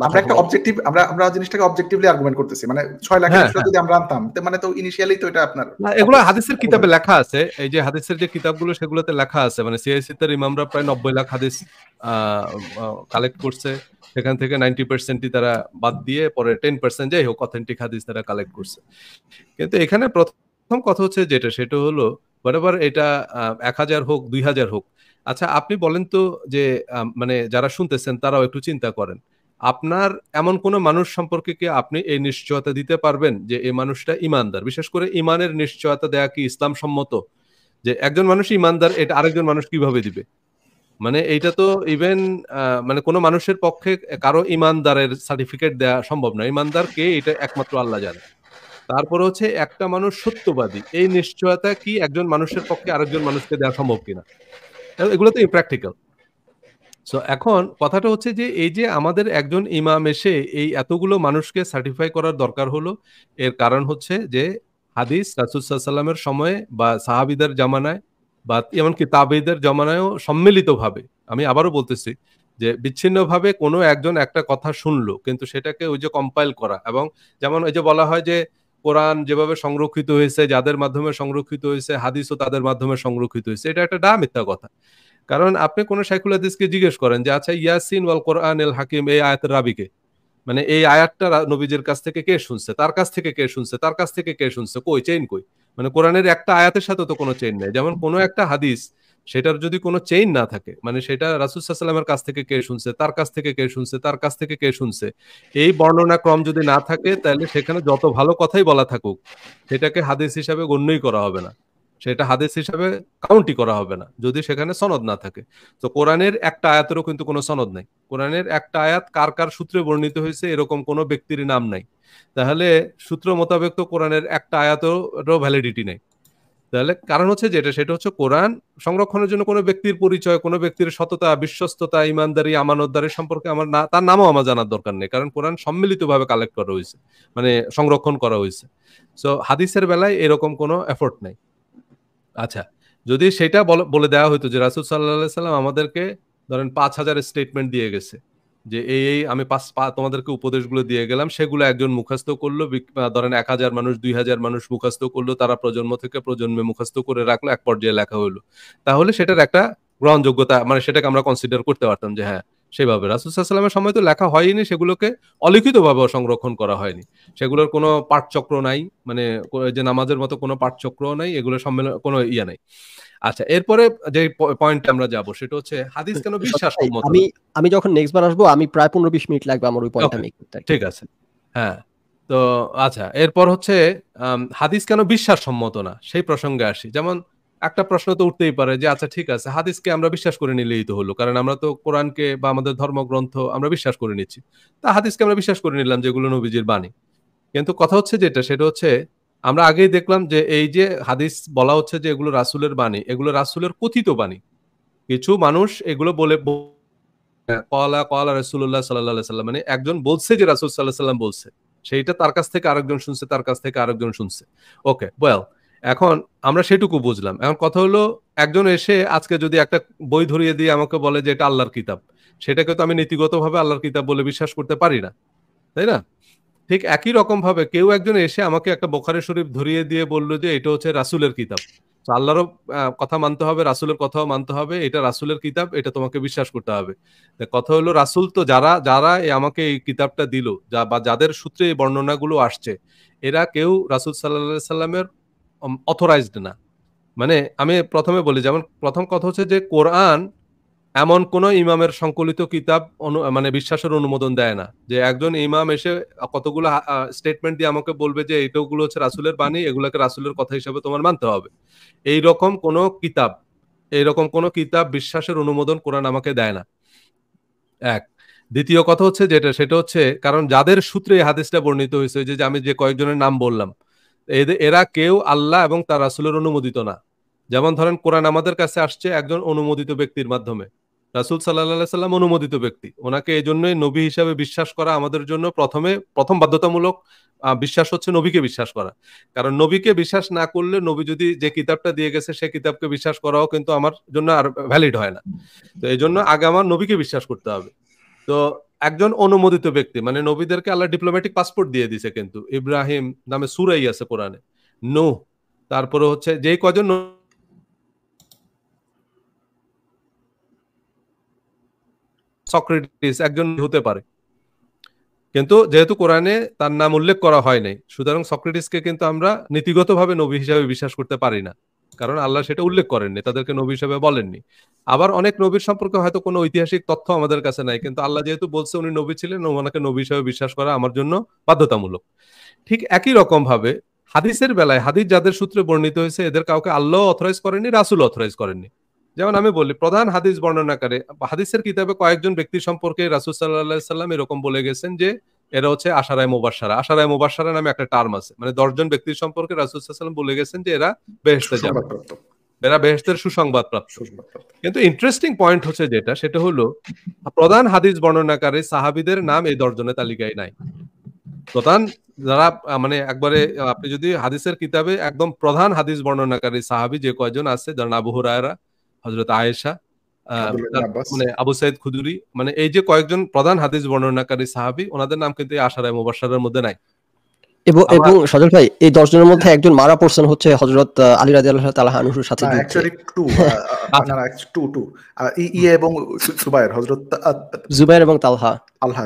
আমরা একটা অবজেক্টিভ, আমরা জিনিসটাকে অবজেক্টিভলি আর্গুমেন্ট করতেছি, মানে 6 লাখ যদি আমরা আনতাম, মানে তো ইনিশিয়ালি তো এটা আপনার এগুলো হাদিসের কিতাবে লেখা আছে। এই যে হাদিসের যে কিতাবগুলো, সেগুলোতে লেখা আছে, মানে সিআইসির ইমামরা প্রায় 90 লাখ হাদিস কালেক্ট করছে, সেখান থেকে 90%ই তারা বাদ দিয়ে পরে 10% যাই হোক অথেন্টিক হাদিস তারা কালেক্ট করছে। কিন্তু এখানে প্রথম কথা হচ্ছে সেটা হলো বরাবর এটা 1000 হোক 2000 হোক। আচ্ছা, আপনি বলেন তো যে মানে যারা শুনতেছেন তারাও একটু চিন্তা করেন, আপনার এমন কোন মানুষ সম্পর্কে কি আপনি এই নিশ্চয়তা দিতে পারবেন যে এই মানুষটা ইমানদার? বিশেষ করে ইমানের নিশ্চয়তা দেয়া কি ইসলাম সম্মত? যে একজন মানুষ ইমানদার, এটা আরেকজন মানুষ কিভাবে দিবে? মানে এইটা তো ইভেন মানে কোনো মানুষের পক্ষে কারো ইমানদারের সার্টিফিকেট দেওয়া সম্ভব না। ইমানদার কে, এটা একমাত্র আল্লাহ জানে। তারপর হচ্ছে একটা মানুষ সত্যবাদী, এই নিশ্চয়তা কি একজন মানুষের পক্ষে আরেকজন মানুষকে দেওয়া সম্ভব কিনা? এগুলো তো ইমপ্র্যাকটিক্যাল। সো এখন কথাটা হচ্ছে যে এই যে আমাদের একজন ইমাম এসে এই এতগুলো মানুষকে সার্টিফাই করার দরকার হলো, এর কারণ হচ্ছে যে হাদিস রাসূল সাল্লাল্লাহু আলাইহি ওয়াসাল্লামের সময়ে বা সাহাবীদের জামানায় বা এমনকি তাবেঈদের জামানায়ও সম্মিলিতভাবে, আমি আবারও বলতেছি যে বিচ্ছিন্নভাবে কোনো একজন একটা কথা শুনলো, কিন্তু সেটাকে ওই যে কম্পাইল করা, এবং যেমন ওই যে বলা হয় যে কোরআন যেভাবে সংরক্ষিত হয়েছে, যাদের মাধ্যমে সংরক্ষিত হয়েছে, হাদিসও তাদের মাধ্যমে সংরক্ষিত হয়েছে, এটা একটা মিথ্যা কথা। কারণ আপনি কোন শাইখুল হাদিসকে জিজ্ঞেস করেন যে আচ্ছা, ইয়াসিন ওয়াল কোরআনিল হাকিম, এই আয়াতের রাবিকে, মানে এই আয়াতটা নবীজির কাছ থেকে কে শুনছে, তার কাছ থেকে কে শুনছে, তার কাছ থেকে কে শুনছে, কই চেইন কই? মানে কোরআনের একটা আয়াতের সাথে তো কোনো চেইন নেই। যেমন কোনো একটা হাদিস, সেটার যদি কোনো চেইন না থাকে, মানে সেটা রাসূল সাল্লাল্লাহু আলাইহি ওয়াসাল্লামের কাছ থেকে কে শুনছে, তার কাছ থেকে কে শুনছে, তার কাছ থেকে কে শুনছে, এই বর্ণনা ক্রম যদি না থাকে, তাহলে সেখানে যত ভালো কথাই বলা থাকুক, সেটাকে হাদিস হিসাবে গণ্যই করা হবে না, সেটা হাদিস হিসাবে কাউন্টই করা হবে না যদি সেখানে সনদ না থাকে। তো কোরআনের একটা আয়াতেরও কিন্তু কোনো সনদ নাই। কোরআনের একটা আয়াত কার কার সূত্রে বর্ণিত হয়েছে এরকম কোনো ব্যক্তির নাম নাই। তাহলে সূত্র মোতাবেক তো কোরআনের একটা আয়াতেরও ভ্যালিডিটি নেই। তাহলে কারণ হচ্ছে সেটা হচ্ছে কোরআন সংরক্ষণের জন্য কোনো ব্যক্তির পরিচয়, কোনো ব্যক্তির সততা, বিশ্বস্ততা, ইমানদারি, আমানতদারি সম্পর্কে আমার না, তার নামও আমার জানার দরকার নেই, কারণ কোরআন সম্মিলিতভাবে কালেক্ট করা হয়েছে, মানে সংরক্ষণ করা হয়েছে। সো হাদিসের বেলায় এরকম কোনো এফোর্ট নাই। আচ্ছা, যদি সেটা বলে দেওয়া হতো যে রাসূল সাল্লাল্লাহু আলাইহি সাল্লাম আমাদেরকে ধরেন 5000 স্টেটমেন্ট দিয়ে গেছে, যে এই আমি তোমাদেরকে উপদেশগুলো দিয়ে গেলাম, সেগুলো একজন মুখস্থ করলো, ধরেন 1000 মানুষ 2000 মানুষ মুখস্থ করলো, তারা প্রজন্ম থেকে প্রজন্মে মুখস্থ করে রাখলো, এক পর্যায়ে লেখা হলো, তাহলে সেটার একটা গ্রহণযোগ্যতা, মানে সেটাকে আমরা কনসিডার করতে পারতাম যে হ্যাঁ সেভাবে। রাসূল সাল্লাল্লাহু আলাইহি সাল্লামের সময় তো লেখা হয়নি, সেগুলোকে অলিখিতভাবে সংরক্ষণ করা হয়নি, সেগুলোর কোনো পাঠচক্র নাই, মানে যে নামাজের মতো কোনো পাঠচক্র নাই, এগুলো সম্মেলন কোনো ইয়া নাই। আচ্ছা, এরপরে যে পয়েন্টে আমরা যাব সেটা হচ্ছে হাদিস কেন বিশ্বাসসম্মত। আমি যখন নেক্সট বার আসবো, আমি প্রায় 15-20 মিনিট লাগবে আমার ওই পয়েন্টটা মেক করতে। ঠিক আছে, হ্যাঁ। তো আচ্ছা, এরপর হচ্ছে হাদিস কেন বিশ্বাসসম্মত না সেই প্রসঙ্গে আসি। যেমন একটা প্রশ্ন তো উঠতেই পারে যে আচ্ছা ঠিক আছে, হাদিসকে আমরা বিশ্বাস করে নিলেই তো হলো, কারণ আমরা তো কোরআনকে বা আমাদের ধর্মগ্রন্থ আমরা বিশ্বাস করে নিচ্ছি, তা হাদিসকে আমরা বিশ্বাস করে নিলাম যেগুলো নবীজির বাণী। কিন্তু কথা হচ্ছে সেটা হচ্ছে আমরা আগেই দেখলাম যে এই যে হাদিস বলা হচ্ছে যে এগুলো রাসূলের বাণী, এগুলো রাসূলের কথিত বাণী। কিছু মানুষ এগুলো বলে কলা রাসূলুল্লাহ সাল্লাল্লাহু আলাইহি সাল্লাম, মানে একজন বলছে যে রাসূল সাল্লাল্লাহু আলাইহি সাল্লাম বলছে, সেইটা তার কাছ থেকে আরেকজন শুনছে, তার কাছ থেকে আরেকজন শুনছে। ওকে, ওয়েল, এখন আমরা সেটুকু বুঝলাম। এখন কথা হলো, একজন এসে আজকে যদি একটা বই ধরিয়ে দিয়ে আমাকে বলে যে এটা আল্লাহর কিতাব, সেটাকে তো আমি নীতিগতভাবে আল্লাহর কিতাব বলে বিশ্বাস করতে পারি না, তাই না? ঠিক একই রকম ভাবে কেউ একজন এসে আমাকে একটা বুখারী শরীফ ধরিয়ে দিয়ে বললো যে এটা হচ্ছে রাসূলের কিতাব, তো আল্লাহরও কথা মানতে হবে, রাসূলের কথাও মানতে হবে, এটা রাসূলের কিতাব, এটা তোমাকে বিশ্বাস করতে হবে। কথা হলো, রাসূল তো যারা যারা আমাকে এই কিতাবটা দিল, বা যাদের সূত্রে এই বর্ণনাগুলো আসছে, এরা কেউ রাসূল সাল্লাল্লাহু আলাইহি সাল্লামের অথরাইজড না। মানে আমি প্রথমে বলি, যেমন প্রথম কথা হচ্ছে যে কোরআন এমন কোন ইমামের সংকলিত কিতাব মানে বিশ্বাসের অনুমোদন দেয় না, যে একজন ইমাম এসে কতগুলো স্টেটমেন্ট দিয়ে আমাকে বলবে যে এইটাগুলো হচ্ছে রাসূলের বাণী, এগুলোকে রাসূলের কথা হিসেবে তোমার মানতে হবে। এইরকম কোন কিতাব বিশ্বাসের অনুমোদন কোরআন আমাকে দেয় না। এক। দ্বিতীয় কথা হচ্ছে সেটা হচ্ছে, কারণ যাদের সূত্রে এই হাদিসটা বর্ণিত হয়েছে, যে আমি যে কয়েকজনের নাম বললাম, এরা কেউ আল্লাহ এবং তার রাসূলের অনুমোদিত না। যেমন ধরেন, কোরআন আমাদের কাছে আসছে একজন অনুমোদিত ব্যক্তির মাধ্যমে, রাসূল সাল্লাল্লাহু আলাইহি সাল্লাম অনুমোদিত ব্যক্তি, ওনাকে এজন্যই নবী হিসাবে বিশ্বাস করা আমাদের জন্য প্রথম বাধ্যতামূলক বিশ্বাস হচ্ছে নবীকে বিশ্বাস করা। কারণ নবীকে বিশ্বাস না করলে, নবী যদি যে কিতাবটা দিয়ে গেছে সে কিতাবকে বিশ্বাস করাও কিন্তু আমার জন্য আর ভ্যালিড হয় না। তো এই জন্য আগে আমার নবীকে বিশ্বাস করতে হবে। তো একজন অনুমোদিত ব্যক্তি, মানে নবীদেরকে আল্লাহ ডিপ্লোম্যাটিক পাসপোর্ট দিয়ে দিছে, কিন্তু ইব্রাহিম নামে সূরাই আছে কোরআনে, নূহ, তারপরে হচ্ছে যে কজন সক্রেটিস একজন হতে পারে, কিন্তু যেহেতু কোরআনে তার নাম উল্লেখ করা হয় নাই, সুতরাং সক্রেটিসকে কিন্তু আমরা নীতিগতভাবে নবী হিসাবে বিশ্বাস করতে পারি না, কারণ আল্লাহ সেটা উল্লেখ করেননি, তাদেরকে নবী হিসাবে বলেননি। আবার অনেক নবীর সম্পর্কে হয়তো কোনো ঐতিহাসিক তথ্য আমাদের কাছে নাই, কিন্তু আল্লাহ যেহেতু বলছে উনি নবী ছিলেন, ওনাকে নবী হিসাবে বিশ্বাস করা আমার জন্য বাধ্যতামূলক। ঠিক একই রকম ভাবে হাদিসের বেলায়, হাদিস যাদের সূত্রে বর্ণিত হয়েছে, এদের কাউকে আল্লাহ অথরাইজ করেননি, রাসূল অথরাইজ করেননি। যেমন আমি বলি, প্রধান হাদিস বর্ণনাকারী হাদিসের কিতাবে কয়েকজন ব্যক্তি সম্পর্কে রাসূল সাল্লাল্লাহু আলাইহি সাল্লাম এরকম বলে গেছেন যে এরা হচ্ছে আশারায়ে মুবাশশারা। আশারায়ে মুবাশশারা নামে একটা টার্ম আছে, মানে 10 জন ব্যক্তির সম্পর্কে রাসূল সাল্লাল্লাহু আলাইহি সাল্লাম বলে গেছেন যে এরা বেহেশতে যাবে, এরা বেহেশতের সুসংবাদপ্রাপ্ত। কিন্তু ইন্টারেস্টিং পয়েন্ট হচ্ছে সেটা হলো, প্রধান হাদিস বর্ণনাকারী সাহাবীদের নাম এই 10 জনের তালিকায় নাই। প্রধান যারা, মানে একবারে আপনি যদি হাদিসের কিতাবে একদম প্রধান হাদিস বর্ণনাকারী সাহাবী যে কয়জন আছে, যেমন আবু হুরায়রা, হযরত আয়েশা, মানে আবু সাঈদ খুদরি, মানে এই যে কয়েকজন প্রধান হাদিস বর্ণনাকারী সাহাবী, ওনাদের নাম কিন্তু আশারায়ে মুবাশশারার মধ্যে নাই। এবং সজল ভাই, এই 10 জনের মধ্যে একজন মারা পড়ছেন হচ্ছে হযরত আলী রাদিয়াল্লাহু তাআলা আনহুর সাথে যুদ্ধে। অ্যাকচুয়ালি টু এবং জুবাইর এবং তালহা,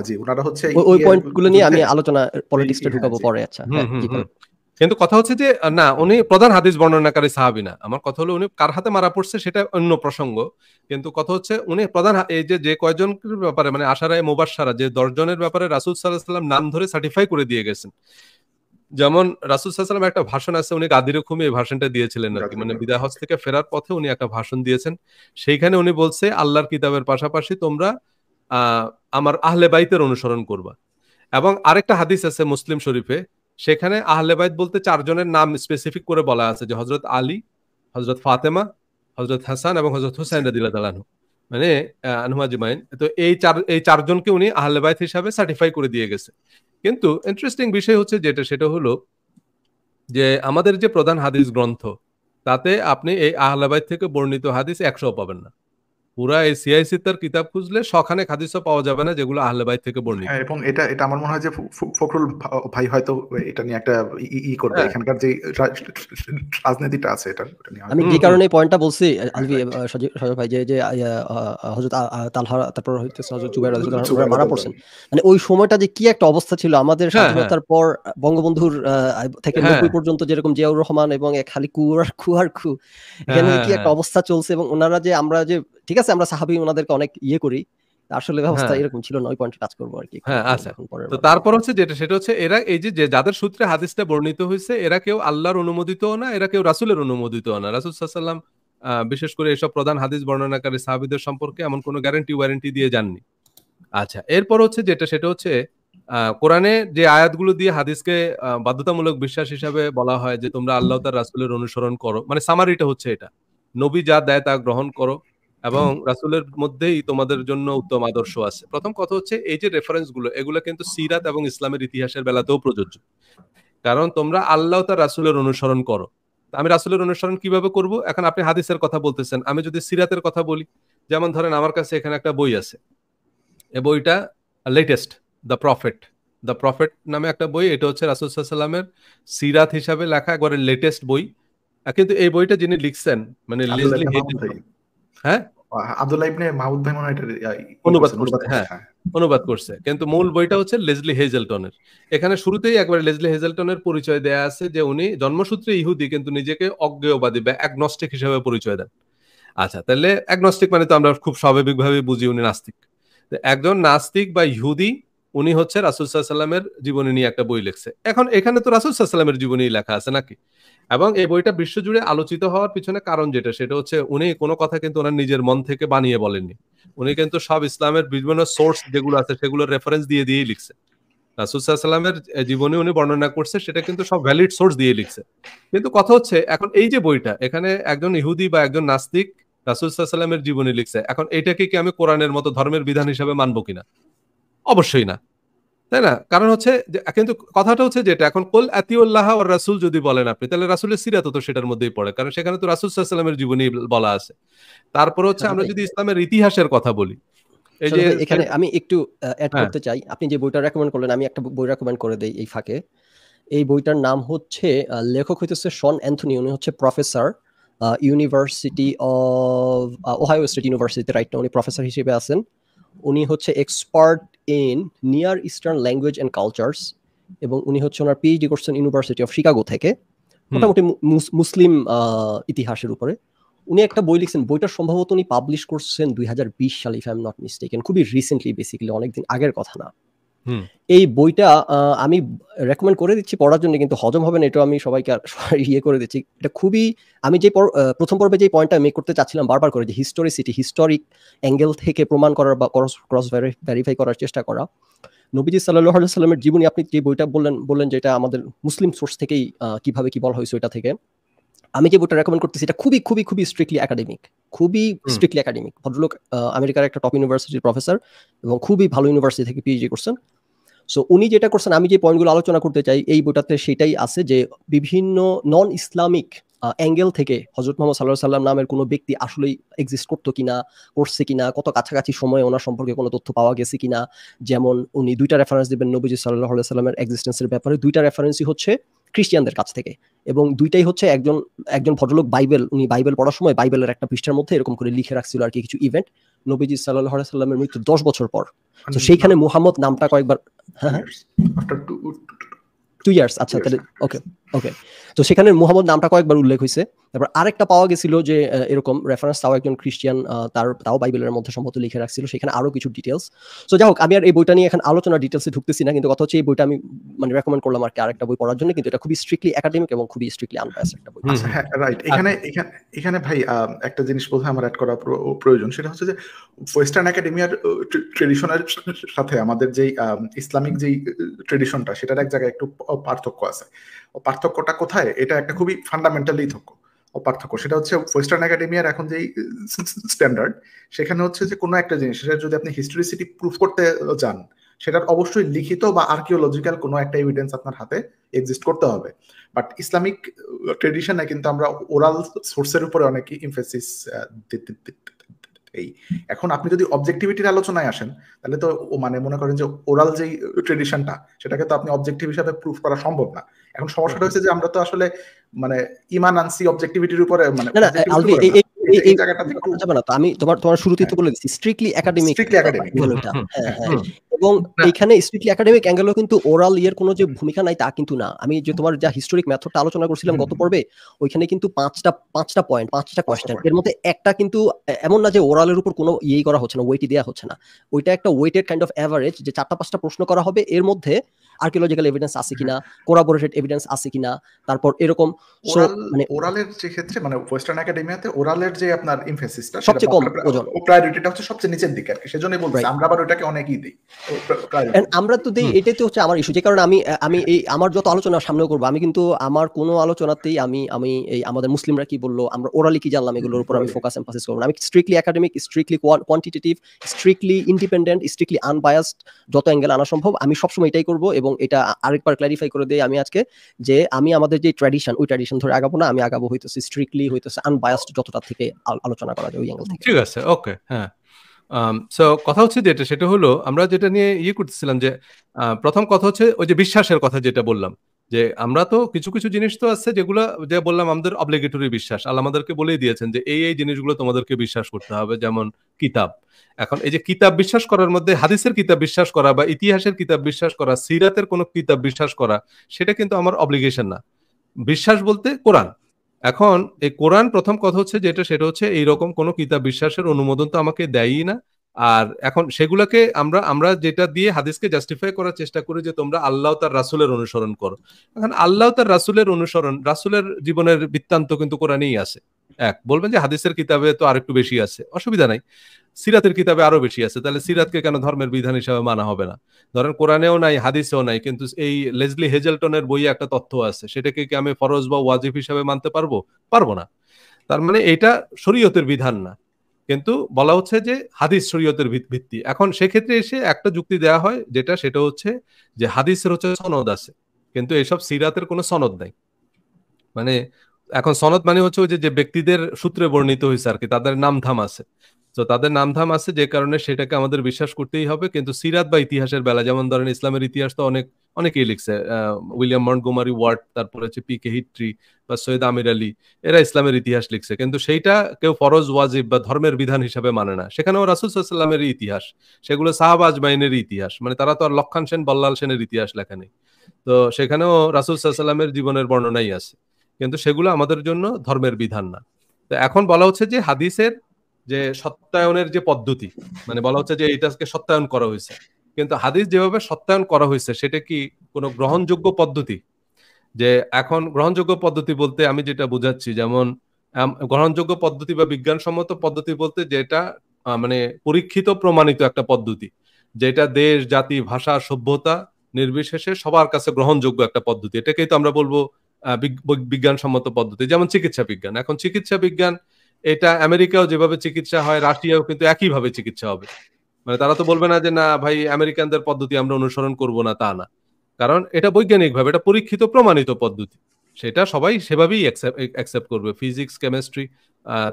জি, ওনারা হচ্ছে ওই পয়েন্টগুলো নিয়ে আমি আলোচনা পলিটিক্সে ঢুকাবো পরে। আচ্ছা, কিন্তু কথা হচ্ছে যে না, উনি প্রধান হাদিস বর্ণনাকারী সাহাবী না। আমার কথা হলো, উনি কার হাতে মারা পড়ছে সেটা অন্য প্রসঙ্গ, কিন্তু কথা হচ্ছে উনি প্রধান, এই যে কয়জনের ব্যাপারে, মানে আশারায়ে মুবাশশারা যে 10 জনের ব্যাপারে রাসূল সাল্লাল্লাহু আলাইহি সাল্লাম নাম ধরে সার্টিফাই করে দিয়ে গেছেন। যেমন রাসূল সাল্লাল্লাহু আলাইহি সাল্লাম একটা ভাষণ আছে, উনি গাদিরে খুমে এই ভাষণটা দিয়েছিলেন আর কি, মানে বিদায় হজ থেকে ফেরার পথে উনি একটা ভাষণ দিয়েছেন। সেইখানে উনি বলছে, আল্লাহর কিতাবের পাশাপাশি তোমরা আমার আহলে বাইতের অনুসরণ করবা। এবং আরেকটা হাদিস আছে মুসলিম শরীফে, সেখানে আহলে বাইত বলতে 4 জনের নাম স্পেসিফিক করে বলা আছে, যে হযরত আলী, হযরত ফাতেমা, হযরত হাসান এবং হযরত হুসাইন রাদিয়াল্লাহু আনহু, মানে আনহুম আজমাইন। তো এই 4 জনকে উনি আহলে বাইত হিসাবে সার্টিফাই করে দিয়ে গেছে। কিন্তু ইন্টারেস্টিং বিষয় হচ্ছে সেটা হলো যে আমাদের যে প্রধান হাদিস গ্রন্থ, তাতে আপনি এই আহলে বাইত থেকে বর্ণিত হাদিস 100 পাবেন না। পুরা এই সিআইসিতার কিতাব খুঁজলে শখানেক হাদিসও পাওয়া যাবে না যেগুলো আহলে বাইত থেকে বর্ণিত। এবং এটা আমার মনে হয় যে ফখরুল ভাই হয়তো এটা নিয়ে একটা করবে, এখানকার যে রাজনীতিটা আছে এটা নিয়ে। আমি যে কারণে এই পয়েন্টটা বলছি আলভি সজল ভাই, যে হযরত তালহা, তারপর হচ্ছে হযরত জুবাইর রাদিয়াল্লাহু আনহু মারা পড়ছেন, মানে ওই সময়টা যে কি একটা অবস্থা ছিল আমাদের স্বাধীনতার পর, বঙ্গবন্ধুর থেকে 90 পর্যন্ত যেরকম জিয়াউর রহমান এবং খালি খু, এখানে কি একটা অবস্থা চলছে, এবং ওনারা যে আমরা যে ঠিক আছে আমরা সাহাবী ওনাদেরকে অনেক করি, আসলে ব্যবস্থা এরকম ছিল না। ওই পয়েন্টে টাচ করব আর কি। হ্যাঁ, আচ্ছা। তো তারপর হচ্ছে সেটা হচ্ছে, এরা এই যে যাদের সূত্রে হাদিসটা বর্ণিত হয়েছে, এরা কেউ আল্লাহর অনুমোদিতও না, এরা কেউ রাসূলের অনুমোদিতও না। রাসূল সাল্লাল্লাহু আলাইহি ওয়াসাল্লাম বিশেষ করে এসব প্রধান হাদিস বর্ণনাকারী সাহাবীদের সম্পর্কে এমন কোনো ওয়ারেন্টি দিয়ে যাননি। আচ্ছা, এরপর হচ্ছে সেটা হচ্ছে কোরআনে যে আয়াতগুলো দিয়ে হাদিসকে বাধ্যতামূলক বিশ্বাস হিসাবে বলা হয় যে তোমরা আল্লাহ তার রাসূলের অনুসরণ করো, মানে সামারিটা হচ্ছে এটা, নবী যা দেয় তা গ্রহণ করো, এবং রাসূলের মধ্যেই তোমাদের জন্য উত্তম আদর্শ আছে। প্রথম কথা হচ্ছে এই যে রেফারেন্স গুলো এগুলো কিন্তু সিরাত এবং ইসলামের ইতিহাসের বেলাতেও প্রযোজ্য। কারণ তোমরা আল্লাহ তার রাসূলের অনুসরণ করো। আমি রাসূলের অনুসরণ কিভাবে করব? এখন আপনি হাদিসের কথা বলতেছেন, আমি যদি সিরাতের কথা বলি, যেমন ধরেন আমার কাছে এখানে একটা বই আছে, এই বইটা লেটেস্ট, দ্য প্রফেট নামে একটা বই। এটা হচ্ছে রাসূল সাল্লাল্লাহু আলাইহি ওয়াসাল্লামের সিরাত হিসাবে লেখা একবারে লেটেস্ট বই। কিন্তু এই বইটা যিনি লিখছেন মানে লেজলি হেজেলটন, হ্যাঁ আব্দুল্লাহ ইবনে মাহমুদ ভাই মনে হয় এটা অনুবাদ করছে, হ্যাঁ অনুবাদ করছে, কিন্তু মূল বইটা হচ্ছে লেজলি হেজেলটনের। এখানে শুরুতেই একবার লেজলি হেজেলটনের পরিচয় দেয়া আছে যে উনি জন্মসূত্রে ইহুদি কিন্তু নিজেকে অজ্ঞেয়বাদী বা অ্যাগনস্টিক হিসেবে পরিচয় দেন। আচ্ছা, তাহলে অ্যাগনস্টিক মানে তো আমরা খুব স্বাভাবিকভাবে বুঝি উনি নাস্তিক। একজন নাস্তিক বা ইহুদি উনি হচ্ছে রাসূল সাল্লাল্লাহু আলাইহি ওয়াসাল্লামের জীবনী নিয়ে একটা বই লিখছে। এখন এখানে তো রাসূল সাল্লাল্লাহু আলাইহি ওয়াসাল্লামের জীবনী লেখা আছে নাকি? এবং এই বইটা বিশ্বজুড়ে আলোচিত হওয়ার পিছনে কারণ যেটা, সেটা হচ্ছে উনি কোনো কথা কিন্তু ওনার নিজের মন থেকে বানিয়ে বলেননি। উনি কিন্তু সব ইসলামের বিভিন্ন সোর্স যেগুলো আছে সেগুলোর রেফারেন্স দিয়েই লিখছে। রাসূল সাল্লাল্লাহু আলাইহি ওয়াসাল্লামের জীবনী উনি বর্ণনা করছে, সেটা কিন্তু সব ভ্যালিড সোর্স দিয়ে লিখছে। কিন্তু কথা হচ্ছে এখন এই যে বইটা, এখানে একজন ইহুদি বা একজন নাস্তিক রাসূল সাল্লাল্লাহু আলাইহি ওয়াসাল্লামের জীবনী লিখছে। এখন এইটাকে কি আমি কোরআনের মতো ধর্মের বিধান হিসেবে মানবো কিনা? অবশ্যই না, তাই না? কারণ হচ্ছে কিন্তু কথাটা হচ্ছে যেটা, এখন কুল আতিউল্লাহ ওয়ার রাসূল যদি বলেন আপনি, তাহলে রাসূলের সিরাত তো সেটার মধ্যেই পড়ে, কারণ সেখানে তো রাসূল সাল্লাল্লাহু আলাইহি ওয়াসাল্লামের জীবনী বলা আছে। তারপর হচ্ছে আমরা যদি ইসলামের ইতিহাসের কথা বলি, এই যে এখানে আমি একটু অ্যাড করতে চাই। আপনি যে বইটা রেকমেন্ড করলেন, আমি একটা বই রেকমেন্ড করে দেই এই ফাঁকে। এই বইটার নাম হচ্ছে, লেখক হইতেছে শন অ্যান্থনি, উনি হচ্ছে professor university of Ohio state university, right না উনি প্রফেসর হিসেবে আছেন। উনি হচ্ছে expert in near eastern language and cultures, এবং উনি হচ্ছে ওনার পিএইচডি করছেন ইউনিভার্সিটি অফ শিকাগো থেকে, মোটামুটি মুসলিম ইতিহাসের উপরে। উনি একটা বই লিখছেন, বইটা সম্ভবত উনি পাবলিশ করছেন 2020 সালে, if I am not mistaken, খুবই রিসেন্টলি, বেসিক্যালি অনেকদিন আগের কথা না। এই বইটা আমি রেকমেন্ড করে দিচ্ছি পড়ার জন্য, কিন্তু হজম হবে না এটা আমি সবাইকে ইয়ে করে দিচ্ছি। এটা খুবই, আমি যে প্রথম পর্বে যে পয়েন্টটা মেক করতে চাচ্ছিলাম বারবার করে, যে হিস্টোরিক অ্যাঙ্গেল থেকে প্রমাণ করার বা ক্রস ভেরিফাই করার চেষ্টা করা। নবীজি সাল্লাল্লাহু আলাইহি ওয়াসাল্লামের জীবনী, আপনি যে বইটা বললেন যে এটা আমাদের মুসলিম সোর্স থেকেই কিভাবে কি বলা হয়েছে ওইটা থেকে, আমি যে বইটা রেকমেন্ড করতেছি এটা খুবই খুবই খুবই স্ট্রিক্টলি একাডেমিক। ভদ্রলোক আমেরিকার একটা টপ ইউনিভার্সিটির প্রফেসর এবং খুবই ভালো ইউনিভার্সিটি থেকে পিএইচডি করছেন। সো উনি যেটা করছেন, আমি যে পয়েন্টগুলো আলোচনা করতে চাই এই বইটাতে সেটাই আছে, যে বিভিন্ন নন ইসলামিক অ্যাঙ্গেল থেকে হযরত মুহাম্মদ সাল্লাল্লাহু আলাইহি ওয়াসাল্লাম নামের কোনো ব্যক্তি আসলেই এক্সিস্ট করছে কিনা, কত কাছাকাছি সময়ে ওনার সম্পর্কে কোনো তথ্য পাওয়া গেছে কিনা। যেমন উনি দুইটা রেফারেন্স দিবেন নবীজি সাল্লাল্লাহু আলাইহি ওয়াসাল্লামের এক্সিস্টেন্সের ব্যাপারে, দুইটা রেফারেন্সই হচ্ছে খ্রিস্টিয়ানদের কাছ থেকে, এবং দুইটাই হচ্ছে একজন ভদ্রলোক উনি বাইবেল পড়ার সময় বাইবেলের একটা পৃষ্ঠার মধ্যে এরকম করে লিখে রাখছিল আর কি কিছু ইভেন্ট নবীজি সাল্লাল্লাহু আলাইহি ওয়াসাল্লামের মৃত্যুর 10 বছর পর। তো সেইখানে মুহাম্মদ নামটা কয়েকবার, হ্যাঁ 2 ইয়ার্স, আচ্ছা তাহলে ওকে। তো সেখানে মুহাম্মদ নামটা কয়েকবার উল্লেখ হয়েছে। তারপর আরেকটা পাওয়া গেছিল যে এরকম রেফারেন্স, তাও একজন খ্রিস্টিয়ান, তাও বাইবেলের মধ্যে সম্ভবত লিখে রাখছিল, সেখানে আরো কিছু ডিটেলস। সো যাই হোক, আমি আর এই বইটা নিয়ে এখন আলোচনা ডিটেলসে ঢুকতেছি না, কিন্তু কথা হচ্ছে এই বইটা আমি মানে রেকমেন্ড করলাম আর কি আরেকটা বই পড়ার জন্য, কিন্তু এটা খুবই স্ট্রিক্টলি একাডেমিক এবং খুবই স্ট্রিক্টলি আনবায়াসড একটা বই। হ্যাঁ রাইট। এখানে ভাই একটা জিনিস বোধহয় আমার অ্যাড করা প্রয়োজন, সেটা হচ্ছে যে ওয়েস্টার্ন একাডেমিয়ার ট্রেডিশনের সাথে আমাদের যেই ইসলামিক যেই ট্রেডিশনটা, সেটার এক জায়গায় একটু পার্থক্য আছে। পার্থক্যটা কোথায়? এটা একটা খুবই ফান্ডামেন্টালি পার্থক্য। সেটা হচ্ছে ওয়েস্টার্ন একাডেমিয়ার এখন যেই স্ট্যান্ডার্ড, সেখানে হচ্ছে যে কোনো একটা জিনিস সেটা যদি আপনি হিস্টোরিসিটি প্রুফ করতে যান, সেটার অবশ্যই লিখিত বা আর্কিওলজিক্যাল কোনো একটা এভিডেন্স আপনার হাতে এক্সিস্ট করতে হবে। বাট ইসলামিক ট্রেডিশনে কিন্তু আমরা ওরাল সোর্সের উপরে অনেক এমফেসিস এখন আপনি যদি অবজেক্টিভিটির আলোচনায় আসেন, তাহলে তো মানে মনে করেন যে ওরাল যেই ট্রেডিশনটা, সেটাকে তো আপনি অবজেক্টিভ হিসাবে প্রুফ করা সম্ভব না। এখন সমস্যাটা হচ্ছে যে আমরা তো আসলে মানে ইমান আনছি অবজেক্টিভিটির উপরে, মানে এই জায়গাটা থেকে যাবে না। তো আমি তোমার শুরুতেই তো বলে দিচ্ছি স্ট্রিক্টলি একাডেমিক, এবং এইখানে স্ট্রিক্টলি একাডেমিক অ্যাঙ্গেলও কিন্তু ওরাল ইয়ের কোনো যে ভূমিকা নাই তা কিন্তু না। আমি যে তোমার যা হিস্টোরিক মেথডটা আলোচনা করছিলাম গত পর্বে, ওইখানে কিন্তু পাঁচটা পয়েন্ট, 5টা কোয়েশ্চেন, এর মধ্যে একটা কিন্তু এমন না যে ওরালের উপর কোনো ইয়েই করা হচ্ছে না, ওয়েটই দেওয়া হচ্ছে না। ওইটা একটা ওয়েটেড কাইন্ড অফ অ্যাভারেজ, যে 4টা 5টা প্রশ্ন করা হবে, এর মধ্যে আর্কিওলজিক্যাল এভিডেন্স আছে কিনা, কোরাবোরেটেড এভিডেন্স আছে কিনা, তারপর এরকম মানে ওরালের যে ক্ষেত্রে মানে ওয়েস্টার্ন একাডেমিয়াতে ওরালের যে আপনার এমফেসিসটা সবচেয়ে কম ওজন, ও প্রায়োরিটিটা হচ্ছে সবচেয়ে নিচের দিকে আর কি, সেজন্যই বলছি আমরা আবার ওটাকে অনেকই দিই। আমরা তো দিই, এটাই তো হচ্ছে আমার ইস্যু। যে কারণে আমি এই আমার যত আলোচনা সামনেও করবো, আমি কিন্তু আমার কোনো আলোচনাতেই আমি এই আমাদের মুসলিমরা কি বললো, আমরা ওরালি কি জানলাম, এগুলোর উপর আমি ফোকাস এমফাসিস করবো না। আমি strictly academic, strictly quantitative, strictly independent, strictly unbiased যত অ্যাঙ্গেল আনা সম্ভব আমি সবসময় এটাই করবো। এবং এটা আরেকবার ক্ল্যারিফাই করে দিই আমি আজকে, যে আমি আমাদের যে ট্র্যাডিশন, ওই ট্র্যাডিশন ধরে আগাবো না, আমি আগাবো হইতেছে স্ট্রিক্টলি হইতেছে আনবায়াসড যতটা থেকে আলোচনা করা যায় ওই অ্যাঙ্গেল থেকে। ঠিক আছে, ওকে, হ্যাঁ। সো কথা হচ্ছে যেটা, সেটা হলো আমরা যেটা নিয়ে করতেছিলাম যে প্রথম কথা হচ্ছে ওই যে বিশ্বাসের কথা যেটা বললাম, যে আমরা তো কিছু কিছু জিনিস তো আছে যেগুলো যে বললাম আমাদের অবলিগেটরি বিশ্বাস, আল্লাহ আমাদেরকে বলেই দিয়েছেন যে এই জিনিসগুলো তোমাদেরকে বিশ্বাস করতে হবে, যেমন কিতাব। এখন এই যে কিতাব বিশ্বাস করার মধ্যে হাদিসের কিতাব বিশ্বাস করা বা ইতিহাসের কিতাব বিশ্বাস করা, সিরাতের কোনো কিতাব বিশ্বাস করা, সেটা কিন্তু আমার অব্লিগেশন না। বিশ্বাস বলতে কোরআন। এখন এই কোরআন প্রথম কথা হচ্ছে যেটা, সেটা হচ্ছে এইরকম কোনো কিতাব বিশ্বাসের অনুমোদন তো আমাকে দেয়ই না। আর এখন সেগুলোকে আমরা যেটা দিয়ে হাদিসকে জাস্টিফাই করার চেষ্টা করি যে তোমরা আল্লাহ তার রাসূলের অনুসরণ করো। এখন আল্লাহ তার রাসূলের অনুসরণ, রাসূলের জীবনের বৃত্তান্ত কিন্তু কোরআনেই আছে। এক বলবেন যে হাদিসের কিতাবে তো আরেকটু বেশি আছে, অসুবিধা নাই। সিরাতের কিতাবে আরো বেশি আছে, তাহলে সিরাতকে কেন ধর্মের বিধান হিসাবে মানা হবে না? ধরেন কোরআনেও নাই, হাদিসেও নাই, কিন্তু এই লেজলি হেজেলটনের বইয়ে একটা তথ্য আছে, সেটাকে কি আমি ফরজ বা ওয়াজিব হিসাবে মানতে পারবো? পারবো না। তার মানে এটা শরীয়তের বিধান না, কিন্তু বলা হচ্ছে যে হাদিস শরীয়তের ভিত্তি। এখন সেক্ষেত্রে এসে একটা যুক্তি দেওয়া হয়, সেটা হচ্ছে যে হাদিসের হচ্ছে সনদ আছে, কিন্তু এসব সিরাতের কোনো সনদ নাই। মানে এখন সনদ মানে হচ্ছে ওই যে ব্যক্তিদের সূত্রে বর্ণিত হয়েছে আর কি, তাদের নামধাম আছে। তো তাদের নামধাম আছে যে কারণে সেটাকে আমাদের বিশ্বাস করতেই হবে। কিন্তু সিরাত বা ইতিহাসের বেলা, যেমন ধরেন ইসলামের ইতিহাস তো অনেকেই লিখছে, উইলিয়াম মন্টগোমারি ওয়ার্ড, তারপরে হচ্ছে পি কে হিট্রি বা সৈয়দ আমির আলী, এরা ইসলামের ইতিহাস লিখছে, কিন্তু সেইটা কেউ ফরজ ওয়াজিব বা ধর্মের বিধান হিসাবে মানে না। সেখানেও রাসূল সাল্লাল্লাহু আলাইহি ওয়াসাল্লামের ইতিহাস, সেগুলো সাহাবা আজমাইনের ইতিহাস, মানে তারা তো আর লক্ষণ সেন, বল্লাল সেনের ইতিহাস লেখা নেই। তো সেখানেও রাসূল সাল্লাল্লাহু আলাইহি ওয়াসাল্লামের জীবনের বর্ণনাই আছে, কিন্তু সেগুলো আমাদের জন্য ধর্মের বিধান না। তো এখন বলা হচ্ছে যে হাদিসের যে সত্যায়নের যে পদ্ধতি, মানে বলা হচ্ছে যে এটাকে সত্যায়ন করা হয়েছে, কিন্তু হাদিস যেভাবে সত্যায়ন করা হয়েছে সেটা কি কোনো গ্রহণযোগ্য পদ্ধতি? যে এখন গ্রহণযোগ্য পদ্ধতি বলতে আমি যেটা বুঝাচ্ছি, যেমন গ্রহণযোগ্য পদ্ধতি বা বিজ্ঞানসম্মত পদ্ধতি বলতে যেটা মানে পরীক্ষিত প্রমাণিত একটা পদ্ধতি, যেটা দেশ, জাতি, ভাষা, সভ্যতা নির্বিশেষে সবার কাছে গ্রহণযোগ্য একটা পদ্ধতি, এটাকেই তো আমরা বলবো বিজ্ঞানসম্মত পদ্ধতি। যেমন চিকিৎসা বিজ্ঞান, এখন চিকিৎসা বিজ্ঞান এটা আমেরিকাও যেভাবে চিকিৎসা হয়, রাশিয়াও কিন্তু একইভাবে চিকিৎসা হবে। মানে তারা তো বলবে না যে না ভাই আমেরিকানদের পদ্ধতি আমরা অনুসরণ করব না, তা না। কারণ এটা বৈজ্ঞানিকভাবে এটা পরীক্ষিত প্রমাণিত পদ্ধতি, সেটা সবাই সেভাবেই অ্যাকসেপ্ট করবে। ফিজিক্স, কেমিস্ট্রি,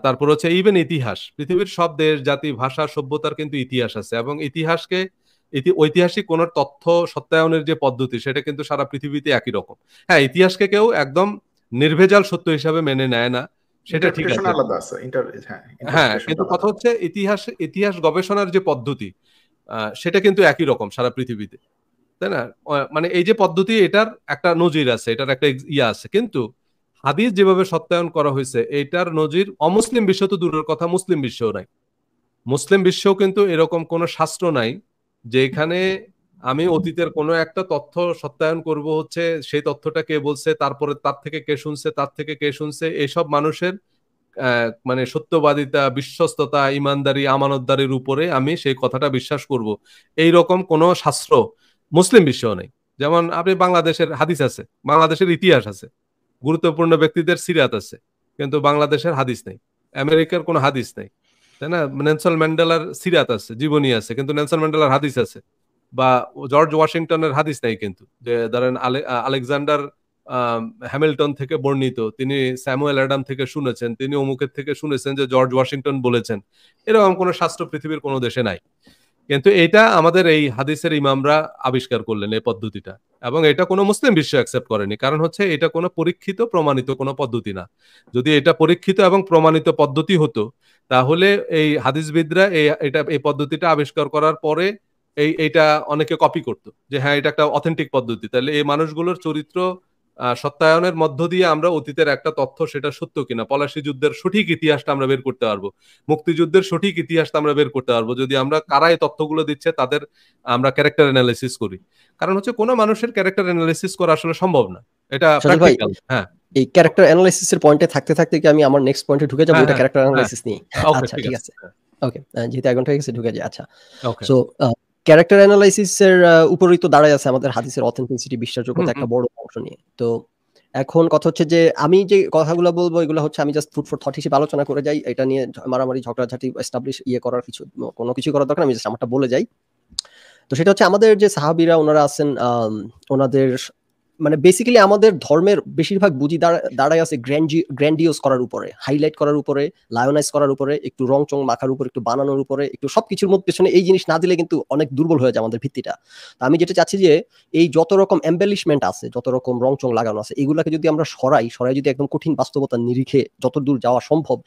তারপর হচ্ছে ইভেন ইতিহাস, পৃথিবীর সব দেশ, জাতি, ভাষা, সভ্যতার কিন্তু ইতিহাস আছে, এবং ইতিহাসকে ঐতিহাসিক কোন তথ্য সত্যায়নের যে পদ্ধতি সেটা কিন্তু সারা পৃথিবীতে একই রকম। হ্যাঁ, ইতিহাসকে কেউ একদম নির্ভেজাল সত্য হিসাবে মেনে নেয় না, সেটা ঠিক আছে। হ্যাঁ, কিন্তু কথা হচ্ছে ইতিহাস গবেষণার যে পদ্ধতি সেটা কিন্তু একই রকম সারা পৃথিবীতে, তাই না? মানে এই যে পদ্ধতি, এটার একটা নজির আছে, এটার একটা আছে, কিন্তু হাদিস যেভাবে সত্যায়ন করা হয়েছে এটার নজির অমুসলিম বিশ্ব তো দূরের কথা, মুসলিম বিশ্বেও নাই। মুসলিম বিশ্বেও কিন্তু এরকম কোন শাস্ত্র নাই যেখানে আমি অতীতের কোনো একটা তথ্য সত্যায়ন করব, হচ্ছে সেই তথ্যটা কে বলছে, তারপরে তার থেকে কে শুনছে, তার থেকে কে শুনছে, এসব মানুষের মানে সত্যবাদিতা, বিশ্বস্ততা, ইমানদারি, আমানতদারির উপরে আমি সেই কথাটা বিশ্বাস করব, এই রকম কোন শাস্ত্র মুসলিম বিশ্বেও নেই। যেমন আপনি বাংলাদেশের হাদিস আছে, বাংলাদেশের ইতিহাস আছে, গুরুত্বপূর্ণ ব্যক্তিদের সিরাত আছে, কিন্তু বাংলাদেশের হাদিস নেই। আমেরিকার কোনো হাদিস নেই, তাই না? নেলসন ম্যান্ডেলার সিরাত আছে, জীবনী আছে, কিন্তু নেলসন ম্যান্ডেলার হাদিস আছে। বা জর্জ ওয়াশিংটনের হাদিস নেই, কিন্তু যে ধরেন আলেকজান্ডার হ্যামিল্টন থেকে বর্ণিত, তিনি স্যামুয়েল অ্যাডাম থেকে শুনেছেন, তিনি অমুকের থেকে শুনেছেন যে জর্জ ওয়াশিংটন বলেছেন, এরকম কোনো শাস্ত্র পৃথিবীর কোনো দেশে নাই। কিন্তু এটা আমাদের এই হাদিসের ইমামরা আবিষ্কার করলেন এই পদ্ধতিটা, এবং এটা কোনো মুসলিম বিশ্ব অ্যাকসেপ্ট করেনি, কারণ হচ্ছে এটা কোনো পরীক্ষিত প্রমাণিত কোনো পদ্ধতি না। যদি এটা পরীক্ষিত এবং প্রমাণিত পদ্ধতি হতো, তাহলে এই হাদিসবিদরা এই পদ্ধতিটা আবিষ্কার করার পরে এইটা অনেকে কপি করতো, যে হ্যাঁ এটা একটা অথেন্টিক পদ্ধতি, তাহলে এই মানুষগুলোর চরিত্র সত্যায়নের মধ্য দিয়ে আমরা অতীতের একটা তথ্য সেটা সত্য কিনা, পলাশী যুদ্ধের সঠিক ইতিহাসটা আমরা বের করতে পারবো, মুক্তিযুদ্ধের সঠিক ইতিহাসটা আমরা বের করতে পারবো যদি আমরা কারা এই তথ্যগুলো দিচ্ছে তাদের আমরা ক্যারেক্টার অ্যানালিসিস করি। কারণ হচ্ছে কোনো মানুষের ক্যারেক্টার অ্যানালিসিস করা আসলে সম্ভব না, এটা প্র্যাকটিক্যাল। হ্যাঁ, এই ক্যারেক্টার অ্যানালাইসিস এর পয়েন্টে থাকতে থাকতে কি আমি আমার নেক্সট পয়েন্টে ঢুকে যাব, এটা ক্যারেক্টার অ্যানালাইসিস নিয়ে? আচ্ছা ঠিক আছে, ওকে, যেহেতু 1 ঘন্টা হয়ে গেছে ঢুকে যাই। আচ্ছা, সো ক্যারেক্টার অ্যানালাইসিস এর উপরই তো দাঁড়ায় আছে আমাদের হাদিসের অথেন্টিসিটি, বিশ্বাসযোগ্যতা একটা বড় অংশ নিয়ে। তো এখন কথা হচ্ছে যে আমি যে কথাগুলো বলবো এগুলো হচ্ছে আমি জাস্ট ফুড ফর থট হিসেবে আলোচনা করে যাই, এটা নিয়ে মারামারি ঝগড়াঝাটি এস্টাবলিশ করার কোনো কিছু করার দরকার, আমি জাস্ট আমারটা বলে যাই। তো সেটা হচ্ছে আমাদের যে সাহাবীরা ওনারা আছেন, ওনাদের মানে বেসিক্যালি আমাদের ধর্মের বেশিরভাগ বুঝি দাঁড়ায় আছে গ্র্যান্ডিওস করার উপরে, হাইলাইট করার উপরে, লায়নাইজ করার উপরে, একটু রং চং মাখার উপরে, একটু বানানোর উপরে, একটু সবকিছুর মধ্যে পেছনে এই জিনিস না দিলে কিন্তু অনেক দুর্বল হয়ে যায় আমাদের ভিত্তিটা। তো আমি যেটা চাচ্ছি যে এই যত রকম এম্বেলিশমেন্ট আছে, যত রকম রং চং লাগানো আছে, এগুলাকে যদি আমরা সরাই যদি একদম কঠিন বাস্তবতার নিরিখে যত দূর যাওয়া সম্ভব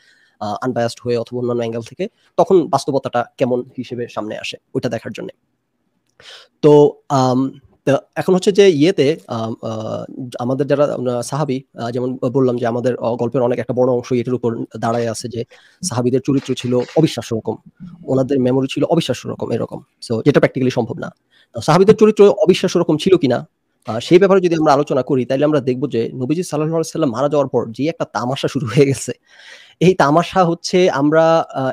আনবায়াসড হয়ে অথবা অন্যান্য অ্যাঙ্গেল থেকে, তখন বাস্তবতাটা কেমন হিসেবে সামনে আসে ওইটা দেখার জন্য। তো এখন হচ্ছে যে আমাদের যারা সাহাবী, যেমন বললাম যে আমাদের গল্পের অনেক একটা বড় অংশ এটার উপর দাঁড়ায় আছে যে সাহাবীদের চরিত্র ছিল অবিশ্বাস্য রকম, ওনাদের মেমোরি ছিল অবিশ্বাস্য রকম, এরকম। সো যেটা প্র্যাকটিক্যালি সম্ভব না। সাহাবীদের চরিত্র অবিশ্বাস্য রকম ছিল কিনা সেই ব্যাপারে যদি আমরা আলোচনা করি, তাহলে আমরা দেখবো যে নবীজি সাল্লাল্লাহু আলাইহি ওয়াসাল্লাম মারা যাওয়ার পর যে একটা তামাশা শুরু হয়ে গেছে, এই তামাশা হচ্ছে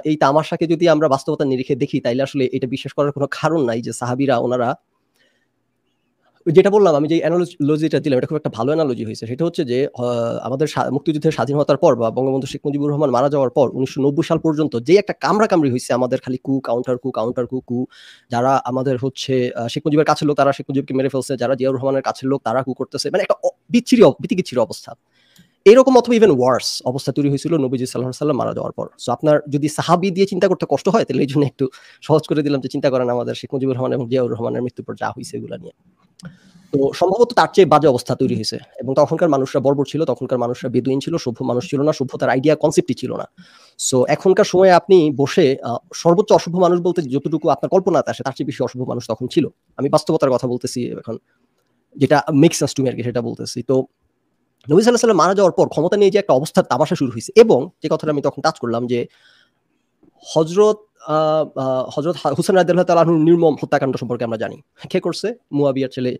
এই তামাশাকে যদি আমরা বাস্তবতার নিরিখে দেখি, তাইলে আসলে এটা বিশ্বাস করার কোনো কারণ নাই যে সাহাবীরা ওনারা, যেটা বললাম আমি যে অ্যানালজিটা দিলাম এটা খুব একটা ভালো অ্যানালজি হয়েছে। সেটা হচ্ছে যে আমাদের মুক্তিযুদ্ধের স্বাধীনতার পর বা বঙ্গবন্ধু শেখ মুজিবুর রহমান মারা যাওয়ার পর 1990 সাল পর্যন্ত যে একটা কামড়াকামড়ি হয়েছে আমাদের, খালি কাউন্টার কু, যারা আমাদের হচ্ছে শেখ মুজিবের কাছের লোক তারা শেখ মুজিবকে মেরে ফেলছে, যারা জিয়াউর রহমানের কাছের লোক তারা কু করতেছে, মানে একটা বিতিকিচ্ছিরি অবস্থা। এরকম অথবা ইভেন ওয়ার্স অবস্থা তৈরি হয়েছিল নবীজি সাল্লাল্লাহু আলাইহি ওয়াসাল্লাম মারা যাওয়ার পর। সো আপনার যদি সাহাবী দিয়ে চিন্তা করতে কষ্ট হয়, তাহলে এই জন্য একটু সহজ করে দিলাম যে চিন্তা করেন আমাদের শেখ মুজিবুর রহমান এবং জিয়াউর রহমানের মৃত্যুর পর যা হয়েছে এগুলা নিয়ে। তো সম্ভবত তার চেয়ে বাজে অবস্থা তৈরি হয়েছে, এবং তখনকার মানুষরা বর্বর ছিল, তখনকার মানুষরা বেদুইন ছিল, সভ্য মানুষ ছিল না, সভ্যতার আইডিয়া কনসেপ্টই ছিল না। সো এখনকার সময়ে আপনি বসে সর্বোচ্চ অসভ্য মানুষ বলতে যতটুকু আপনার কল্পনাতে আসে তার চেয়ে বেশি অসভ্য মানুষ তখন ছিল। আমি বাস্তবতার কথা বলতেছি এখন, যেটা মেক্স সেন্স টু মি আর কি, সেটা বলতেছি। তো নবী সাল্লাল্লাহু আলাইহি ওয়াসাল্লাম মারা যাওয়ার পর ক্ষমতা নিয়ে যে একটা অবস্থার তামাশা শুরু হয়েছে, এবং যে কথাটা আমি তখন টাচ করলাম যে হযরত হুসেন রাদিয়াল্লাহু তাআলা আনহুর নির্মম হত্যাকাণ্ড সম্পর্কে আমরা জানি। কে করছে? মুয়াবিয়ার ছেলে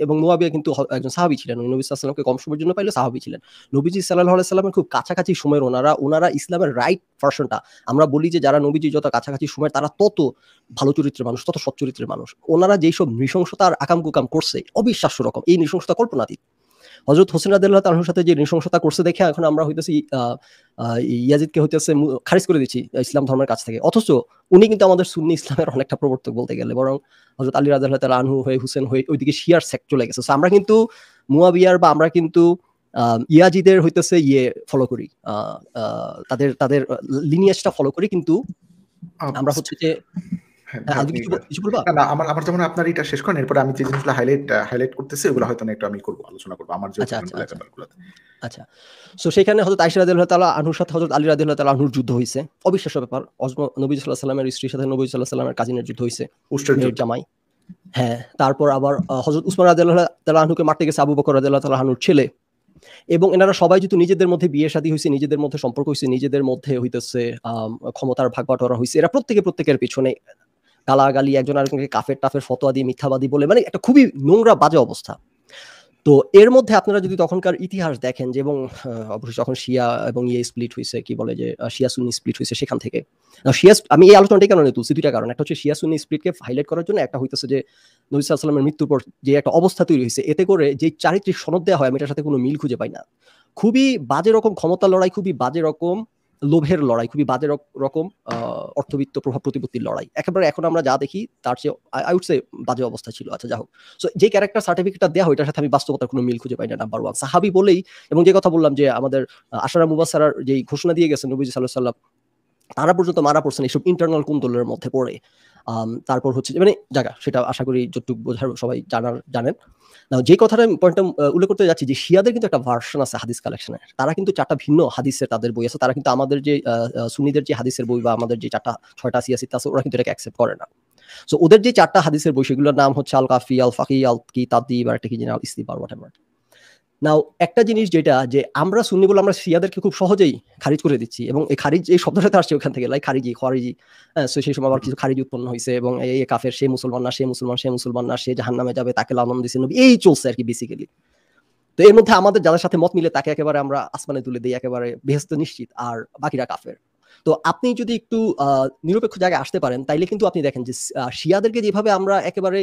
এবং মুয়াবিয়া কিন্তু একজন সাহাবী ছিলেন। নবী সাল্লাল্লাহু আলাইহি ওয়াসাল্লামকে কম সময়ের জন্য পাইলে সাহাবী ছিলেন। নবীজি সাল্লাল্লাহু আলাইহি ওয়াসাল্লামের খুব কাছাকাছি সময়ের ওনারা ইসলামের রাইট ভার্সনটা, আমরা বলি যে যারা নবীজি যত কাছাকাছি সময় তারা তত ভালো চরিত্রের মানুষ, তত সৎ চরিত্রের মানুষ। ওনারা যেসব নৃশংসতা আর আকাম কুকাম করছে অবিশ্বাস্য রকম, এই নৃশংসতা কল্পনাতীত। হযরত হোসেন রাদিয়াল্লাহু তাআলার সাথে যে নৃশংসতা করছে দেখে এখন আমরা হইতেছি ইয়াজিদকে হইতেছে খারিজ করে দিচ্ছি ইসলাম ধর্মের কাছ থেকে, অথচ উনি কিন্তু আমাদের সুন্নি ইসলামের অনেকটা প্রবর্তক বলতে গেলে, বরং হযরত আলী রাদিয়াল্লাহু তাআলা আনহু হয়ে হুসেন হয়ে ওইদিকে শিয়ার সেক্ট চলে গেছে। সো আমরা কিন্তু মুয়াবিয়ার বা আমরা কিন্তু ইয়াজিদের হইতেছে ফলো করি, তাদের লিনিয়েজটা ফলো করি, কিন্তু আমরা হচ্ছে যে আমার যেমন আপনার এটা শেষ করেন, এরপরে আমি যে জিনিসগুলো হাইলাইট করতেছি ওগুলো হয়তো একটু আমি আলোচনা করবো আমার যে ব্যাপারগুলোতে। আচ্ছা, সো সেখানে হযরত আয়েশা রাদিয়াল্লাহু তাআলা আনহুর সাথে হযরত আলী রাদিয়াল্লাহু তাআলা আনহুর যুদ্ধ হইছে, অবিশ্বাস্য ব্যাপার। নবী সাল্লাল্লাহু আলাইহি ওয়াসাল্লামের স্ত্রীর সাথে নবী সাল্লাল্লাহু আলাইহি ওয়াসাল্লামের কাজিনের যুদ্ধ হইছে, মেয়ের জামাই। হ্যাঁ, তারপর আবার হযরত উসমান রাদিয়াল্লাহু তাআলা আনহুকে মারতে গেছে আবু বকর রাদিয়াল্লাহু তাআলা আনহুর ছেলে, এবং এনারা সবাই যেহেতু নিজেদের মধ্যে বিয়ে শাদী হয়েছে, নিজেদের মধ্যে সম্পর্ক হয়েছে, নিজেদের মধ্যে হইতেছে ক্ষমতার ভাগ বাটোয়ারা হয়েছে, এরা প্রত্যেকের পিছনে গালাগালি, একজন আরেকজনকে কাফের টাফের ফতোয়া দিয়ে মিথ্যাবাদী বলে, মানে একটা খুবই নোংরা বাজে অবস্থা। তো এর মধ্যে আপনারা যদি তখনকার ইতিহাস দেখেন যে, এবং অবশ্যই যখন শিয়া এবং স্প্লিট হয়েছে, কি বলে যে শিয়া সুন্নি স্প্লিট হয়েছে, সেখান থেকে আমি এই আলোচনাটাই কারণে তুলছি, দুইটা কারণ। একটা হচ্ছে শিয়া সুন্নি স্প্লিটকে হাইলাইট করার জন্য, একটা হইতেছে যে নবী সাল্লাল্লাহু আলাইহি ওয়াসাল্লামের মৃত্যুর পর যে একটা অবস্থা তৈরি হয়েছে, এতে করে যে চারিত্রিক সনদ দেওয়া হয় আমি এটার সাথে কোনো মিল খুঁজে পাই না। খুবই বাজে রকম ক্ষমতা লড়াই, খুবই বাজে রকম লোভের লড়াই, খুবই বাজে রকম অর্থবিত্ত প্রভাব প্রতিপত্তির লড়াই। একেবারে এখন আমরা যা দেখি তার চেয়ে আই উড সে বাজে অবস্থা ছিল। আচ্ছা, যা হোক, সো যে ক্যারেক্টার সার্টিফিকেটটা দেওয়া হয় এটার সাথে আমি বাস্তবতার কোনো মিল খুঁজে পাই না। নাম্বার ওয়ান, সাহাবী বলেই, এবং যে কথা বললাম যে আমাদের আশারা মুবাশশারার যেই ঘোষণা দিয়ে গেছেন নবীজি সাল্লাল্লাহু আলাইহি ওয়াসাল্লাম, তারা পর্যন্ত মারা পড়ছেন এইসব ইন্টারনাল কুন্দলের মধ্যে পড়ে। তারপর হচ্ছে মানে জায়গা, সেটা আশা করি যতটুকু বোঝার সবাই জানেন। যে কথাটা পয়েন্টটা উল্লেখ করতে যাচ্ছি, যে শিয়াদের কিন্তু একটা ভার্সন আছে হাদিস কালেকশনের, তারা কিন্তু 4টা ভিন্ন হাদিসের তাদের বই আছে। তারা কিন্তু আমাদের যে সুন্নিদের যে হাদিসের বই বা আমাদের যে 6টা সিয়াসিত আছে, ওরা কিন্তু এটাকে অ্যাকসেপ্ট করে না। সো ওদের যে 4টা হাদিসের বই, সেগুলোর নাম হচ্ছে আল কাফি, আল ফাকি, আল কিতাবি, বা একটা কি জানি আল ইস্তিবার, হোয়াটএভার। নাও একটা জিনিস যেটা যে আমরা সুন্নি বলে আমরা শিয়াদেরকে খুব সহজেই খারিজ করে দিচ্ছি, এবং এই খারিজ এই শব্দটা আসছে ওখান থেকে, লাইক খারিজি খারিজি, সেই সময় আবার কিছু খারিজি উৎপন্ন হয়েছে, এবং এই কাফের, সে মুসলমান না, সে মুসলমান, সে মুসলমান না, সে জাহান্নামে যাবে, তাকে লালন দিছে নবী, এই চলছে আর কি বেসিক্যালি। তো এর মধ্যে আমাদের যাদের সাথে মত মিলে তাকে একেবারে আমরা আসমানে তুলে দিই, একেবারে বেহেশত নিশ্চিত, আর বাকিরা কাফের। তো আপনি যদি একটু নিরপেক্ষ জায়গায় আসতে পারেন, তাইলে কিন্তু আপনি দেখেন যে শিয়াদেরকে যেভাবে আমরা একেবারে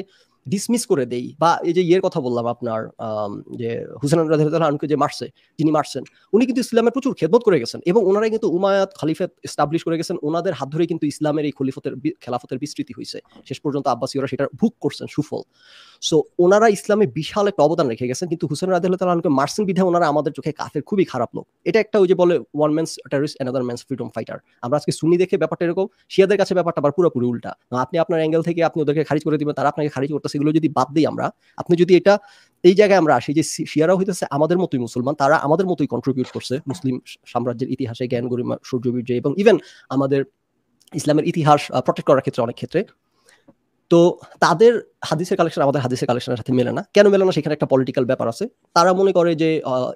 ডিসমিস করে দেই, বা এই যে ইয়ের কথা বললাম আপনার, যে হুসেন রাদিয়াল্লাহু আনহুকে যে মারছে, যিনি মারছেন, উনি কিন্তু ইসলামের প্রচুর খেদমত করে গেছেন, এবং ওনারাই কিন্তু উমায়াত খলিফাত এস্টাবলিশ করে গেছেন, ওনাদের হাত ধরে কিন্তু ইসলামের এই খেলাফতের বিস্তৃতি হয়েছে, শেষ পর্যন্ত আব্বাসীয়রা সেটা ভোগ করছেন সুফল। সো ওনারা ইসলামে বিশাল একটা অবদান রেখে গেছেন, কিন্তু হুসেন রাদিয়াল্লাহু আনহুকে মারছেন বিধায় ওনারা আমাদের চোখে কাফের, খুবই খারাপ লোক। এটা একটা ওই যে বলে one man's terrorist another man's freedom fighter. আমরা আজকে সুন্নি দেখে ব্যাপারটা এরকম, শিয়াদের কাছে ব্যাপারটা আবার পুরোপুরি উল্টা। আপনি আপনার অ্যাঙ্গেল থেকে আপনি ওদেরকে খারিজ করে দিবেন, তারা আপনাকে খারিজ করতেছে, এগুলো যদি বাদ দিই আমরা, আপনি যদি এটা এই জায়গায় আমরা আসি যে শিয়ারা হইতেছে আমাদের মতোই মুসলমান, তারা আমাদের মতোই কন্ট্রিবিউট করছে মুসলিম সাম্রাজ্যের ইতিহাসে, জ্ঞান গরিমা সূর্যবীর্য, এবং ইভেন আমাদের ইসলামের ইতিহাস প্রটেক্ট করার ক্ষেত্রে অনেক ক্ষেত্রে। তো তাদের হাদিসের কালেকশন আমাদের হাদিসের কালেকশনের সাথে মেলে না। কেন মেলে না? সেখানে একটা পলিটিক্যাল ব্যাপার আছে। তারা মনে করে যে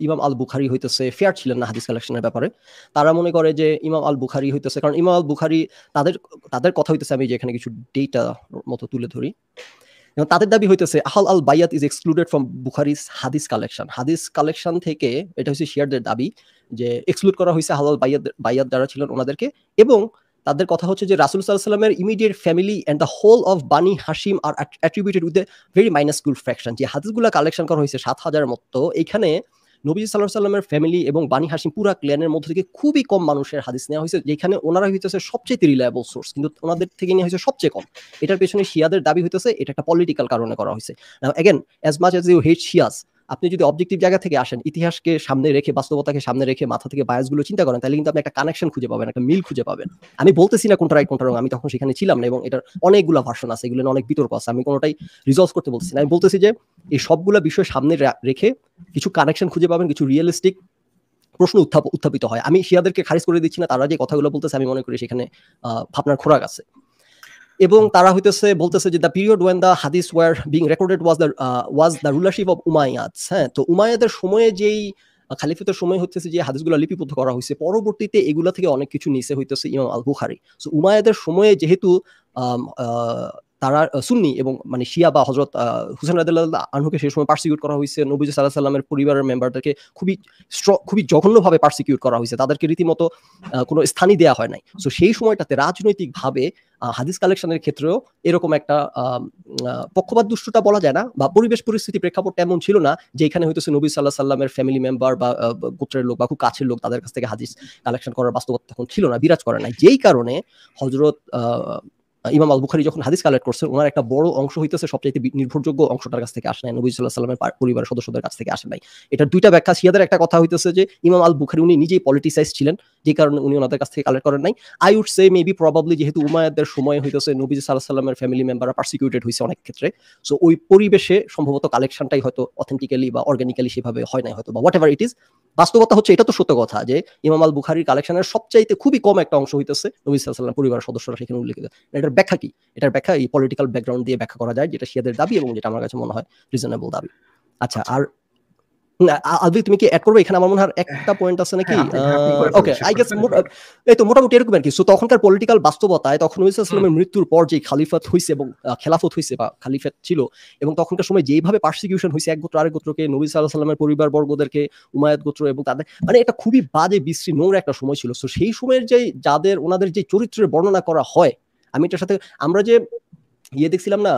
ইমাম আল বুখারী হইতেছে ফেয়ার ছিলেন না হাদিস কালেকশনের ব্যাপারে। তারা মনে করে যে ইমাম আল বুখারী হইতেছে, কারণ ইমাম আল বুখারী তাদের কথা হইতেছে, আমি যে এখানে কিছু ডেটা মতো তুলে ধরি, এবং তাদের দাবি হইতেছে আহল আল বাইয়াত ইজ এক্সক্লুডেড ফ্রম বুখারিস হাদিস কালেকশন। হাদিস কালেকশন থেকে এটা হচ্ছে শিয়ারদের দাবি যে এক্সক্লুড করা হয়েছে আহল আল বাইয়াত যারা ছিলেন ওনাদেরকে, এবং তাদের কথা হচ্ছে যে রাসূল সাল্লাল্লাহু আলাইহি ওয়াসাল্লামের immediate family and the whole of Bani Hashim are attributed with a very minuscule fraction. যে হাদিসগুলো কালেকশন করা হয়েছে 7000 মতো, এখানে নবী সাল্লাল্লাহু আলাইহি ওয়াসাল্লামের ফ্যামিলি এবং বানি হাশিম পুরা ক্ল্যানের মধ্যে থেকে খুবই কম মানুষের হাদিস নেওয়া হয়েছে, যেখানে ওনারা হইতেছে সবচেয়ে রিলায়েবল সোর্স, কিন্তু ওনাদের থেকে নেওয়া হয়েছে সবচেয়ে কম। এটার পেছনে শিয়াদের দাবি হইতেছে এটা একটা পলিটিক্যাল কারণে করা হয়েছে। Now again as much as you hate Shias, আপনি যদি অবজেক্টিভ জায়গা থেকে আসেন, ইতিহাসকে সামনে রেখে, বাস্তবতাকে সামনে রেখে, মাথা থেকে বায়াসগুলো চিন্তা করেন, তাহলে কিন্তু আপনি একটা কানেকশন খুঁজে পাবেন, একটা মিল খুঁজে পাবেন। আমি বলতেছি না কোনটা রাইট কোনটা রং, আমি তখন সেখানে ছিলাম না, এবং এটার অনেকগুলো ভার্সন আছে, এগুলো অনেক বিতর্ক আছে, আমি কোনোটাই রিজলভ করতে বলতেছি না। আমি বলতেছি যে এই সবগুলো বিষয় সামনে রেখে কিছু কানেকশন খুঁজে পাবেন, কিছু রিয়েলিস্টিক প্রশ্ন উত্থাপিত হয়। আমি শিয়াদেরকে খারিজ করে দিচ্ছি না, তারা যে কথাগুলো বলতেছে আমি মনে করি সেখানে ভাবনার খোরাক আছে। এবং তারা বলতেছে যে the period when the hadith were being recorded was the rulership of Umayyads. হ্যাঁ, তো উমাইয়াদের সময়ে যেই খালিফাতের সময় হচ্ছে যে হাদিসগুলো লিপিবদ্ধ করা হয়েছে, পরবর্তীতে এগুলা থেকে অনেক কিছু নিচে হইতেছে ইমাম আল বুখারী। সো উমাইয়াদের সময়ে যেহেতু তারা সুন্নি এবং মানে শিয়া বা হযরত হুসেন রাদিয়াল্লাহু আনহুকে সেই সময় পারসিকিউট করা হয়েছে, নবী সাল্লাল্লাহু আলাইহি ওয়াসাল্লামের পরিবারের মেম্বারদেরকে খুবই জঘন্যভাবে পারসিকিউট করা হয়েছে, তাদেরকে রীতিমতো কোনো স্থানই দেওয়া হয় নাই। সো সেই সময়টাতে রাজনৈতিকভাবে হাদিস কালেকশনের ক্ষেত্রেও এরকম একটা পক্ষপাত দুষ্টতা বলা যায় না, বা পরিবেশ পরিস্থিতি প্রেক্ষাপট এমন ছিল না যে এখানে হইতেছে নবী সাল্লাল্লাহু আলাইহি ওয়াসাল্লামের ফ্যামিলি মেম্বার বা গোত্রের লোক বা খুব কাছের লোক, তাদের কাছ থেকে হাদিস কালেকশন করার বাস্তবতা তখন ছিল না, বিরাজ করে নাই। যেই কারণে হযরত ইমাম আল বুখারী যখন হাদিস কালেক্ট করছেন, ওনার একটা বড় অংশ হইতেছে সবচেয়ে নির্ভরযোগ্য অংশটার কাছ থেকে আসে নাই, নবী সাল্লাল্লাহু আলাইহি ওয়াসাল্লামের পরিবারের সদস্যদের কাছ থেকে আসে নাই। এটার দুইটা ব্যাখ্যা। শিয়াদের একটা কথা হইতেছে যে ইমাম আল বুখারী উনি নিজেই পলিটিসাইজ ছিলেন, যে কারণে উনি ওনাদের কাছ থেকে কালেক্ট করেন নাই। I would say maybe probably যেহেতু উমাইয়াদের সময় হইতেছে নবী সাল্লাল্লাহু আলাইহি ওয়াসাল্লামের ফ্যামিলি মেম্বাররা পারসিকিউটেড হইছে অনেক ক্ষেত্রে, সো ওই পরিবেশে সম্ভবত কালেকশনটাই হয়তো অথেন্টিক্যালি বা অর্গানিক্যালি সেভাবে হয় নাই হয়তো, বা হোয়াট এভার ইট ইজ। বাস্তবতা হচ্ছে এটা তো সত্য কথা যে ইমাম আল বুখারীর কালেকশনের সবচাইতে খুবই কম একটা অংশ হইতেছে নবী সাল্লাল্লাহু আলাইহি ওয়াসাল্লাম পরিবারের সদস্যরা সেখানে উল্লেখিত। এটার ব্যাখ্যা কি? এটার ব্যাখ্যা এই পলিটিক্যাল ব্যাকগ্রাউন্ড দিয়ে ব্যাখ্যা করা যায়, যেটা শিয়াদের দাবি এবং যেটা আমার কাছে মনে হয় রিজনেবল দাবি। আচ্ছা, আর আলবি তুমি কি অ্যাড করবে এখানে? আমার মনে হয় একটা পয়েন্ট আছে নাকি? ওকে, আই গেস এই তো মোটামুটি এরকম আর কি। সো তখনকার পলিটিক্যাল বাস্তবতায় তখন নবী সাল্লাল্লাহু আলাইহি ওয়াসাল্লামের মৃত্যুর পর যে খালিফাত হইছে এবং খেলাফত হইছে বা খালিফাত ছিল, এবং তখনকার সময় যেইভাবে পারসিকিউশন হইছে এক গোত্র আরেক গোত্রকে, নবী সাল্লাল্লাহু আলাইহি ওয়াসাল্লামের পরিবার বর্গদেরকে, উমাইয়াদ গোত্র এবং তাদের, মানে এটা খুবই বাজে বিশ্রী নোংরা একটা সময় ছিল। সো সেই সময়ের যে ওনাদের যে চরিত্রের বর্ণনা করা হয়, আমি এটার সাথে আমরা যে দেখছিলাম না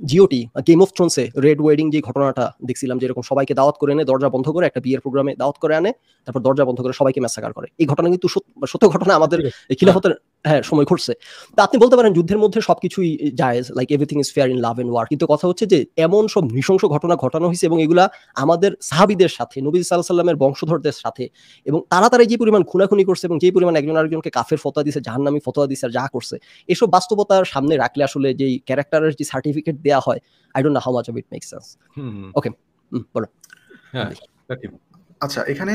জিওটি গেম অফ থ্রোনসে রেড ওয়েডিং যে ঘটনাটা দেখছিলাম, যেরকম সবাইকে দাওয়াত করে এনে দরজা বন্ধ করে একটা বিয়ের প্রোগ্রামে দাওয়াত করে আনে, তারপর দরজা বন্ধ করে সবাইকে ম্যাসাকার করে। এই ঘটনা কিন্তু সত্য ঘটনা, আমাদের খিলাফতের সময় ঘটছে। তা আপনি বলতে পারেন যুদ্ধের মধ্যে সবকিছুই জায়েজ, like everything is fair in love and war, কিন্তু কথা হচ্ছে যে এমন সব নৃশংস ঘটনা ঘটানো হয়েছে এবং এগুলা আমাদের সাহাবীদের সাথে, নবী সাল্লাল্লাহু আলাইহি ওয়াসাল্লামের বংশধরদের সাথে, এবং তারা যে পরিমাণ খুনাখুনি করছে এবং যে পরিমাণ একজন আরেকজনকে কাফের ফতোয়া দিয়েছে, জাহান্নামী ফতোয়া দিয়েছে, আর যা করছে, এসব বাস্তবতার সামনে রাখলে আসলে যেই ক্যারেক্টারের যে সার্টিফিকেট দেয়া হয়, I don't know how much of it makes sense. Okay, বলো। হ্যাঁ, আচ্ছা, এখানে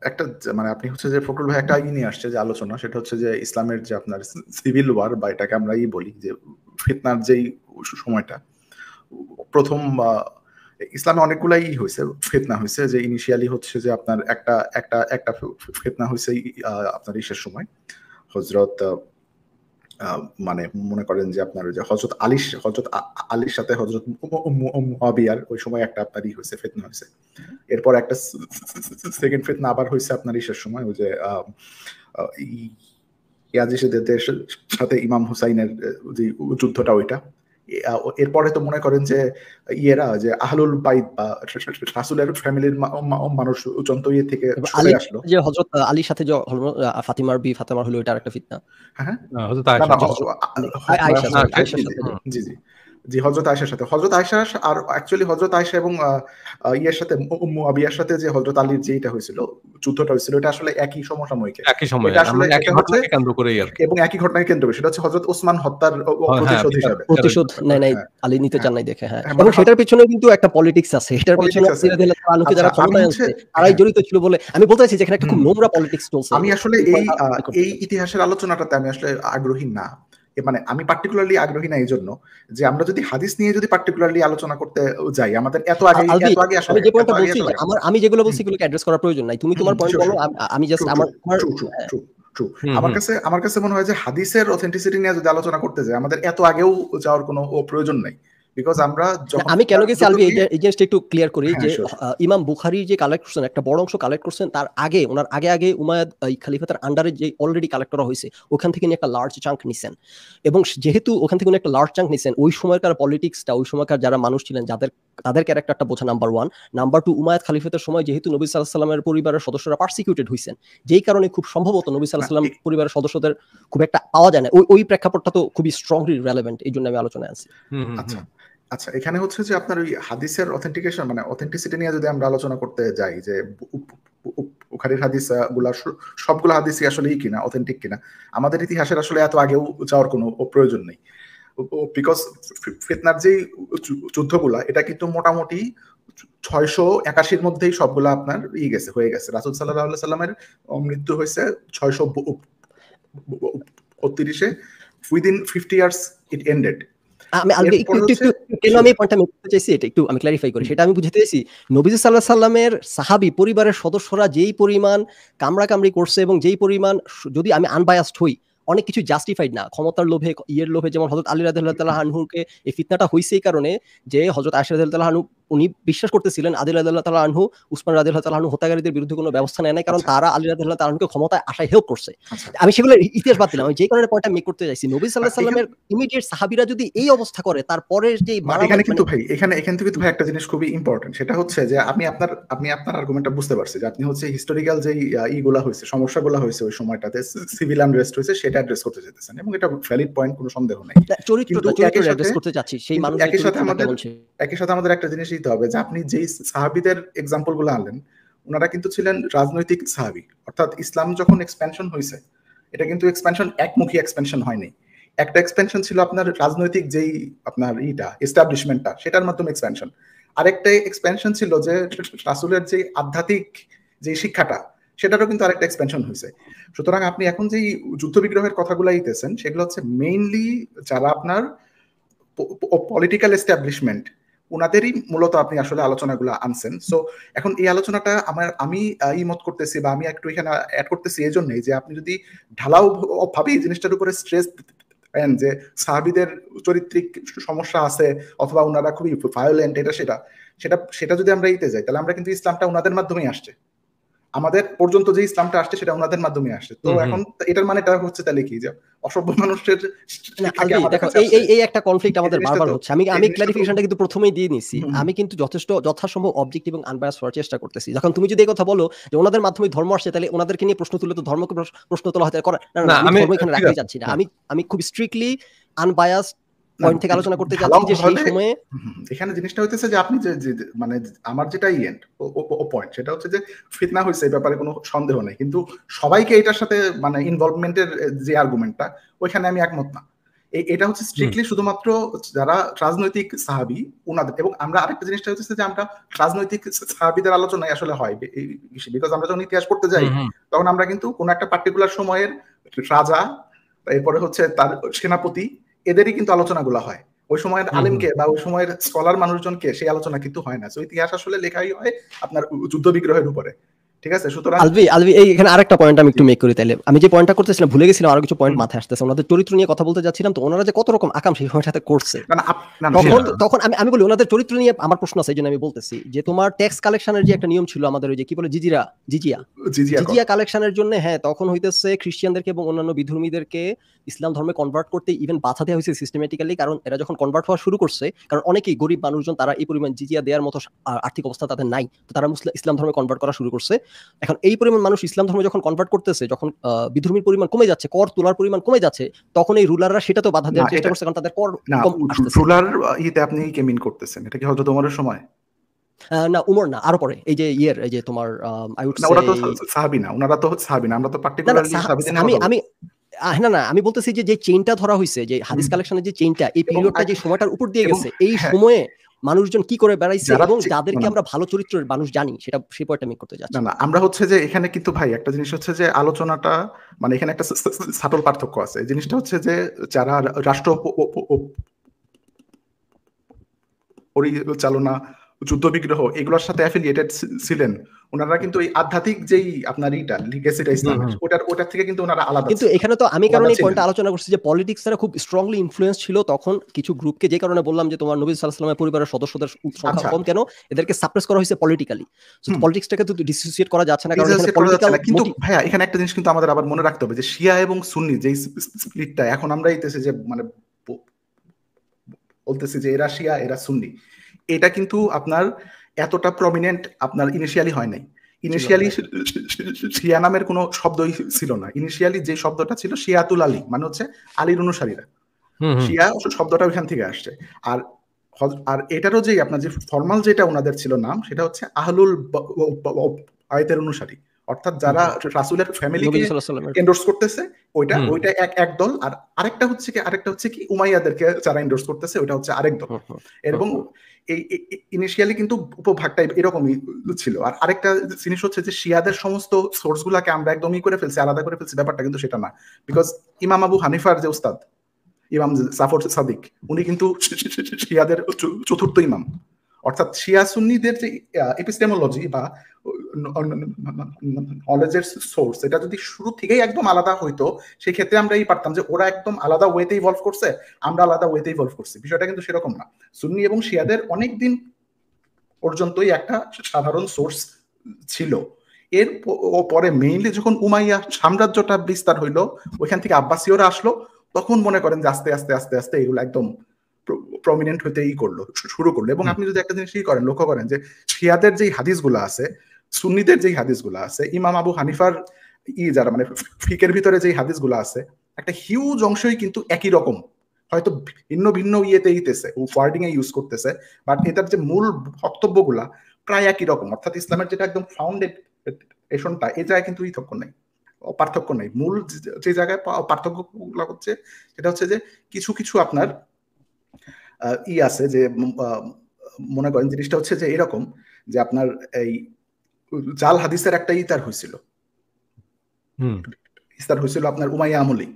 একটা মানে আপনি হচ্ছে যে ফখরুল ভাই একটা আইডিয়া নিয়ে আসছে যে আলোচনা, সেটা হচ্ছে যে ইসলামের যে আপনার সিভিল ওয়ার বা এটাকে আমরা বলি যে ফিতনার যেই সময়টা, প্রথম ইসলামে অনেকগুলাই হয়েছে, ফিতনা হয়েছে, যে ইনিশিয়ালি হচ্ছে যে আপনার একটা ফিতনা হয়েছে আপনার ইসের সময়, হযরত মানে মনে করেন যে আপনার যে হযরত আলীর সাথে হযরত মুআবিয়ার ওই সময় একটা আপনার হয়েছে, ফিতনা হয়েছে। এরপর একটা সেকেন্ড ফিতনা আবার হয়েছে আপনার ইসের সময়, ওই যে ইয়াজিদের সাথে ইমাম হুসাইনের যে যুদ্ধটা, ওইটা। এরপরে তো মনে করেন যে যে আহলুল বাইত বা রাসূলের ফ্যামিলির মানুষ যন্ত্র থেকে সরে আসলো, যে হযরত আলীর সাথে যে ফাতিমার হলো, এটা আরেকটা ফিতনা। হ্যাঁ, হযরত আয়েশা, জি জি জি, হযরত আয়েশা আর অ্যাকচুয়ালি হযরত আয়েশা এবং ইয়ের সাথে মুআবিয়ার সাথে যে হযরত আলীর যেটা হয়েছিল, যুদ্ধটা হয়েছিল, এটা আসলে একই সমসাময়িক, একই সময়ে, এটা আসলে একই ঘটনাকে কেন্দ্র করেই আর কি, এবং একই ঘটনাকে কেন্দ্র করে। সেটা হচ্ছে হযরত ওসমান হত্যার প্রতিশোধ হিসেবে, প্রতিশোধ নাই আলী নিতে চান নাই দেখে। হ্যাঁ, এবং সেটার পিছনে কিন্তু একটা পলিটিক্স আছে, এটার পিছনে আলীকে যারা ক্ষমতায় আছে তারাই জড়িত ছিল বলে আমি বলতে চাইছি, যেখানে একটা খুব নোংরা পলিটিক্স চলছে। আমি আসলে এই ইতিহাসের আলোচনাটাতে আমি আসলে আগ্রহী না, মানে আমি পার্টিকুলারলি আগ্রহী না এই জন্য যে আমরা যদি হাদিস নিয়ে যদি পার্টিকুলারলি আলোচনা করতে যাই, আমাদের এত আগে আসলে আমি যেগুলো বলছি এগুলোকে অ্যাড্রেস করার প্রয়োজন নাই, তুমি তোমার পয়েন্ট বলো, আমি জাস্ট আমার কাছে মনে হয় যে হাদিসের অথেন্টিসিটি নিয়ে যদি আলোচনা করতে যাই, আমাদের এত আগেও যাওয়ার কোনো প্রয়োজন নাই। বিকজ আমরা আমি কেন গেছি আলবি, এই জিনিসটা একটু ক্লিয়ার করি যে ইমাম বুখারী যে কালেক্ট করছেন, একটা বড় অংশ কালেক্ট করছেন তার আগে, ওনার আগে উমাইয়াদ খলিফাতের আন্ডারে যে অলরেডি কালেক্ট করা হয়েছে, ওখান থেকে একটা লার্জ চাঙ্ক নিছেন। এবং যেহেতু ওখান থেকে একটা লার্জ চাঙ্ক নিছেন, ওই সময়কার পলিটিক্সটা, ওই সময়কার যারা মানুষ ছিলেন তাদের ক্যারেক্টারটা বোঝা নাম্বার 1। নাম্বার 2, উমাইয়াদ খলিফাতের সময় যেহেতু নবী সাল্লাল্লাহু আলাইহি ওয়াসাল্লামের পরিবারের সদস্যরা পারসিকিউটেড হয়েছেন, যেই কারণে খুব সম্ভবত নবী সাল্লাল্লাহু আলাইহি ওয়াসাল্লাম পরিবারের সদস্যদের খুব একটা পাওয়া যায় না। ওই প্রেক্ষাপটটা তো খুবই স্ট্রংলি রেলেভেন্ট, এই জন্য আমি আলোচনায় আছি। আচ্ছা, এখানে হচ্ছে যে আপনার ওই হাদিসের অথেন্টিকেশন, মানে অথেন্টিসিটি নিয়ে যদি আমরা আলোচনা করতে যাই, যে বুখারীর হাদিস গুলা সবগুলো হাদিসই আসলে কিনা অথেন্টিক কিনা, আমাদের ইতিহাসের আসলে এত আগেও যাওয়ার কোনো প্রয়োজন নেই। বিকজ ফিতনার যে যুদ্ধগুলা, এটা কিন্তু মোটামুটি 681 মধ্যেই সবগুলা আপনার হয়ে গেছে। রাসূল সাল্লাল্লাহু আলাইহি সাল্লামের মৃত্যু হয়েছে 632-এ। Within 50 years it ended. আমি পয়েন্টটা করতে চাইছি, এটা একটু আমি ক্লারিফাই করি, সেটা আমি বুঝতে চাইছি। নবী সাল্লাল্লাহু আলাইহি সাল্লামের সাহাবী পরিবারের সদস্যরা যেই পরিমাণ কামড়াকামড়ি করছে, এবং যেই পরিমাণ, যদি আমি আনবায়াসড হই, অনেক কিছু জাস্টিফাইড না, ক্ষমতার লোভে, লোভে। যেমন হযরত আলী রাদিয়াল্লাহু তাআলা আনহুকে এই ফিতনাটা হইছে এই কারণে যে হযরত আয়েশা রাদিয়াল্লাহু তাআলা আনহু, উনি বিশ্বাস করতেছিলেন আলী রাদিয়াল্লাহু তাআলা আনহু উসমান রাদিয়াল্লাহু তাআলা আনহু হত্যাকারীদের বিরুদ্ধে কোনো ব্যবস্থা নেয় নাই, কারণ তারা আলী রাদিয়াল্লাহু তাআলা আনহুকে ক্ষমতায় আসায় হেল্প করছে। আমি সেগুলোর ইতিহাস বাদ দিলাম, যে কারণে পয়েন্টটা মেক করতে চাইছি, নবী সাল্লাল্লাহু আলাইহি সাল্লামের ইমিডিয়েট সাহাবীরা যদি এই অবস্থা করে, তারপরে যে এখানে কিন্তু ভাই এখান থেকে ভাই একটা জিনিস খুবই ইম্পর্টেন্ট, সেটা হচ্ছে যে আপনি আপনার আর্গুমেন্টটা বুঝতে পারছি, যে আপনি হচ্ছে হিস্টোরিক্যাল যে ইগুলা হয়েছে, সমস্যাগুলো হয়েছে ওই সময়টাতে, সিভিল আনরেস্ট হয়েছে, সেটা অ্যাড্রেস করতে চাইতেছেন, এবং এটা ভ্যালিড পয়েন্ট, কোনো সন্দেহ নেই। একই সাথে আমাদের একটা জিনিস দিতে হবে, যে আপনি যেই সাহাবীদের এক্সাম্পল গুলো আনলেন, ওনারা কিন্তু ছিলেন রাজনৈতিক সাহাবী। অর্থাৎ ইসলাম যখন এক্সপ্যানশন হয়েছে, এটা কিন্তু এক্সপ্যানশন একমুখী এক্সপ্যানশন হয়নি। একটা এক্সপ্যানশন ছিল আপনার রাজনৈতিক যেই আপনার এস্টাবলিশমেন্টটা, সেটার মাধ্যমে এক্সপ্যানশন। আরেকটা এক্সপ্যানশন ছিল যে রাসূলের যে আধ্যাত্মিক যে শিক্ষাটা, সেটারও কিন্তু আরেকটা এক্সপ্যানশন হয়েছে। সুতরাং আপনি এখন যেই যুদ্ধ বিগ্রহের কথাগুলো দিতেছেন, সেগুলো হচ্ছে মেইনলি যারা আপনার পলিটিক্যাল এস্টাবলিশমেন্ট, ওনাদেরই মূলত আপনি আসলে আলোচনাগুলো আনছেন। সো এখন এই আলোচনাটা আমি মত করতেছি, বা আমি একটু এখানে অ্যাড করতেছি এই জন্যই, যে আপনি যদি ঢালাও ভাবে এই জিনিসটার উপরে স্ট্রেস দেন যে সাহাবীদের চরিত্রিক সমস্যা আছে, অথবা ওনারা খুবই ভায়োলেন্ট, সেটা যদি আমরা যাই, তাহলে আমরা কিন্তু ইসলামটা ওনাদের মাধ্যমেই আসছে, আমাদের পর্যন্ত যে ইসলামটা আসছে সেটা ওনাদের মাধ্যমে আসছে। তো এখন এটার মানেটা হচ্ছে তাহলে কি, যে অসভ্য মানুষের এই একটা কনফ্লিক্ট আমাদের বারবার হচ্ছে। আমি ক্লারিফিকেশনটা কিন্তু প্রথমেই দিয়ে নিছি, আমি কিন্তু যথেষ্ট যথাসম্ভব অবজেক্টিভ এবং আনবায়াসড হওয়ার চেষ্টা করতেছি। যখন তুমি যদি এই কথা বলো যে ওনাদের মাধ্যমে ধর্ম আসছে, তাহলে ওনাদেরকে নিয়ে প্রশ্ন তুলে তো ধর্মকে প্রশ্ন তোলা হতে করে না, আমি ধর্ম এখানে রাখতে যাচ্ছি না, আমি খুব স্ট্রিক্টলি আনবায়াসড পয়েন্ট থেকে আলোচনা করতে যাচ্ছি, যে সেই সময়ে এখানে জিনিসটা হইতেছে যে আপনি যে মানে আমার যেটা পয়েন্ট, সেটা হচ্ছে যে ফিতনা হয়েছে, এই ব্যাপারে কোনো সন্দেহ নেই, কিন্তু সবাইকে এটার সাথে মানে ইনভলভমেন্টের যে আর্গুমেন্টটা, ওইখানে আমি একমত না। এটা হচ্ছে স্ট্রিক্টলি শুধুমাত্র যারা রাজনৈতিক সাহাবী ওনাদের। এবং আমরা আরেকটা জিনিসটা হচ্ছে যে আমরা রাজনৈতিক সাহাবীদের আলোচনায় আসলে হয়, বিকজ আমরা যখন ইতিহাস পড়তে যাই, তখন আমরা কিন্তু কোনো একটা পার্টিকুলার সময়ের রাজা, এরপরে হচ্ছে তার সেনাপতি, এদেরই কিন্তু আলোচনাগুলো হয়। ওই সময়ের আলেমকে বা ওই সময়ের স্কলার মানুষজনকে সেই আলোচনা কিন্তু হয় না। তো ইতিহাস আসলে লেখাই হয় আপনার যুদ্ধ বিগ্রহের উপরে, ঠিক আছে? সুতরাং আলভি এই এখানে আরেকটা পয়েন্ট আমি একটু মেক করি তাইলে। আমি যে পয়েন্টটা করতেছিলাম ভুলে গেছিলাম, আরো কিছু পয়েন্ট মাথায় আসতেছে। ওনাদের চরিত্র নিয়ে কথা বলতে যাচ্ছিলাম, তো ওনারা যে কত রকম আকাম সেই সময়টাতে করছে, তখন আমি বলি ওনাদের চরিত্র নিয়ে আমার প্রশ্ন আছে, এই জন্য আমি বলতেছি যে তোমার ট্যাক্স কালেকশনের যে একটা নিয়ম ছিল আমাদের, ওই যে কি বলে জিজিয়া কালেকশনের জন্য, হ্যাঁ তখন হইতেছে খ্রিস্টানদেরকে এবং অন্যান্য বিধর্মীদেরকে ইসলাম ধর্মে কনভার্ট করতে ইভেন বাধা দেওয়া হয়েছে সিস্টেমেটিক্যালি। কারণ এরা যখন কনভার্ট হওয়া শুরু করছে, কারণ অনেকেই গরিব মানুষজন তারা এই পরিমাণ জিজিয়া দেওয়ার মতো আর্থিক অবস্থা তাদের নাই, তো তারা ইসলাম ধর্মে কনভার্ট করা শুরু করছে। এখন এই পরিমাণ মানুষ ইসলাম ধর্মে যখন কনভার্ট করতেছে, যখন বিধর্মীর পরিমাণ কমে যাচ্ছে, কর তোলার পরিমাণ কমে যাচ্ছে, তখন এই রুলাররা সেটা তো বাধা দেওয়ার চেষ্টা করছে, কারণ তাদের কর কম আসতেছে। রুলার ইতে আপনি কি মিন করতেছেন? এটা কি হযরত ওমরের সময়? না উমর না, আরো পরে এই যে এই যে তোমার আই উড সে ওরা তো সাহাবী না, ওনারা তো সাহাবী না, আমরা তো পার্টিকুলারলি সাহাবীদের নিয়ে আমি আমি বলতেছি যে চেইনটা ধরা হইছে, যে হাদিস কালেকশনের যে চেইনটা, এই পিরিয়ডটা যে সময়টার উপর দিয়ে গেছে, এই সময়ে মানুষজন কি করে বেড়াইছে এবং যাদেরকে আমরা ভালো চরিত্রের মানুষ জানি, সেটা সেই পয়েন্টটা আমি করতে যাচ্ছি। না আমরা হচ্ছে যে এখানে কিন্তু ভাই একটা জিনিস হচ্ছে যে আলোচনাটা, মানে এখানে একটা সাটল পার্থক্য আছে। এই জিনিসটা হচ্ছে যে যারা রাষ্ট্র পরিচালনা, যুদ্ধ বিগ্রহ এগুলোর সাথে অ্যাফিলিয়েটেড ছিলেন, ওনারা কিন্তু এই আধ্যাত্মিক যেই আপনার এইটা লিগেসিটা ইসলামের, ওটার থেকে কিন্তু ওনারা আলাদা। কিন্তু এখানে তো আমি কারণ এই পয়েন্টটা আলোচনা করছি যে পলিটিক্স এর খুব স্ট্রংলি ইনফ্লুয়েন্স ছিল তখন কিছু গ্রুপকে, যে কারণে বললাম যে তোমার নবী সাল্লাল্লাহু আলাইহি ওয়াসাল্লামের পরিবারের সদস্যদের সংখ্যা কম কেন, এদেরকে সাপ্রেস করা হয়েছে পলিটিক্যালি। সো পলিটিক্সটাকে তো ডিসোসিয়েট করা যাচ্ছে না, কারণ এখানে পলিটিক্যাল। কিন্তু ভাইয়া এখানে একটা জিনিস কিন্তু আমাদের আবার মনে রাখতে হবে যে শিয়া এবং সুন্নি যেই স্প্লিটটা এখন আমরা এইতেছে যে মানে বলতেছি যে এরা শিয়া এরা সুন্নি, এটা কিন্তু আপনার এতটা প্রমিনেন্ট আপনার ইনিশিয়ালি হয় নাই। ইনিশিয়ালি শিয়া নামের কোনো শব্দই ছিল না। ইনিশিয়ালি যে শব্দটা ছিল শিয়াতুল আলী, মানে হচ্ছে আলীর অনুসারীরা, শিয়া শব্দটা ওইখান থেকে আসছে। আর এটারও যে আপনার যে ফর্মাল যেটা ওনাদের ছিল নাম, সেটা হচ্ছে আহলুল বাইতের অনুসারী, অর্থাৎ যারা রাসূলের ফ্যামিলিকে এন্ডোর্স করতেছে, ওইটা এক দল। আর আরেকটা হচ্ছে কি উমাইয়াদেরকে যারা এন্ডোর্স করতেছে, ওইটা হচ্ছে আরেক দল। এবং এই ইনিশিয়ালি কিন্তু উপভাগটা এরকমই ছিল। আর আরেকটা জিনিস হচ্ছে যে শিয়াদের সমস্ত সোর্স গুলাকে আমরা একদমই করে ফেলছি, আলাদা করে ফেলছি, ব্যাপারটা কিন্তু সেটা না। বিকজ ইমাম আবু হানিফার যে উস্তাদ ইমাম জাফর সাদিক, উনি কিন্তু শিয়াদের চতুর্থ ইমাম। অর্থাৎ শিয়া সুন্নিদের যে এপিস্টেমোলজি বা নলেজের সোর্স, এটা যদি শুরু থেকেই একদম আলাদা হইতো, সেই ক্ষেত্রে আমরা এই পারতাম যে ওরা একদম আলাদা ওয়েতে ইভলভ করছে, আমরা আলাদা ওয়েতে ইভলভ করছি। বিষয়টা কিন্তু সেরকম না। সুন্নি এবং শিয়াদের অনেকদিন পর্যন্তই একটা সাধারণ সোর্স ছিল। এর পরে মেইনলি যখন উমাইয়া সাম্রাজ্যটা বিস্তার হইলো, ওইখান থেকে আব্বাসীয়রা আসলো, তখন মনে করেন যে আস্তে আস্তে আস্তে আস্তে এগুলো একদম প্রমিনেন্ট হইতে শুরু করলো। এবং আপনি যদি একটা জিনিস করেন, লক্ষ্য করেন যে শিয়াদের যেই হাদিসগুলো আছে, সুন্নিদের যেই হাদিসগুলো আছে, ইমাম আবু হানিফার যারা মানে ফিকের ভিতরে যেই হাদিসগুলো আছে, একটা হিউজ অংশই কিন্তু একই রকম, হয়তো ভিন্ন ভিন্ন ইয়েতে ইতেছে, ওয়ার্ডিং এ ইউজ করতেছে, বাট এটার যে মূল বক্তব্যগুলা প্রায় একই রকম। অর্থাৎ ইসলামের যেটা একদম ফাউন্ডেশনটা, এই জায়গায় কিন্তু পার্থক্য নেই। মূল যে জায়গায় পার্থক্য হচ্ছে সেটা হচ্ছে যে কিছু কিছু আপনার আছে যে মনে করেন জিনিসটা হচ্ছে যে এরকম যে আপনার এই জাল হাদিসের একটা ইতার হয়েছিল আপনার উমাইয়া আমলি।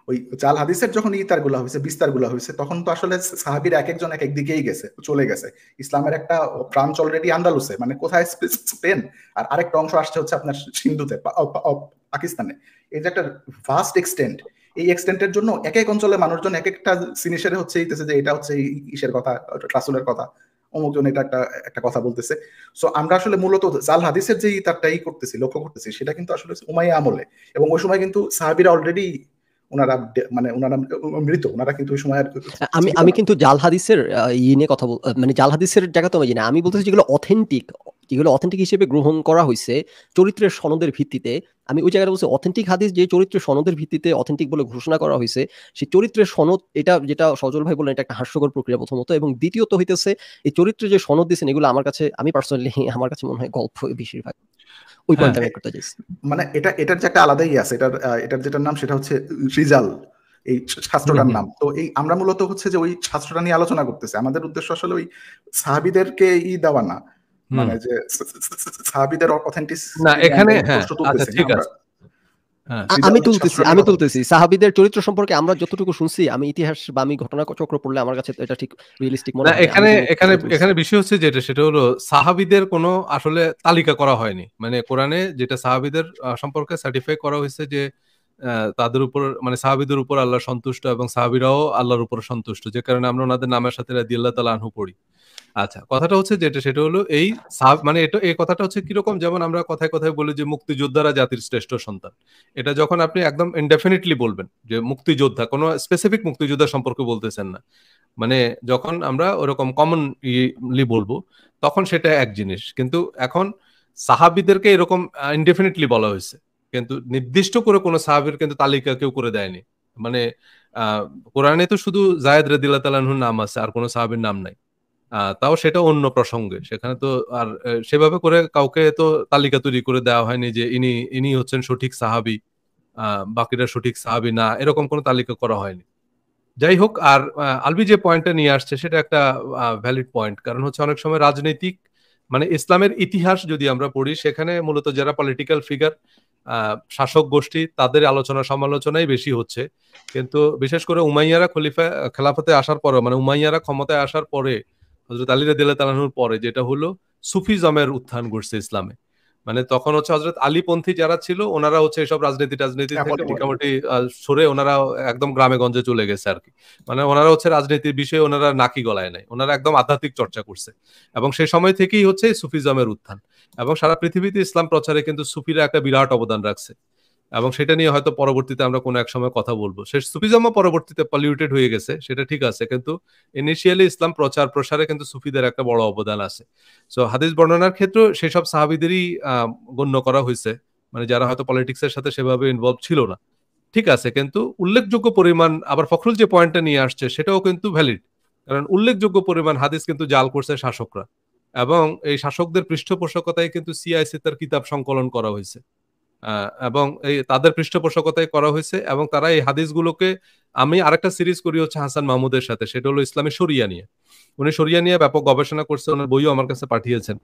ওই জাল হাদিসের যখন ইতারগুলা হয়েছে, বিস্তারগুলা হয়েছে, তখন তো আসলে সাহাবীর এক একজন এক একদিকেই চলে গেছে। ইসলামের একটা ব্রাঞ্চ অলরেডি আন্দালুসে, মানে কোথায় স্পেন, আর আরেকটা অংশ আসছে হচ্ছে আপনার সিন্ধুতে, পাকিস্তানে। এই যে একটা ভাস্ট এক্সটেন্ট, এই এক্সটেন্টের জন্য এক এক অঞ্চলে মানুষজন এক একটা জিনিসের হচ্ছে যে এটা হচ্ছে ইসের কথা, রাসূলের কথা, অমুকজন এটা একটা কথা বলতেছে। সো আমরা আসলে মূলত জাল হাদিসের যে ইতারটাই করতেছি, লক্ষ্য করতেছি, সেটা কিন্তু আসলে উমাইয়া আমলে। এবং ওই সময় কিন্তু সাহাবীরা অলরেডি ওনারা মৃত, ওনারা কিন্তু ওই সময়। আমি কিন্তু জাল হাদিসের নিয়ে কথা মানে জাল হাদিসের জায়গা তো আমি না, আমি বলতেছি যেগুলো অথেন্টিক হিসেবে গ্রহণ করা হয়েছে চরিত্রের সনদের ভিত্তিতে। আমি ওই জায়গাটা বলছি অথেন্টিক হাদিস যে চরিত্রের সনদের ভিত্তিতে অথেন্টিক বলে ঘোষণা করা হয়েছে, সেই চরিত্রের সনদ, এটা যেটা সজল ভাই বললেন, এটা একটা হাস্যকর প্রক্রিয়া প্রথমত, এবং দ্বিতীয়ত হইতেছে এই চরিত্রের যে সনদ দিয়েছেন, এগুলো আমার কাছে, আমি পার্সোনালি আমার কাছে মনে হয় গল্প বেশিরভাগ। ওই পয়েন্টটা আমি করতে চাইছি। মানে এটার যে একটা আলাদাই আছে, এটার যেটার নাম সেটা হচ্ছে রিজাল, এই শাস্ত্রটার নাম। তো এই আমরা মূলত হচ্ছে যে ওই শাস্ত্রটা নিয়ে আলোচনা করতেছে। আমাদের উদ্দেশ্য আসলে ওই সাহাবীদেরকে দেওয়া না, মানে যে সাহাবীদের অথেন্টিক না এখানে। হ্যাঁ আচ্ছা ঠিক আছে, আমি তুলতেছি সাহাবীদের চরিত্র সম্পর্কে আমরা যতটুকু শুনছি, আমি ইতিহাস বা আমি ঘটনা চক্র পড়লে আমার কাছে এটা ঠিক রিয়েলিস্টিক মনে হয়। এখানে বিষয় হচ্ছে যেটা, সেটা হলো সাহাবীদের কোনো আসলে তালিকা করা হয়নি। মানে কোরআনে যেটা সাহাবীদের সম্পর্কে সার্টিফাই করা হয়েছে যে তাদের উপর, মানে সাহাবীদের উপর আল্লাহ সন্তুষ্ট এবং সাহাবীরাও আল্লাহর উপর সন্তুষ্ট, যে কারণে আমরা ওনাদের নামের সাথে রাদিয়াল্লাহু তাআলা আনহু পড়ি। আচ্ছা, কথাটা হচ্ছে যেটা, সেটা হলো এই মানে এটা, এই কথাটা হচ্ছে কিরকম, যেমন আমরা কথায় কথায় বলি যে মুক্তিযোদ্ধারা জাতির শ্রেষ্ঠ সন্তান। এটা যখন আপনি একদম ইনডেফিনিটলি বলবেন যে মুক্তিযোদ্ধা, কোনো স্পেসিফিক মুক্তিযোদ্ধা সম্পর্কে বলতেছেন না, মানে যখন আমরা ওরকম কমনলি বলবো তখন সেটা এক জিনিস। কিন্তু এখন সাহাবীদেরকে এরকম ইনডেফিনিটলি বলা হয়েছে, কিন্তু নির্দিষ্ট করে কোনো সাহাবীর কিন্তু তালিকা কেউ করে দেয়নি। মানে কোরআনে তো শুধু যায়েদ রাদিয়াল্লাহু তাআলা আনহুর নাম আছে, আর কোনো সাহাবীর নাম নাই। তাও সেটা অন্য প্রসঙ্গে, সেখানে তো আর সেভাবে করে কাউকে তো তালিকা তৈরি করে দেওয়া হয়নি যে ইনি হচ্ছেন সঠিক সাহাবী, বাকিরা সঠিক সাহাবী না, এরকম কোনো তালিকা করা হয়নি। যাই হোক, আর আলবি যে পয়েন্টটা নিয়ে আসছে সেটা একটা ভ্যালিড পয়েন্ট, কারণ হচ্ছে অনেক সময় রাজনৈতিক, মানে ইসলামের ইতিহাস যদি আমরা পড়ি, সেখানে মূলত যারা পলিটিক্যাল ফিগার, শাসক গোষ্ঠী, তাদের আলোচনা সমালোচনাই বেশি হচ্ছে। কিন্তু বিশেষ করে উমাইয়ারা খেলাফতে আসার পরে, মানে উমাইয়ারা ক্ষমতায় আসার পরে, হযরত আলী রাদিয়াল্লাহু তাআলা আনহুর পরে, যেটা হলো সুফিজমের উত্থান ঘটছে ইসলামে। মানে তখন হচ্ছে হযরত আলীপন্থী যারা ছিল, ওনারা হচ্ছে এসব রাজনীতি থেকে মোটামুটি সরে ওনারা একদম গ্রামে গঞ্জে চলে গেছে আর কি। মানে ওনারা হচ্ছে রাজনীতির বিষয়ে ওনারা নাকি গলায় নাই, ওনারা একদম আধ্যাত্মিক চর্চা করছে। এবং সেই সময় থেকেই হচ্ছে সুফিজমের উত্থান, এবং সারা পৃথিবীতে ইসলাম প্রচারে কিন্তু সুফিরা একটা বিরাট অবদান রাখছে। এবং সেটা নিয়ে হয়তো পরবর্তীতে আমরা কোনো এক সময় কথা বলবো। সে সুফিজম পরবর্তীতে পলিউটেড হয়ে গেছে, সেটা ঠিক আছে, কিন্তু ইনিশিয়ালি ইসলাম প্রচার প্রসারে কিন্তু সুফিদের একটা বড় অবদান আছে। সো হাদিস বর্ণনার ক্ষেত্রে সেসব সাহাবীদেরই গণ্য করা হয়েছে, মানে যারা হয়তো পলিটিক্সের সাথে সেভাবে ইনভলভ ছিল না, ঠিক আছে। কিন্তু উল্লেখযোগ্য পরিমাণ, আবার ফখরুল যে পয়েন্টটা নিয়ে আসছে সেটাও কিন্তু ভ্যালিড, কারণ উল্লেখযোগ্য পরিমাণ হাদিস কিন্তু জাল করছে শাসকরা, এবং এই শাসকদের পৃষ্ঠপোষকতায় কিন্তু সিআইসি তার কিতাব সংকলন করা হয়েছে, এবং এই তাদের পৃষ্ঠপোষকতায় করা হয়েছে। এবং তারা এই হাদিসগুলোকে, আমি আরেকটা সিরিজ করি হচ্ছে হাসান মাহমুদের সাথে, সেটা হলো ইসলামী শরিয়া নিয়ে। উনি শরিয়া নিয়ে ব্যাপক গবেষণা করছে, ওনার বইও আমার কাছে পাঠিয়েছেন।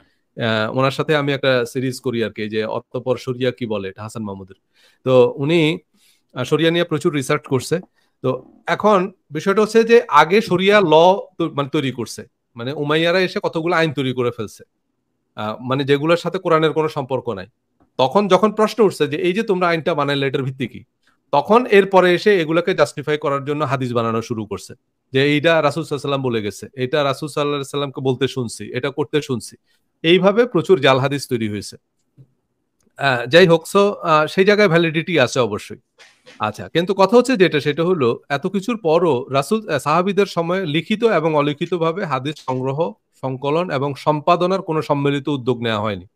ওনার সাথে আমি একটা সিরিজ করি আর কি, যে অতঃপর শরিয়া কি বলে, এটা হাসান মাহমুদের। তো উনি শরিয়া নিয়ে প্রচুর রিসার্চ করছে। তো এখন বিষয়টা হচ্ছে যে আগে শরিয়া ল মানে তৈরি করছে, মানে উমাইয়ারা এসে কতগুলো আইন তৈরি করে ফেলছে, মানে যেগুলোর সাথে কোরআনের কোনো সম্পর্ক নাই। তখন যখন প্রশ্ন উঠছে যে এই যে তোমরা আইনটা বানাইলে, এটার ভিত্তি কি, তখন এরপরে এসে এগুলোকে জাস্টিফাই করার জন্য হাদিস বানানো শুরু করছে, যে এইটা রাসূল সাল্লাল্লাহু আলাইহি ওয়াসাল্লাম বলে গেছে, এটা রাসূল সাল্লাল্লাহু আলাইহি ওয়াসাল্লামকে বলতে শুনছি, এটা করতে শুনছি। এইভাবে প্রচুর জাল হাদিস তৈরি হয়েছে। যাই হোক, সো সেই জায়গায় ভ্যালিডিটি আছে অবশ্যই। আচ্ছা, কিন্তু কথা হচ্ছে যেটা, সেটা হলো এত কিছুর পরও রাসূল সাহাবীদের সময় লিখিত এবং অলিখিতভাবে হাদিস সংগ্রহ, সংকলন এবং সম্পাদনার কোনো সম্মিলিত উদ্যোগ নেওয়া হয়নি,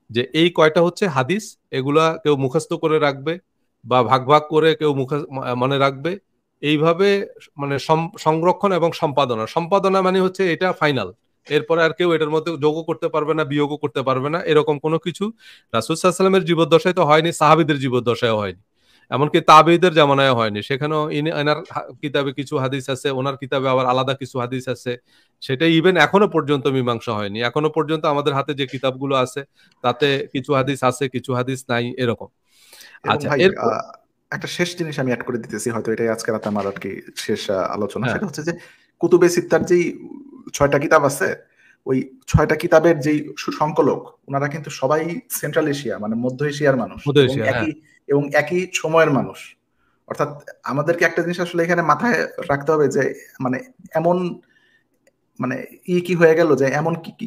যে এই কয়টা হচ্ছে হাদিস, এগুলা কেউ মুখস্থ করে রাখবে বা ভাগ ভাগ করে কেউ মনে রাখবে, এইভাবে মানে সংরক্ষণ এবং সম্পাদনা মানে হচ্ছে এটা ফাইনাল, এরপরে আর কেউ এটার মধ্যে যোগও করতে পারবে না, বিয়োগও করতে পারবে না, এরকম কোনো কিছু রাসূল সাল্লাল্লাহু আলাইহি ওয়াসাল্লামের জীবদ্দশায় তো হয়নি, সাহাবীদের জীবদ্দশায়ও হয়নি, এমনকি তাবেঈদের জামানায় হয়নি। সেখানেও এনার কিতাবে কিছু হাদিস আছে, ওনার কিতাবে আবার আলাদা কিছু হাদিস আছে, সেটা ইভেন এখনো পর্যন্ত মীমাংসা হয়নি। এখনো পর্যন্ত আমাদের হাতে যে কিতাবগুলো আছে তাতে কিছু হাদিস আছে, কিছু হাদিস নাই, এরকম। আচ্ছা, একটা শেষ জিনিস আমি অ্যাড করে দিতেছি, হয়তো এটাই আজকে রাতে আমার আর কি শেষ আলোচনা। সেটা হচ্ছে যে কুতুবে সিত্তার যেই 6টা কিতাব আছে, ওই 6টা কিতাবের যেই সংকলক, ওনারা কিন্তু সবাই সেন্ট্রাল এশিয়া, মানে মধ্য এশিয়ার মানুষ, এবং একই সময়ের মানুষ। অর্থাৎ আমাদেরকে একটা জিনিস আসলে এখানে মাথায় রাখতে হবে, যে মানে এমন মানে কি হয়ে গেল, যে এমন কি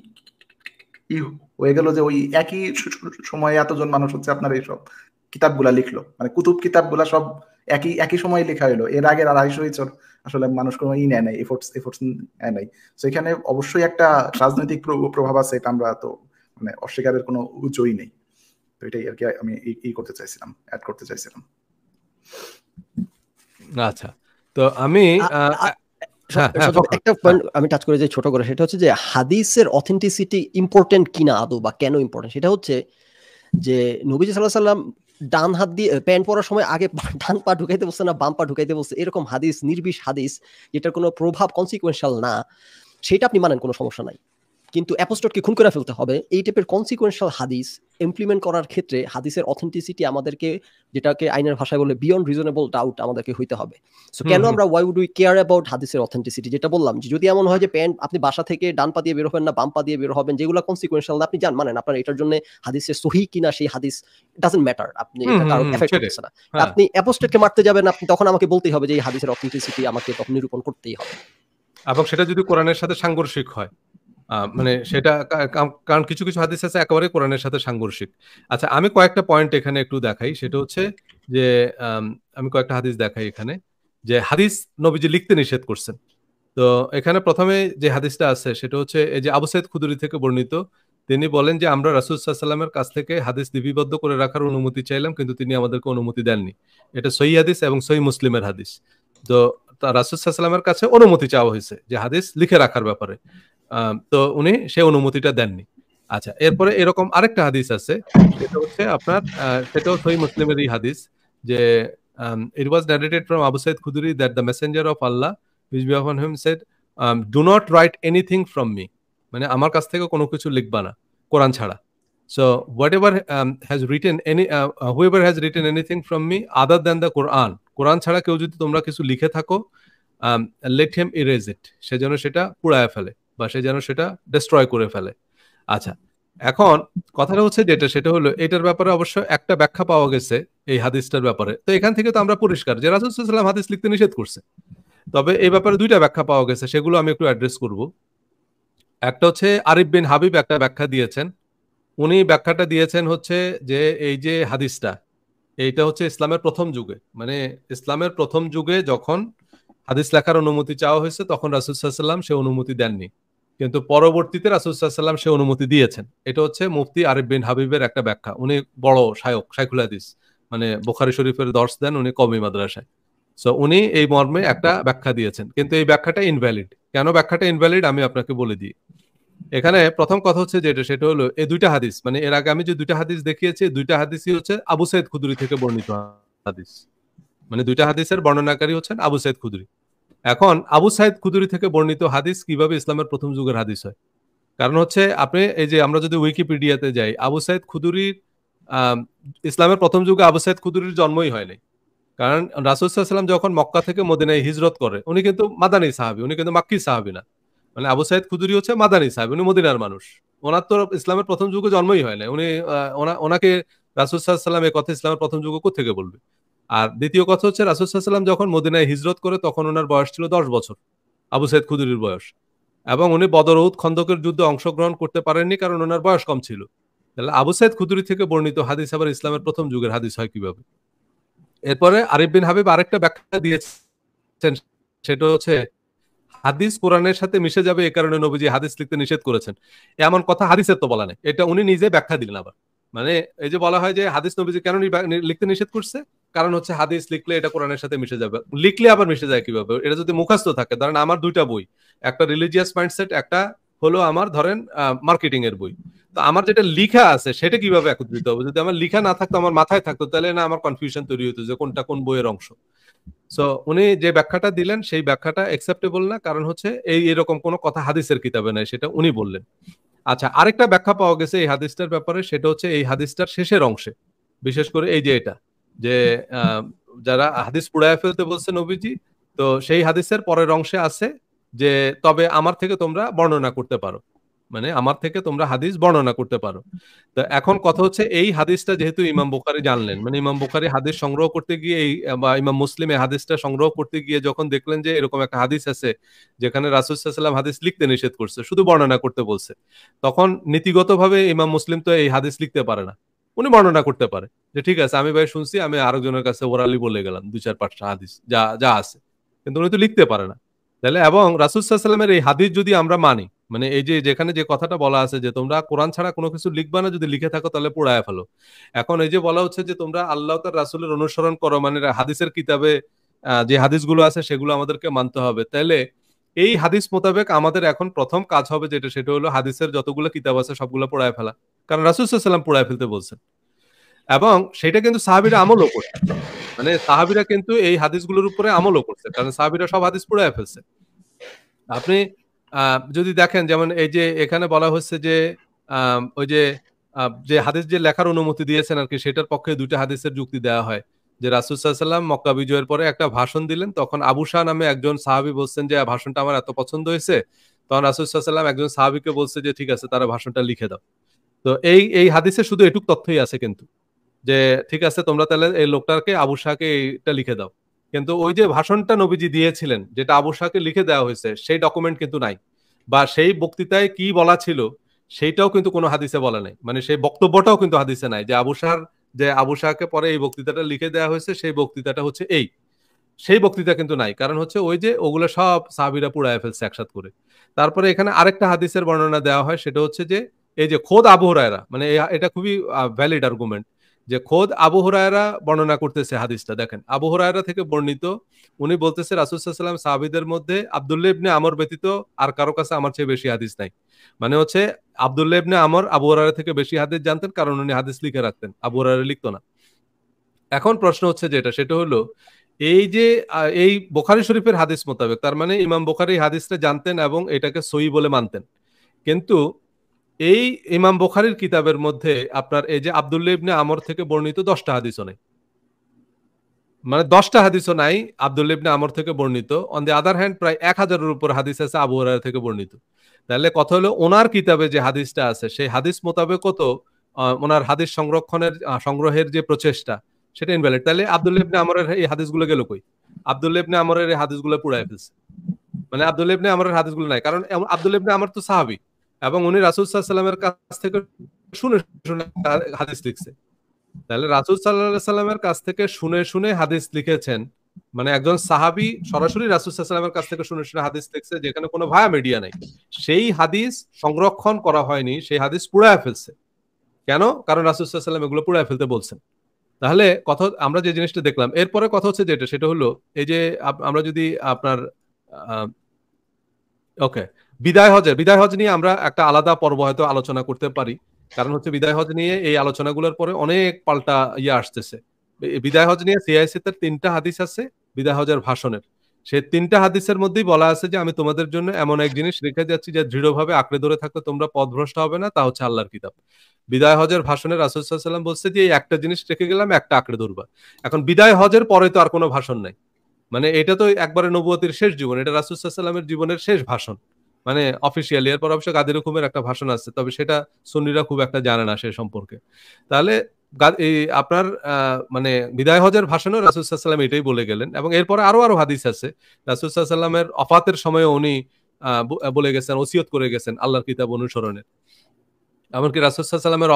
হয়ে গেল যে ওই একই সময়ে এতজন মানুষ হচ্ছে আপনার এইসব কিতাবগুলা লিখলো, মানে কুতুব কিতাবগুলা সব একই সময়ে লেখা হলো। এর আগের 250 বছর আসলে মানুষ কোনো নেয় নাই, এফোর্টস নেয় নাই। তো এখানে অবশ্যই একটা রাজনৈতিক প্রভাব আছে, এটা আমরা তো মানে অস্বীকারের কোনো উচ্চই নেই। তো এটাই আর কি আমি অ্যাড করতে চাইছিলাম। আচ্ছা, তো আমি একটা পয়েন্ট আমি টাচ করে যাই ছোট করে, সেটা হচ্ছে যে হাদিসের অথেন্টিসিটি ইম্পর্টেন্ট কিনা আদৌ, বা কেন ইম্পর্টেন্ট, সেটা হচ্ছে যে নবীজি সাল্লাল্লাহু আলাইহি ওয়াসাল্লাম ডান হাত দিয়ে প্যান্ট পরার সময় আগে ডান পা ঢুকাইতে বলছে না বাম পা ঢুকাইতে বলছে, এরকম হাদিস, নির্বিষ হাদিস, যেটার কোনো প্রভাব কনসিকুয়েন্সিয়াল না, সেটা আপনি মানেন, কোনো সমস্যা নাই। কিন্তু অ্যাপোস্টটকে খুন করে ফেলতে হবে, এই টাইপের কনসিকুয়েন্সিয়াল হাদিস ইমপ্লিমেন্ট করার ক্ষেত্রে হাদিসের অথেন্টিসিটি আমাদেরকে, যেটাকে আইনের ভাষায় বলে বিয়ন্ড রিজনেবল ডাউট, আমাদেরকে হইতে হবে। সো কেন আমরা why would we care about হাদিসের অথেন্টিসিটি? যেটা বললাম, যে যদি এমন হয় যে প্যান্ট আপনি বাসা থেকে ডান পা দিয়ে বের হবেন না বাম পা দিয়ে বের হবেন, যেগুলো কনসিকুয়েন্সিয়াল আপনি জান মানেন, আপনার এটার জন্য হাদিসের সহি কিনা সেই হাদিস ডাজন্ট ম্যাটার, আপনি এটা কারো এফেক্ট করতেছে না। আপনি অ্যাপোস্টেটকে মারতে যাবেন, আপনি তখন আমাকে বলতেই হবে যে এই হাদিসের অথেন্টিসিটি আমাকে তখন নিরূপণ করতেই হবে, এবং সেটা যদি কোরআনের সাথে সাংঘর্ষিক হয়, মানে সেটা, কারণ কিছু কিছু হাদিস আছে একেবারে কোরআনের সাথে সাংঘর্ষিক। আচ্ছা, আমি কয়েকটা পয়েন্ট এখানে একটু দেখাই। সেটা হচ্ছে যে আমি কয়েকটা হাদিস দেখাই এখানে, যে হাদিস নবীজি লিখতে নিষেধ করছেন। তো এখানে প্রথমে যে হাদিসটা আছে সেটা হচ্ছে এই যে আবু সাইদ খুদরি থেকে বর্ণিত, তিনি বলেন যে আমরা রাসূল সাল্লাল্লাহু আলাইহি ওয়াসাল্লামের কাছ থেকে হাদিস লিপিবদ্ধ করে রাখার অনুমতি চাইলাম, কিন্তু তিনি আমাদেরকে অনুমতি দেননি। এটা সহিহ হাদিস এবং সহিহ মুসলিমের হাদিস। তো রাসূল সাল্লাল্লাহু আলাইহি ওয়াসাল্লামের কাছে অনুমতি চাওয়া হয়েছে যে হাদিস লিখে রাখার ব্যাপারে, তো উনি সেই অনুমতিটা দেননি। আচ্ছা, এরপরে এরকম আরেকটা হাদিস আছে, সেটা হচ্ছে আপনার সেটাও সহিহ মুসলিমেরই হাদিস, যে it was narrated from Abu Sa'id Khudri that the messenger of Allah, peace be upon him, said, do not write anything from me, মানে আমার কাছ থেকে কোনো কিছু লিখবা না কোরআন ছাড়া। So whatever has written whoever has written anything from me other than the Quran, কোরআন ছাড়া কেউ যদি তোমরা কিছু লিখে থাকো, let him erase it, সে যেন সেটা পুড়ায় ফেলে বা সে যেন সেটা ডেস্ট্রয় করে ফেলে। আচ্ছা, এখন কথাটা হচ্ছে যেটা, সেটা হলো এটার ব্যাপারে অবশ্য একটা ব্যাখ্যা পাওয়া গেছে এই হাদিসটার ব্যাপারে। তো এখান থেকে তো আমরা পরিষ্কার যে রাসূল সাল্লাল্লাহু আলাইহি ওয়াসাল্লাম হাদিস লিখতে নিষেধ করছে। তবে এই ব্যাপারে দুইটা ব্যাখ্যা পাওয়া গেছে, সেগুলো আমি একটু অ্যাড্রেস করব। একটা হচ্ছে আরিফ বিন হাবিব একটা ব্যাখ্যা দিয়েছেন। উনি ব্যাখ্যাটা দিয়েছেন হচ্ছে যে এই যে হাদিসটা, এইটা হচ্ছে ইসলামের প্রথম যুগে, মানে ইসলামের প্রথম যুগে যখন হাদিস লেখার অনুমতি চাওয়া হয়েছে তখন রাসূল সাল্লাল্লাহু আলাইহি ওয়াসাল্লাম সে অনুমতি দেননি, কিন্তু পরবর্তীতে রাসূল সাল্লাল্লাহু আলাইহি ওয়াসাল্লাম সে অনুমতি দিয়েছেন। এটা হচ্ছে মুফতি আরিফ বিন হাবিবের একটা ব্যাখ্যা। উনি বড় শায়খুল হাদিস, মানে বুখারী শরীফের দর্শ দেন উনি কওমি মাদ্রাসায়। সো উনি এই মর্মে একটা ব্যাখ্যা দিয়েছেন, কিন্তু এই ব্যাখ্যাটা ইনভ্যালিড। কেন ব্যাখ্যাটা ইনভ্যালিড আমি আপনাকে বলে দিই। এখানে প্রথম কথা হচ্ছে যেটা, সেটা হলো এই দুইটা হাদিস, মানে এর আগে আমি যে দুইটা হাদিস দেখিয়েছি, দুইটা হাদিসই হচ্ছে আবু সাইদ খুদরি থেকে বর্ণিত হাদিস, মানে দুইটা হাদিসের বর্ণনাকারী হচ্ছেন আবু সাইদ খুদরি। এখন আবু সাইদ খুদরি থেকে বর্ণিত হাদিস কিভাবে ইসলামের প্রথম যুগের হাদিস হয়? কারণ হচ্ছে আপনি এই যে আমরা যদি উইকিপিডিয়াতে যাই, আবু সাইদ খুদরির ইসলামের প্রথম যুগে আবু সাইদ খুদরির জন্মই হয়নি। কারণ রাসূল সাল্লাল্লাহু আলাইহি ওয়াসাল্লাম যখন মক্কা থেকে মদিনায় হিজরত করে, উনি কিন্তু মাদানী সাহাবী, উনি কিন্তু মাক্কি সাহাবী না। মানে আবু সাইদ খুদরি হচ্ছে মাদানী সাহাবী, উনি মদিনার মানুষ। ওনার তো ইসলামের প্রথম যুগে জন্মই হয় না। উনি ওনাকে রাসূল সাল্লাল্লাহু আলাইহি ওয়াসাল্লাম এই কথা ইসলামের প্রথম যুগে কোত্থেকে বলবে? আর দ্বিতীয় কথা হচ্ছে রাসূল সাল্লাল্লাহু আলাইহি ওয়াসাল্লাম যখন মদিনায় হিজরত করে তখন ওনার বয়স ছিল 10 বছর, আবু সাইদ খুদরির বয়স। এবং উনি বদর উহুদ খন্দকের যুদ্ধে অংশগ্রহণ করতে পারেননি কারণ ওনার বয়স কম ছিল। তাহলে আবু সাইদ খুদরি থেকে বর্ণিত হাদিস আবার ইসলামের প্রথম যুগের হাদিস হয় কিভাবে? এরপরে আরিফ বিন হাবিব আরেকটা ব্যাখ্যা দিয়েছেন, সেটা হচ্ছে হাদিস কোরআনের সাথে মিশে যাবে এই কারণে নবীজি হাদিস লিখতে নিষেধ করেছেন, এমন কথা হাদিসের তো বলা নেই। এটা উনি নিজে ব্যাখ্যা দিলেন আবার। মানে এই যে বলা হয় যে হাদিস নবীজি কেন লিখতে নিষেধ করছে, কারণ হচ্ছে হাদিস লিখলে এটা কোরআনের সাথে মিশে যাবে। লিখলে আবার মিশে যায় কিভাবে? এটা যদি মুখস্থ থাকে, ধরেন আমার দুইটা বই, একটা রিলিজিয়াস মাইন্ডসেট, একটা হলো আমার ধরেন মার্কেটিং এর বই। তো আমার যেটা লিখা আছে সেটা কিভাবে একত্রিত হবে? যদি আমার লিখা না থাকতো, আমার মাথায় থাকতো, তাহলে না আমার কনফিউশন তৈরি হতো যে কোনটা কোন বইয়ের অংশ। সো উনি যে ব্যাখ্যাটা দিলেন সেই ব্যাখ্যাটা অ্যাকসেপ্টেবল না, কারণ হচ্ছে এরকম কোনো কথা হাদিসের কিতাবে নাই, সেটা উনি বললেন। আচ্ছা, আরেকটা ব্যাখ্যা পাওয়া গেছে এই হাদিসটার ব্যাপারে, সেটা হচ্ছে এই হাদিসটার শেষের অংশে, বিশেষ করে এই যে এটা, যে যারা হাদিস পুড়ায় ফেলতে বলছে নবীজি, তো সেই হাদিসের পরের অংশে আছে যে তবে আমার থেকে তোমরা বর্ণনা করতে পারো, মানে আমার থেকে তোমরা হাদিস বর্ণনা করতে পারো। তো এখন কথা হচ্ছে এই হাদিসটা যেহেতু ইমাম বুখারী জানলেন, মানে ইমাম বুখারী হাদিস সংগ্রহ করতে গিয়ে বা ইমাম মুসলিম এই হাদিসটা সংগ্রহ করতে গিয়ে যখন দেখলেন যে এরকম একটা হাদিস আছে যেখানে রাসূল সাল্লাল্লাহু আলাইহি ওয়াসাল্লাম হাদিস লিখতে নিষেধ করছে, শুধু বর্ণনা করতে বলছে, তখন নীতিগতভাবে ইমাম মুসলিম তো এই হাদিস লিখতে পারে না, উনি বর্ণনা করতে পারে যে ঠিক আছে আমি ভাই শুনছি, আমি আরেকজনের কাছে ওরালি বলে গেলাম 2-4-5টা হাদিস যা আছে, কিন্তু উনি তো লিখতে পারে না। তাহলে এবং রাসূল সাল্লাল্লাহু আলাইহি ওয়াসাল্লামের এই হাদিস যদি আমরা মানি, মানে এই যে যেখানে যে কথাটা বলা আছে যে তোমরা কোরআন ছাড়া কোনো কিছু লিখবা না, যদি লিখে থাকো তাহলে পোড়ায় ফেলো। এখন এই যে বলা হচ্ছে যে তোমরা আল্লাহ তার রাসূলের অনুসরণ করো, মানে হাদিসের কিতাবে যে হাদিসগুলো আছে সেগুলো আমাদেরকে মানতে হবে। তাহলে এই হাদিস মোতাবেক আমাদের এখন প্রথম কাজ হবে যেটা, সেটা হলো হাদিসের যতগুলো কিতাব আছে সবগুলো পোড়ায় ফেলা, কারণ রাসূল সাল্লাল্লাহু আলাইহি ওয়াসাল্লাম পোড়ায় ফেলতে বলছেন। এবং সেটা কিন্তু সাহাবীরা আমলও করছে, মানে সাহাবীরা কিন্তু এই হাদিসগুলোর উপরে আমলও করছে, কারণ সাহাবীরা সব হাদিস পোড়ায় ফেলছে। আপনি যদি দেখেন যেমন এই যে এখানে বলা হচ্ছে যে ওই যে যে হাদিস যে লেখার অনুমতি দিয়েছেন আর কি, সেটার পক্ষে দুইটা হাদিসের যুক্তি দেওয়া হয় যে রাসূল সাল্লাল্লাহু আলাইহি ওয়াসাল্লাম মক্কা বিজয়ের পরে একটা ভাষণ দিলেন, তখন আবু শাহ নামে একজন সাহাবী বলছেন যে ভাষণটা আমার এত পছন্দ হয়েছে, তখন রাসূল সাল্লাল্লাহু আলাইহি ওয়াসাল্লাম একজন সাহাবীকে বলছে যে ঠিক আছে তারা ভাষণটা লিখে দাও। তো এই হাদিসে শুধু এটুক তথ্যই আছে কিন্তু, যে ঠিক আছে তোমরা তাহলে এই লোকটাকে আবু শাহকে এটা লিখে দাও, কিন্তু ওই যে ভাষণটা নবীজি দিয়েছিলেন যেটা আবু শাহকে লিখে দেওয়া হয়েছে সেই ডকুমেন্ট কিন্তু নাই, বা সেই বক্তৃতায় কি বলা ছিল সেইটাও কিন্তু কোনো হাদিসে বলা নাই, মানে সেই বক্তব্যটাও কিন্তু হাদিসে নাই যে আবু শাহকে পরে এই বক্তৃতাটা লিখে দেওয়া হয়েছে সেই বক্তৃতাটা হচ্ছে সেই বক্তৃতা কিন্তু নাই, কারণ হচ্ছে ওই যে ওগুলো সব সাহাবীরা পুড়ায় ফেলছে একসাথ করে। তারপরে এখানে আরেকটা হাদিসের বর্ণনা দেওয়া হয়, সেটা হচ্ছে যে এই যে খোদ আবু হুরায়রা, মানে এটা খুবই ভ্যালিড আর্গুমেন্ট, যে খোদ আবু হুরায়রা বর্ণনা করতেছে হাদিসটা। দেখেন আবু হুরায়রা থেকে বর্ণিত, উনি বলতেছে রাসূল সাল্লাল্লাহু আলাইহি ওয়াসাল্লাম সাহাবীদের মধ্যে আব্দুল্লাহ ইবনে আমর ব্যতীত আর কারো কাছে আমার চেয়ে বেশি হাদিস নাই। মানে হচ্ছে আব্দুল্লাহ ইবনে আমর আবু হুরায়রা থেকে বেশি হাদিস জানতেন, কারণ উনি হাদিস লিখে রাখতেন, আবু হুরায়রা লিখতো না। এখন প্রশ্ন হচ্ছে যেটা, সেটা হলো এই যে এই বুখারী শরীফের হাদিস মোতাবেক, তার মানে ইমাম বুখারী হাদিসটা জানতেন এবং এটাকে সহিহ বলে মানতেন, কিন্তু এই ইমাম বুখারীর কিতাবের মধ্যে আপনার এই যে আব্দুল্লাহ ইবনে আমর থেকে বর্ণিত 10টা হাদিসও নেই, মানে 10টা হাদিসও নাই আব্দুল্লাহ ইবনে আমর থেকে বর্ণিত। অন দি আদার হ্যান্ড প্রায় 1000-এর উপর হাদিস আছে আবু হুরায়রা থেকে বর্ণিত। তাহলে কথা হলো ওনার কিতাবে যে হাদিসটা আছে সেই হাদিস মোতাবেকও তো ওনার হাদিস সংগ্রহের যে প্রচেষ্টা সেটা ইনভ্যালিড। তাহলে আব্দুল্লাহ ইবনে আমরের এই হাদিসগুলো গেল কই? আব্দুল্লাহ ইবনে আমরের এই হাদিসগুলো পুড়ায় ফেলছে, মানে আব্দুল্লাহ ইবনে আমরের হাদিসগুলো নাই, কারণ আব্দুল্লাহ ইবনে আমর তো সাহাবী এবং উনি রাসূল সাল্লাল্লাহু আলাইহি ওয়াসাল্লামের কাছ থেকে শুনে শুনে হাদিস লিখছে। তাহলে রাসূল সাল্লাল্লাহু আলাইহি ওয়াসাল্লামের কাছ থেকে শুনে শুনে হাদিস লিখেছেন, মানে একজন সাহাবী সরাসরি রাসূল সাল্লাল্লাহু আলাইহি ওয়াসাল্লামের কাছ থেকে শুনে শুনে হাদিস লিখছে, যেখানে কোনো ভায়া মিডিয়া নাই। সেই হাদিস সংরক্ষণ করা হয়নি, সেই হাদিস পুড়ায় ফেলছে। কেন? কারণ রাসূল সাল্লাল্লাহু আলাইহি ওয়াসাল্লাম এগুলো পুড়ায় ফেলতে বলছেন। তাহলে কথা আমরা যে জিনিসটা দেখলাম, এরপরে কথা হচ্ছে যেটা, সেটা হলো এই যে আমরা যদি আপনার ওকে বিদায় হজ নিয়ে আমরা একটা আলাদা পর্ব হয়তো আলোচনা করতে পারি, কারণ হচ্ছে বিদায় হজ নিয়ে এই আলোচনাগুলোর পরে অনেক পাল্টা আসতেছে। বিদায় হজ নিয়ে সিআইসিতে 3টা হাদিস আছে বিদায় হজের ভাষণের, সেই 3টা হাদিসের মধ্যেই বলা আছে যে আমি তোমাদের জন্য এমন এক জিনিস রেখে যাচ্ছি যে দৃঢ়ভাবে আঁকড়ে ধরে থাকলে তোমরা পথভ্রষ্ট হবে না, তা হচ্ছে আল্লাহর কিতাব। বিদায় হজের ভাষণে রাসূল সাল্লাল্লাহু আলাইহি ওয়াসাল্লাম বলছে যে এই একটা জিনিস রেখে গেলাম, একটা আঁকড়ে ধরবা। এখন বিদায় হজের পরে তো আর কোনো ভাষণ নাই, মানে এটা তো একবারে নবুয়তির শেষ জীবন, এটা রাসূল সাল্লাল্লাহু আলাইহি ওয়াসাল্লামের জীবনের শেষ ভাষণ, মানে অফিসিয়ালি। এরপর অবশ্য গাদির হুকুমের একটা ভাষণ আছে, তবে সেটা সুন্নিরা খুব একটা জানে না সে সম্পর্কে। তাহলে এই আপনার মানে বিদায় হজের ভাষণে রাসূল সাল্লাল্লাহু আলাইহি ওয়াসাল্লাম এটাই বলে গেলেন, এবং এরপরে আরো হাদিস আছে রাসূল সাল্লাল্লাহু আলাইহি ওয়াসাল্লামের ওফাতের সময় উনি বলে গেছেন, ওসিয়ত করে গেছেন আল্লাহর কিতাব অনুসরণের। এমনকি রাসূল সাল্লাল্লাহু আলাইহি ওয়াসাল্লামের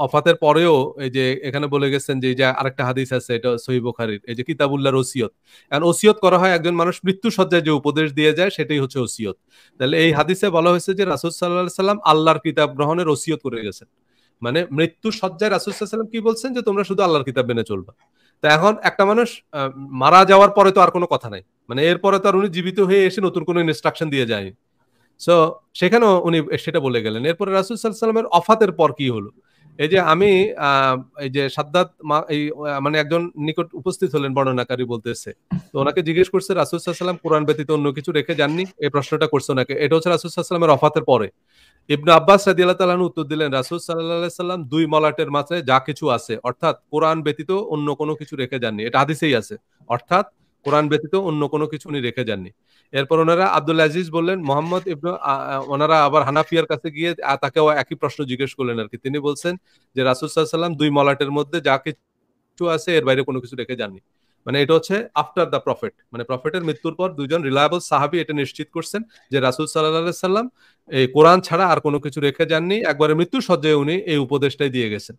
ওফাতের পরেও এই যে এখানে বলে গেছেন যে আরেকটা হাদিস আছে, এটা সহিহ বুখারীর, এই যে কিতাবুল্লাহর ওসিয়ত। এখন ওসিয়ত করা হয় একজন মানুষ মৃত্যু সজ্জায় যে উপদেশ দিয়ে যায় সেটাই হচ্ছে ওসিয়ত। তাহলে এই হাদিসে বলা হয়েছে যে রাসূল সাল্লাল্লাহু আলাইহি ওয়াসাল্লাম আল্লাহর কিতাব গ্রহণের ওসিয়ত করে গেছেন, মানে মৃত্যু সজ্জায় রাসূল সাল্লাল্লাহু আলাইহি ওয়াসাল্লাম কি বলছেন যে তোমরা শুধু আল্লাহর কিতাব মেনে চলবা। তা এখন একটা মানুষ মারা যাওয়ার পরে তো আর কোনো কথা নাই, মানে এরপরে তো আর উনি জীবিত হয়ে এসে নতুন কোনো ইনস্ট্রাকশন দিয়ে যায়। সো সেখানেও উনি সেটা বলে গেলেন। এরপরে রাসূল সাল্লাল্লাহু আলাইহি ওয়াসাল্লামের ওফাতের পর কি হলো? এই যে আমি এই যে সাদ্দাত মানে একজন নিকট উপস্থিত হলেন, বর্ণনাকারী বলতেছে, তো ওনাকে জিজ্ঞেস করছে রাসূল সাল্লাল্লাহু আলাইহি ওয়াসাল্লাম কোরআন ব্যতীত অন্য কিছু রেখে যাননি, এই প্রশ্নটা করছে ওনাকে। এটা হচ্ছে রাসূল সাল্লাল্লাহু আলাইহি ওয়াসাল্লামের ওফাতের পরে। ইবনে আব্বাস রাদিয়াল্লাহু তাআলা আনহু উত্তর দিলেন, রাসূল সাল্লাল্লাহু আলাইহি ওয়াসাল্লাম 2 মলাটের মাঝে যা কিছু আছে, অর্থাৎ কোরআন ব্যতীত অন্য কোনো কিছু রেখে যাননি। এটা হাদিসেই আছে, অর্থাৎ কোরআন ব্যতীত অন্য কোনো কিছু উনি রেখে যাননি। এরপর ওনারা আব্দুল আজিজ বললেন মোহাম্মদ ইবনে ওনারা আবার হানাফিয়ার কাছে গিয়ে তাকেও একই প্রশ্ন জিজ্ঞেস করলেন আর কি। তিনি বলছেন যে রাসূল সাল্লাল্লাহু আলাইহি ওয়াসাল্লাম 2 মলাটের মধ্যে যা কিছু আছে এর বাইরে কোনো কিছু রেখে যাননি। মানে এটা হচ্ছে আফটার দ্য প্রফেট, মানে প্রফেটের মৃত্যুর পর দুইজন রিলায়েবল সাহাবী এটা নিশ্চিত করছেন যে রাসূল সাল্লাল্লাহু আলাইহি ওয়াসাল্লাম এই কোরআন ছাড়া আর কোনো কিছু রেখে যাননি, একবারে মৃত্যু সজ্জায় উনি এই উপদেশটাই দিয়ে গেছেন।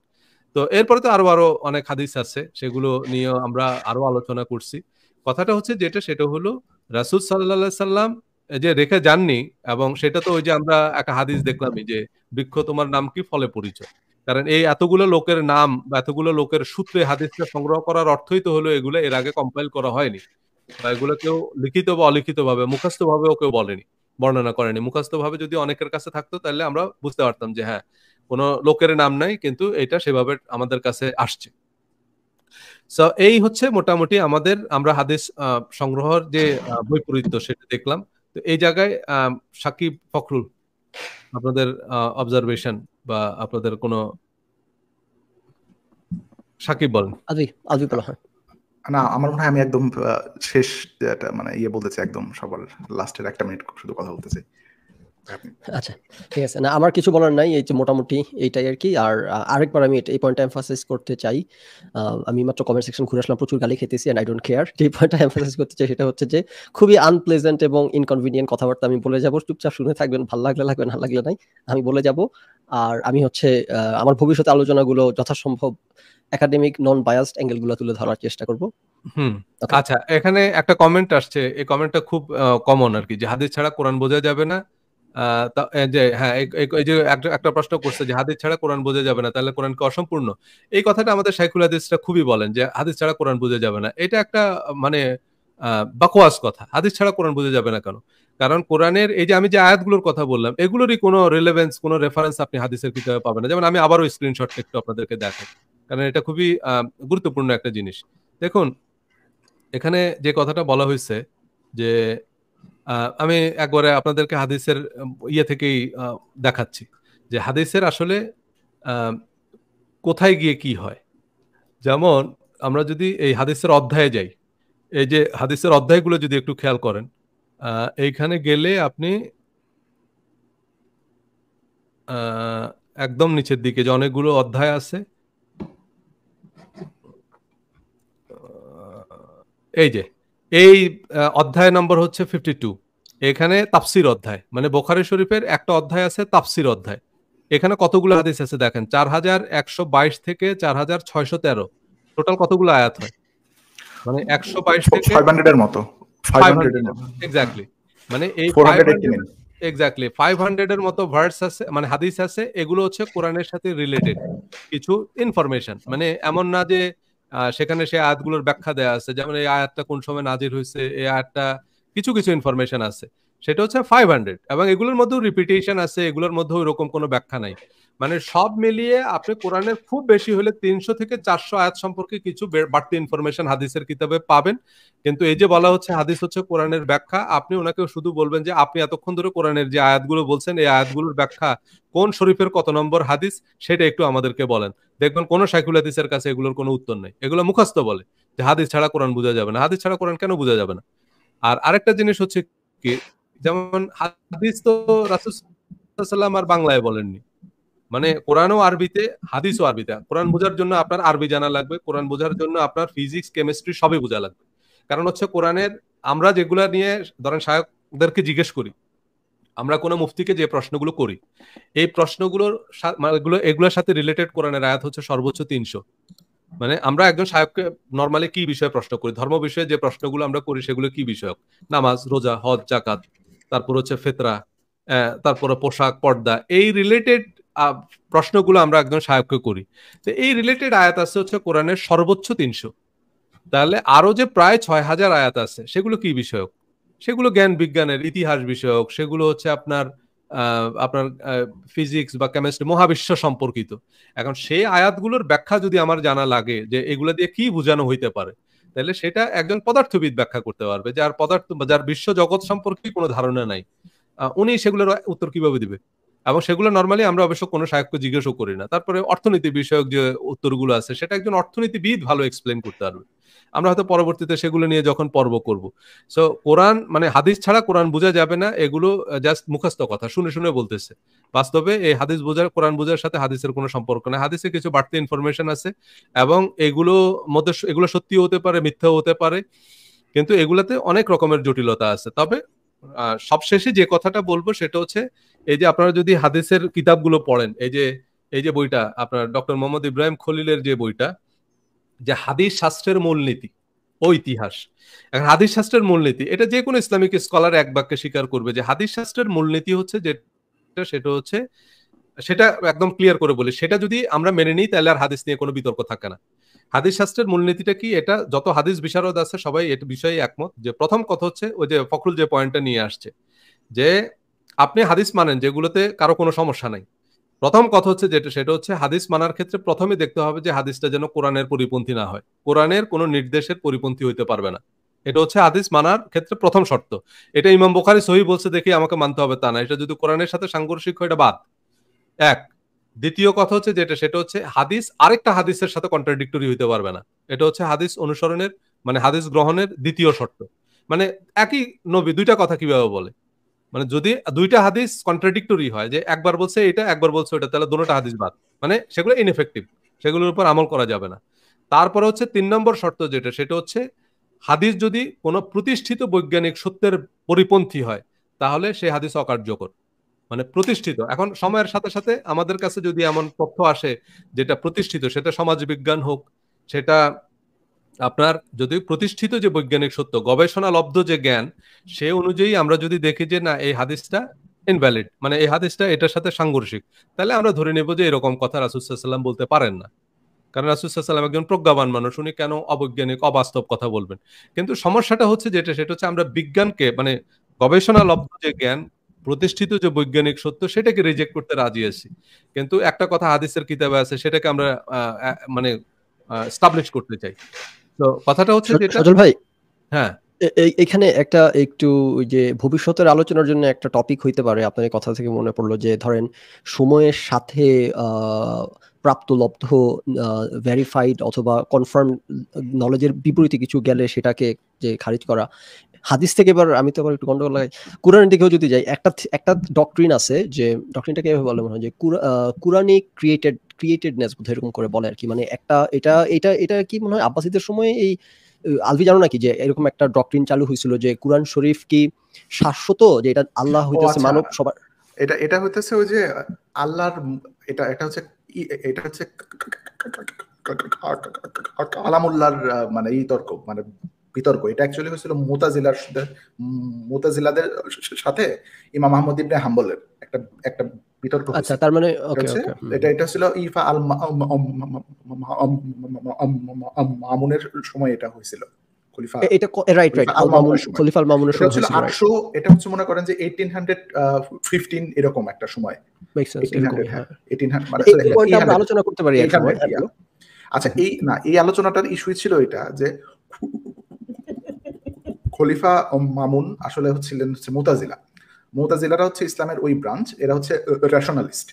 তো এরপরে তো আরো অনেক হাদিস আছে, সেগুলো নিয়ে আমরা আরো আলোচনা করছি। কথাটা হচ্ছে যেটা, সেটা হলো রাসূল সাল্লাল্লাহু আলাইহি সাল্লাম যে রেখে যাননি, এবং সেটা তো ওই যে আমরা একটা হাদিস দেখলামই যে বৃক্ষ তোমার নাম কি ফলে পরিচয়। কারণ এই এতগুলো লোকের নাম বা এতগুলো লোকের সূত্রে হাদিসটা সংগ্রহ করার অর্থই তো হলো এগুলো এর আগে কম্পাইল করা হয়নি, বা এগুলো কেউ লিখিত বা অলিখিত ভাবে মুখস্থ ভাবেও কেউ বলেনি, বর্ণনা করেনি। মুখস্থ ভাবে যদি অনেকের কাছে থাকতো তাহলে আমরা বুঝতে পারতাম যে হ্যাঁ কোনো লোকের নাম নাই, কিন্তু এটা সেভাবে আমাদের কাছে আসছে। সো এই হচ্ছে মোটামুটি আমরা হাদিস সংগ্রহের যে বৈপরীত্য সেটা দেখলাম। তো এই জায়গায় সাকিব, ফখরুল, আপনাদের অবজারভেশন বা আপনাদের কোনো, সাকিব বলেন। আলবি বলা হয় না, আমার মনে হয় আমি একদম শেষ মানে বলতেছি, একদম সবার লাস্টের 1 মিনিট শুধু কথা বলতেছি। আচ্ছা, ঠিক আছে। না, আমার কিছু বলার নাই, এই যে মোটামুটি এইটাই আর কি। আর আরেকবার আমি এই পয়েন্টটা এমফাসাইজ করতে চাই, আমি মাত্র কমেন্ট সেকশন ঘুরে আসলাম, প্রচুর গালি খেতেছি, এন্ড আই ডোন্ট কেয়ার। যে পয়েন্টটা এমফাসাইজ করতে চাই সেটা হচ্ছে যে খুবই আনপ্লেজেন্ট এবং ইনকনভিনিয়েন্ট কথাবার্তা আমি বলে যাব, চুপচাপ শুনে থাকবেন, ভালো লাগলে লাগবে, না লাগলে নাই, আমি বলে যাব। আর আমি হচ্ছে আমার ভবিষ্যতে আলোচনাগুলো যথাসম্ভব একাডেমিক নন বায়াসড অ্যাঙ্গেলগুলো তুলে ধরার চেষ্টা করব। আচ্ছা, এখানে একটা কমেন্ট আসছে, এই কমেন্টটা খুব কমন আর কি, যে হাদিস ছাড়া কোরআন বোঝা যাবে না। যে হ্যাঁ, এই যে একটা প্রশ্ন করছে যে হাদিস ছাড়া কোরআন বোঝা যাবে না, তাহলে কোরআন কি অসম্পূর্ণ? এই কথাটা আমাদের শাইখুল হাদিসরা খুবই বলেন যে হাদিস ছাড়া কোরআন বোঝা যাবে না। এটা একটা মানে বাকওয়াস কথা। হাদিস ছাড়া কোরআন বোঝা যাবে না কেন? কারণ কোরআনের এই যে আমি যে আয়াতগুলোর কথা বললাম, এগুলোরই কোনো রিলেভেন্স, কোনো রেফারেন্স আপনি হাদিসের কিতাবে পাবেন না। যেমন আমি আবারও স্ক্রিনশটটা একটু আপনাদেরকে দেখাই, কারণ এটা খুবই গুরুত্বপূর্ণ একটা জিনিস। দেখুন, এখানে যে কথাটা বলা হয়েছে যে আমি একবারে আপনাদেরকে হাদিসের থেকেই দেখাচ্ছি যে হাদিসের আসলে কোথায় গিয়ে কি হয়। যেমন আমরা যদি এই হাদিসের অধ্যায়ে যাই, এই যে হাদিসের অধ্যায়গুলো যদি একটু খেয়াল করেন, এইখানে গেলে আপনি একদম নিচের দিকে যে অনেকগুলো অধ্যায় আছে, এই যে এই অধ্যায় নম্বর হচ্ছে 52, এখানে তাফসির অধ্যায়, মানে বুখারী শরীফের একটা অধ্যায় আছে তাফসির অধ্যায়। এখানে কতগুলো হাদিস আছে দেখেন, 4122 থেকে 4613, টোটাল কতগুলো আয়াত হয়? মানে 122 থেকে 500 এর মতো, 500 এর মতো এক্স্যাক্টলি, মানে এই 489 এক্স্যাক্টলি 500 এর মতো ভার্স আছে, মানে হাদিস আছে। এগুলো হচ্ছে কোরআনের সাথে রিলেটেড কিছু ইনফরমেশন, মানে এমন না যে সেখানে সে আয়াতগুলোর ব্যাখ্যা দেয়া আছে, যেমন এই আয়াতটা কোন সময় নাজির হয়েছে, এই আয়াতটা কিছু কিছু ইনফরমেশন আছে, সেটা হচ্ছে 500। এবং এগুলোর মধ্যেও রিপিটেশন আছে, এগুলোর মধ্যেও এরকম কোনো ব্যাখ্যা নাই। মানে সব মিলিয়ে আপনি কোরআনের খুব বেশি হলে 300 থেকে 400 আয়াত সম্পর্কে কিছু বাড়তি ইনফরমেশন হাদিসের কিতাবে পাবেন। কিন্তু এই যে বলা হচ্ছে হাদিস হচ্ছে কোরআনের ব্যাখ্যা, আপনি ওনাকে শুধু বলবেন যে আপনি এতক্ষণ ধরে কোরআনের যে আয়াতগুলো বলছেন, এই আয়াতগুলোর ব্যাখ্যা কোন শরীফের কত নম্বর হাদিস, সেটা একটু আমাদেরকে বলেন। দেখবেন কোন শাইখুল হাদিসের কাছে এগুলোর কোনো উত্তর নেই। এগুলো মুখস্থ বলে যে হাদিস ছাড়া কোরআন বোঝা যাবে না। হাদিস ছাড়া কোরআন কেন বোঝা যাবে না? আর আরেকটা জিনিস হচ্ছে কি, যেমন হাদিস তো রাসূল সাল্লাল্লাহু আলাইহি ওয়াসাল্লাম আর বাংলায় বলেননি, মানে কোরআনও আরবিতে, হাদিসও আরবিতে। কোরআন বোঝার জন্য আপনার আরবি জানা লাগবে, কোরআন বোঝার জন্য আপনার ফিজিক্স, কেমিস্ট্রি সবই বোঝা লাগবে। কারণ হচ্ছে কোরআনের আমরা যেগুলা নিয়ে ধরেন শায়খদেরকে জিজ্ঞেস করি, আমরা কোনো মুফতিকে যে প্রশ্নগুলো করি, এই প্রশ্নগুলোর এগুলোর সাথে রিলেটেড কোরআনের আয়াত হচ্ছে সর্বোচ্চ 300। মানে আমরা একজন শায়খকে নরমালি কি বিষয়ে প্রশ্ন করি, ধর্ম বিষয়ে যে প্রশ্নগুলো আমরা করি সেগুলো কি বিষয়ক? নামাজ, রোজা, হজ, যাকাত, তারপর হচ্ছে ফিতরা, তারপরে পোশাক, পর্দা, এই রিলেটেড প্রশ্নগুলো আমরা একজন শায়খকে করি। তো এই রিলেটেড আয়াত আছে হচ্ছে কোরআনের সর্বোচ্চ 300। তাহলে আরো যে প্রায় 6000 আয়াত আছে, সেগুলো কি বিষয়ক? সেগুলো জ্ঞান বিজ্ঞানের, ইতিহাস বিষয়ক, সেগুলো হচ্ছে আপনার ফিজিক্স বা কেমিস্ট্রি, মহাবিশ্ব সম্পর্কিত। এখন সেই আয়াতগুলোর ব্যাখ্যা যদি আমার জানা লাগে যে এগুলো দিয়ে কি বোঝানো হইতে পারে, তাহলে সেটা একজন পদার্থবিদ ব্যাখ্যা করতে পারবে, যার বিশ্ব জগৎ সম্পর্কে কোনো ধারণা নাই। উনি সেগুলোর উত্তর কিভাবে দিবে? এবং সেগুলো নরমালি আমরা অবশ্য কোনো শায়খকে জিজ্ঞেসও করি না। তারপরে অর্থনীতি বিষয়ক যে উত্তরগুলো আছে, সেটা একজন অর্থনীতিবিদ ভালো এক্সপ্লেন করতে পারবে। আমরা হয়তো পরবর্তীতে সেগুলো নিয়ে যখন পর্ব করব। সো কোরআন মানে হাদিস ছাড়া কোরআন বোঝা যাবে না, এগুলো জাস্ট মুখস্থ কথা, শুনে শুনে বলতেছে। বাস্তবে এই হাদিস বোঝার, কোরআন বোঝার সাথে হাদিসের কোনো সম্পর্ক না। হাদিসে কিছু বাড়তি ইনফরমেশন আছে এবং এগুলো সত্যিও হতে পারে, মিথ্যাও হতে পারে, কিন্তু এগুলাতে অনেক রকমের জটিলতা আছে। তবে সবশেষে যে কথাটা বলবো সেটা হচ্ছে, এই যে আপনারা যদি হাদিসের কিতাবগুলো পড়েন, এই যে বইটা আপনার ডক্টর মোহাম্মদ ইব্রাহিম খলিলের যে বইটা, যে হাদিস শাস্ত্রের মূলনীতি ও ইতিহাস। এখন হাদিস শাস্ত্রের মূলনীতি, এটা যে কোনো ইসলামিক স্কলার এক বাক্যে স্বীকার করবে যে হাদিস শাস্ত্রের মূলনীতি হচ্ছে সেটা একদম ক্লিয়ার করে বলি, সেটা যদি আমরা মেনে নিই তাহলে আর হাদিস নিয়ে কোনো বিতর্ক থাকে না। হাদিস শাস্ত্রের মূলনীতিটা কি, এটা যত হাদিস বিশারদ আছে সবাই এটা বিষয়ে একমত। যে প্রথম কথা হচ্ছে, ওই যে ফখরুল যে পয়েন্টটা নিয়ে আসছে, যে আপনি হাদিস মানেন যেগুলোতে কারো কোনো সমস্যা নাই। প্রথম কথা হচ্ছে সেটা হচ্ছে হাদিস মানার ক্ষেত্রে প্রথমে দেখতে হবে যে হাদিসটা যেন কোরআনের পরিপন্থী না হয়, কোরআনের কোনো নির্দেশের পরিপন্থী হইতে পারবে না। এটা হচ্ছে হাদিস মানার ক্ষেত্রে প্রথম শর্ত। এটা ইমাম বুখারী সহিহ বলছে দেখি আমাকে মানতে হবে তা না, এটা যদি কোরআনের সাথে সাংঘর্ষিক হয় এটা বাদ। এক। দ্বিতীয় কথা হচ্ছে সেটা হচ্ছে হাদিস আরেকটা হাদিসের সাথে কন্ট্রাডিক্টরি হইতে পারবে না। এটা হচ্ছে হাদিস অনুসরণের মানে হাদিস গ্রহণের দ্বিতীয় শর্ত। মানে একই নবী দুইটা কথা কিভাবে বলে, মানে যদি দুইটা হাদিস কন্ট্রাডিক্টরি হয়, যে একবার বলছে এটা একবার বলছে ওটা, তাহলে দুটোটা হাদিস বাদ, মানে সেগুলো ইনএফেক্টিভ, সেগুলোর উপর আমল করা যাবে না। তারপরে হচ্ছে 3 নম্বর শর্ত সেটা হচ্ছে হাদিস যদি কোনো প্রতিষ্ঠিত বৈজ্ঞানিক সত্যের পরিপন্থী হয় তাহলে সেই হাদিস অকার্যকর। মানে প্রতিষ্ঠিত, এখন সময়ের সাথে সাথে আমাদের কাছে যদি এমন তথ্য আসে যেটা প্রতিষ্ঠিত, সেটা সমাজ বিজ্ঞান হোক, সেটা আপনার যদি প্রতিষ্ঠিত যে বৈজ্ঞানিক সত্য গবেষণা লব্ধ যে জ্ঞান, সে অনুযায়ী আমরা যদি দেখি যে না এই হাদিসটা ইনভ্যালিড, মানে এই হাদিসটা এটার সাথে সাংঘর্ষিক, তাহলে আমরা ধরে নেব যে এরকম কথা রাসূল সাল্লাল্লাহু আলাইহি ওয়াসাল্লাম বলতে পারেন না। কারণ রাসূল সাল্লাল্লাহু আলাইহি ওয়াসাল্লাম একজন প্রজ্ঞাবান মানুষ, উনি কেন অবৈজ্ঞানিক অবাস্তব কথা বলবেন? কিন্তু সমস্যাটা হচ্ছে সেটা হচ্ছে আমরা বিজ্ঞানকে মানে গবেষণা লব্ধ যে জ্ঞান, প্রতিষ্ঠিত যে বৈজ্ঞানিক সত্য, সেটাকে রিজেক্ট করতে রাজি আছি। কিন্তু একটা কথা হাদিসের কিতাবে আছে, সেটাকে আমরা মানে এস্টাবলিশ করতে চাই। তো কথাটা হচ্ছে যেটা সজল ভাই, হ্যাঁ এখানে একটা একটু যে ভবিষ্যতের আলোচনার জন্য একটা টপিক হইতে পারে, আপনার কথা থেকে মনে পড়লো যে ধরেন সময়ের সাথে প্রাপ্ত লব্ধ ভেরিফাইড অথবা কনফার্ম নলেজের বিপরীতে কিছু গেলে সেটাকে যে খারিজ করা। হাদিস থেকে এবার আমি তো আবার একটু গন্ডগোল লাগাই, কোরআনের দিকেও যদি যাই, একটা ডক্ট্রিন আছে যে ডক্ট্রিনটাকে এভাবে বলে মনে হয় যে কুরআনিক ক্রিয়েটেডনেস বোধহয় এরকম করে বলে আর কি, মানে একটা এটা কি মনে হয় আব্বাসীদের সময় এই আলভি জানো নাকি যে এরকম একটা ডক্ট্রিন চালু হয়েছিল যে কুরআন শরীফ কি শাশ্বত, যে এটা আল্লাহ হইতেছে মানব সবার, এটা হইতেছে ওই যে আল্লাহর এটা হচ্ছে কালামুল্লাহর মানে তর্ক, মানে বিতর্ক। এটা অ্যাকচুয়ালি হয়েছিল মুতাজিলাদের সাথে ইমাম আহমদ ইবনে হাম্বলের একটা বিতর্ক। আচ্ছা, তার মানে এটা ছিল ইফা আল মামুনের সময় এটা হয়েছিল। এটা হচ্ছে মনে করেন যে 1815 এরকম একটা সময়। আলোচনা করতে পারি। আচ্ছা, এই আলোচনাটার ইস্যু ছিল এটা যে খলিফা মামুন আসলে হচ্ছিলেন মুতাজিলারা হচ্ছে ইসলামের ওই ব্রাঞ্চ, এরা হচ্ছে রেশনালিস্ট,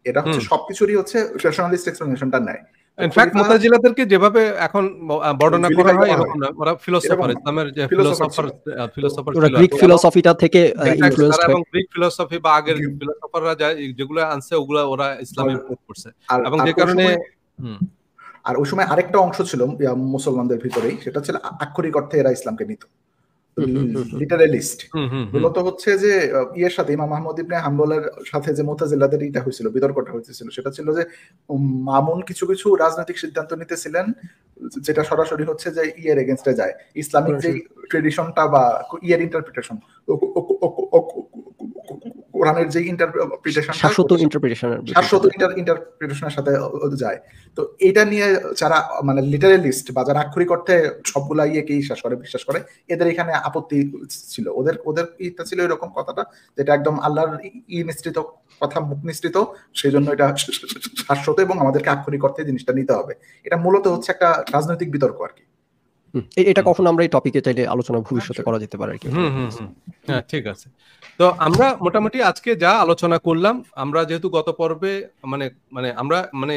এরা হচ্ছে সবকিছুরই হচ্ছে রেশনালিস্ট এক্সপ্লেনেশনটা নেয়। ইনফ্যাক্ট মুতাজিলাদেরকে যেভাবে এখন বর্ণনা করা হয় এরকম না, ওরা ফিলোসফার, ইসলামের যে ফিলোসফার ছিল, গ্রিক ফিলোসফিটা থেকে ইনফ্লুয়েন্সড হয়, এবং গ্রিক ফিলোসফি বা আগের ফিলোসফাররা যেগুলো আনছে ওগুলা ওরা ইসলামে প্রয়োগ করছে, এবং যে কারণে আর ওই সময় আরেকটা অংশ ছিল মুসলমানদের ভিতরেই, সেটা ছিল আক্ষরিক অর্থে এরা ইসলামকে নিত, লিটারালিস্ট। মূলত হচ্ছে যে ইয়ের সাথে ইমাম আহমদ ইবনে হাম্বলের সাথে যে মুতাজিলাদের এটা হয়েছিল, বিতর্কটা হয়েছিল, সেটা ছিল যে মামুন কিছু কিছু রাজনৈতিক সিদ্ধান্ত নিতেছিলেন যেটা সরাসরি হচ্ছে যে ইয়ের এগেইনস্টে যায়, ইসলামিক যে ট্রেডিশনটা বা ইয়ের ইন্টারপ্রিটেশন, কোরআনের যে শাশ্বত ইন্টারপ্রিটেশনের সাথে যায়। তো এটা নিয়ে যারা মানে লিটারালিস্ট বা যারা আক্ষরিক অর্থে সবগুলা ইয়েকে বিশ্বাস করে এদের এখানে আপত্তি ছিল। ওদের ইটা ছিল এরকম কথাটা যেটা একদম আল্লাহর নিশ্চিত কথা, মুখ নিশ্চিত, সেই জন্য এটা শাশ্বত এবং আমাদেরকে আক্ষরিক অর্থে জিনিসটা নিতে হবে। এটা মূলত হচ্ছে একটা রাজনৈতিক বিতর্ক আর কি। এটা কখনো আমরা এই টপিকে চাইলে আলোচনা ভবিষ্যতে করা যেতে পারে আর কি। হ্যাঁ, ঠিক আছে। তো আমরা মোটামুটি আজকে যা আলোচনা করলাম, আমরা যেহেতু গত পর্বে মানে আমরা মানে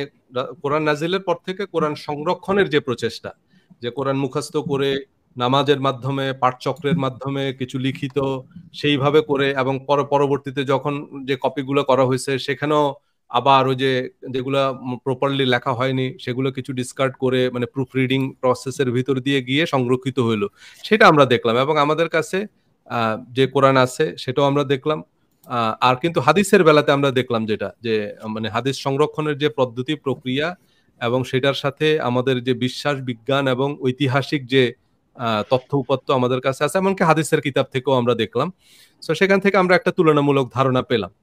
কোরআন নাজিলের পর থেকে কোরআন সংরক্ষণের যে প্রচেষ্টা, যে কোরআন মুখস্থ করে নামাজের মাধ্যমে, পাঠচক্রের মাধ্যমে কিছু লিখিত সেইভাবে করে, এবং পরবর্তীতে যখন যে কপিগুলো করা হয়েছে সেখানেও আবার ওই যে যেগুলা প্রপারলি লেখা হয়নি সেগুলো কিছু ডিসকার্ড করে মানে প্রুফ রিডিং প্রসেসের ভিতর দিয়ে গিয়ে সংরক্ষিত হইলো, সেটা আমরা দেখলাম। এবং আমাদের কাছে যে কোরআন আছে সেটাও আমরা দেখলাম। আর কিন্তু হাদিসের বেলাতে আমরা দেখলাম যেটা যে মানে হাদিস সংরক্ষণের যে পদ্ধতি প্রক্রিয়া এবং সেটার সাথে আমাদের যে বিশ্বাস, বিজ্ঞান এবং ঐতিহাসিক যে তথ্য উপাত্ত আমাদের কাছে আছে, এমনকি হাদিসের কিতাব থেকেও আমরা দেখলাম। সো সেখান থেকে আমরা একটা তুলনামূলক ধারণা পেলাম।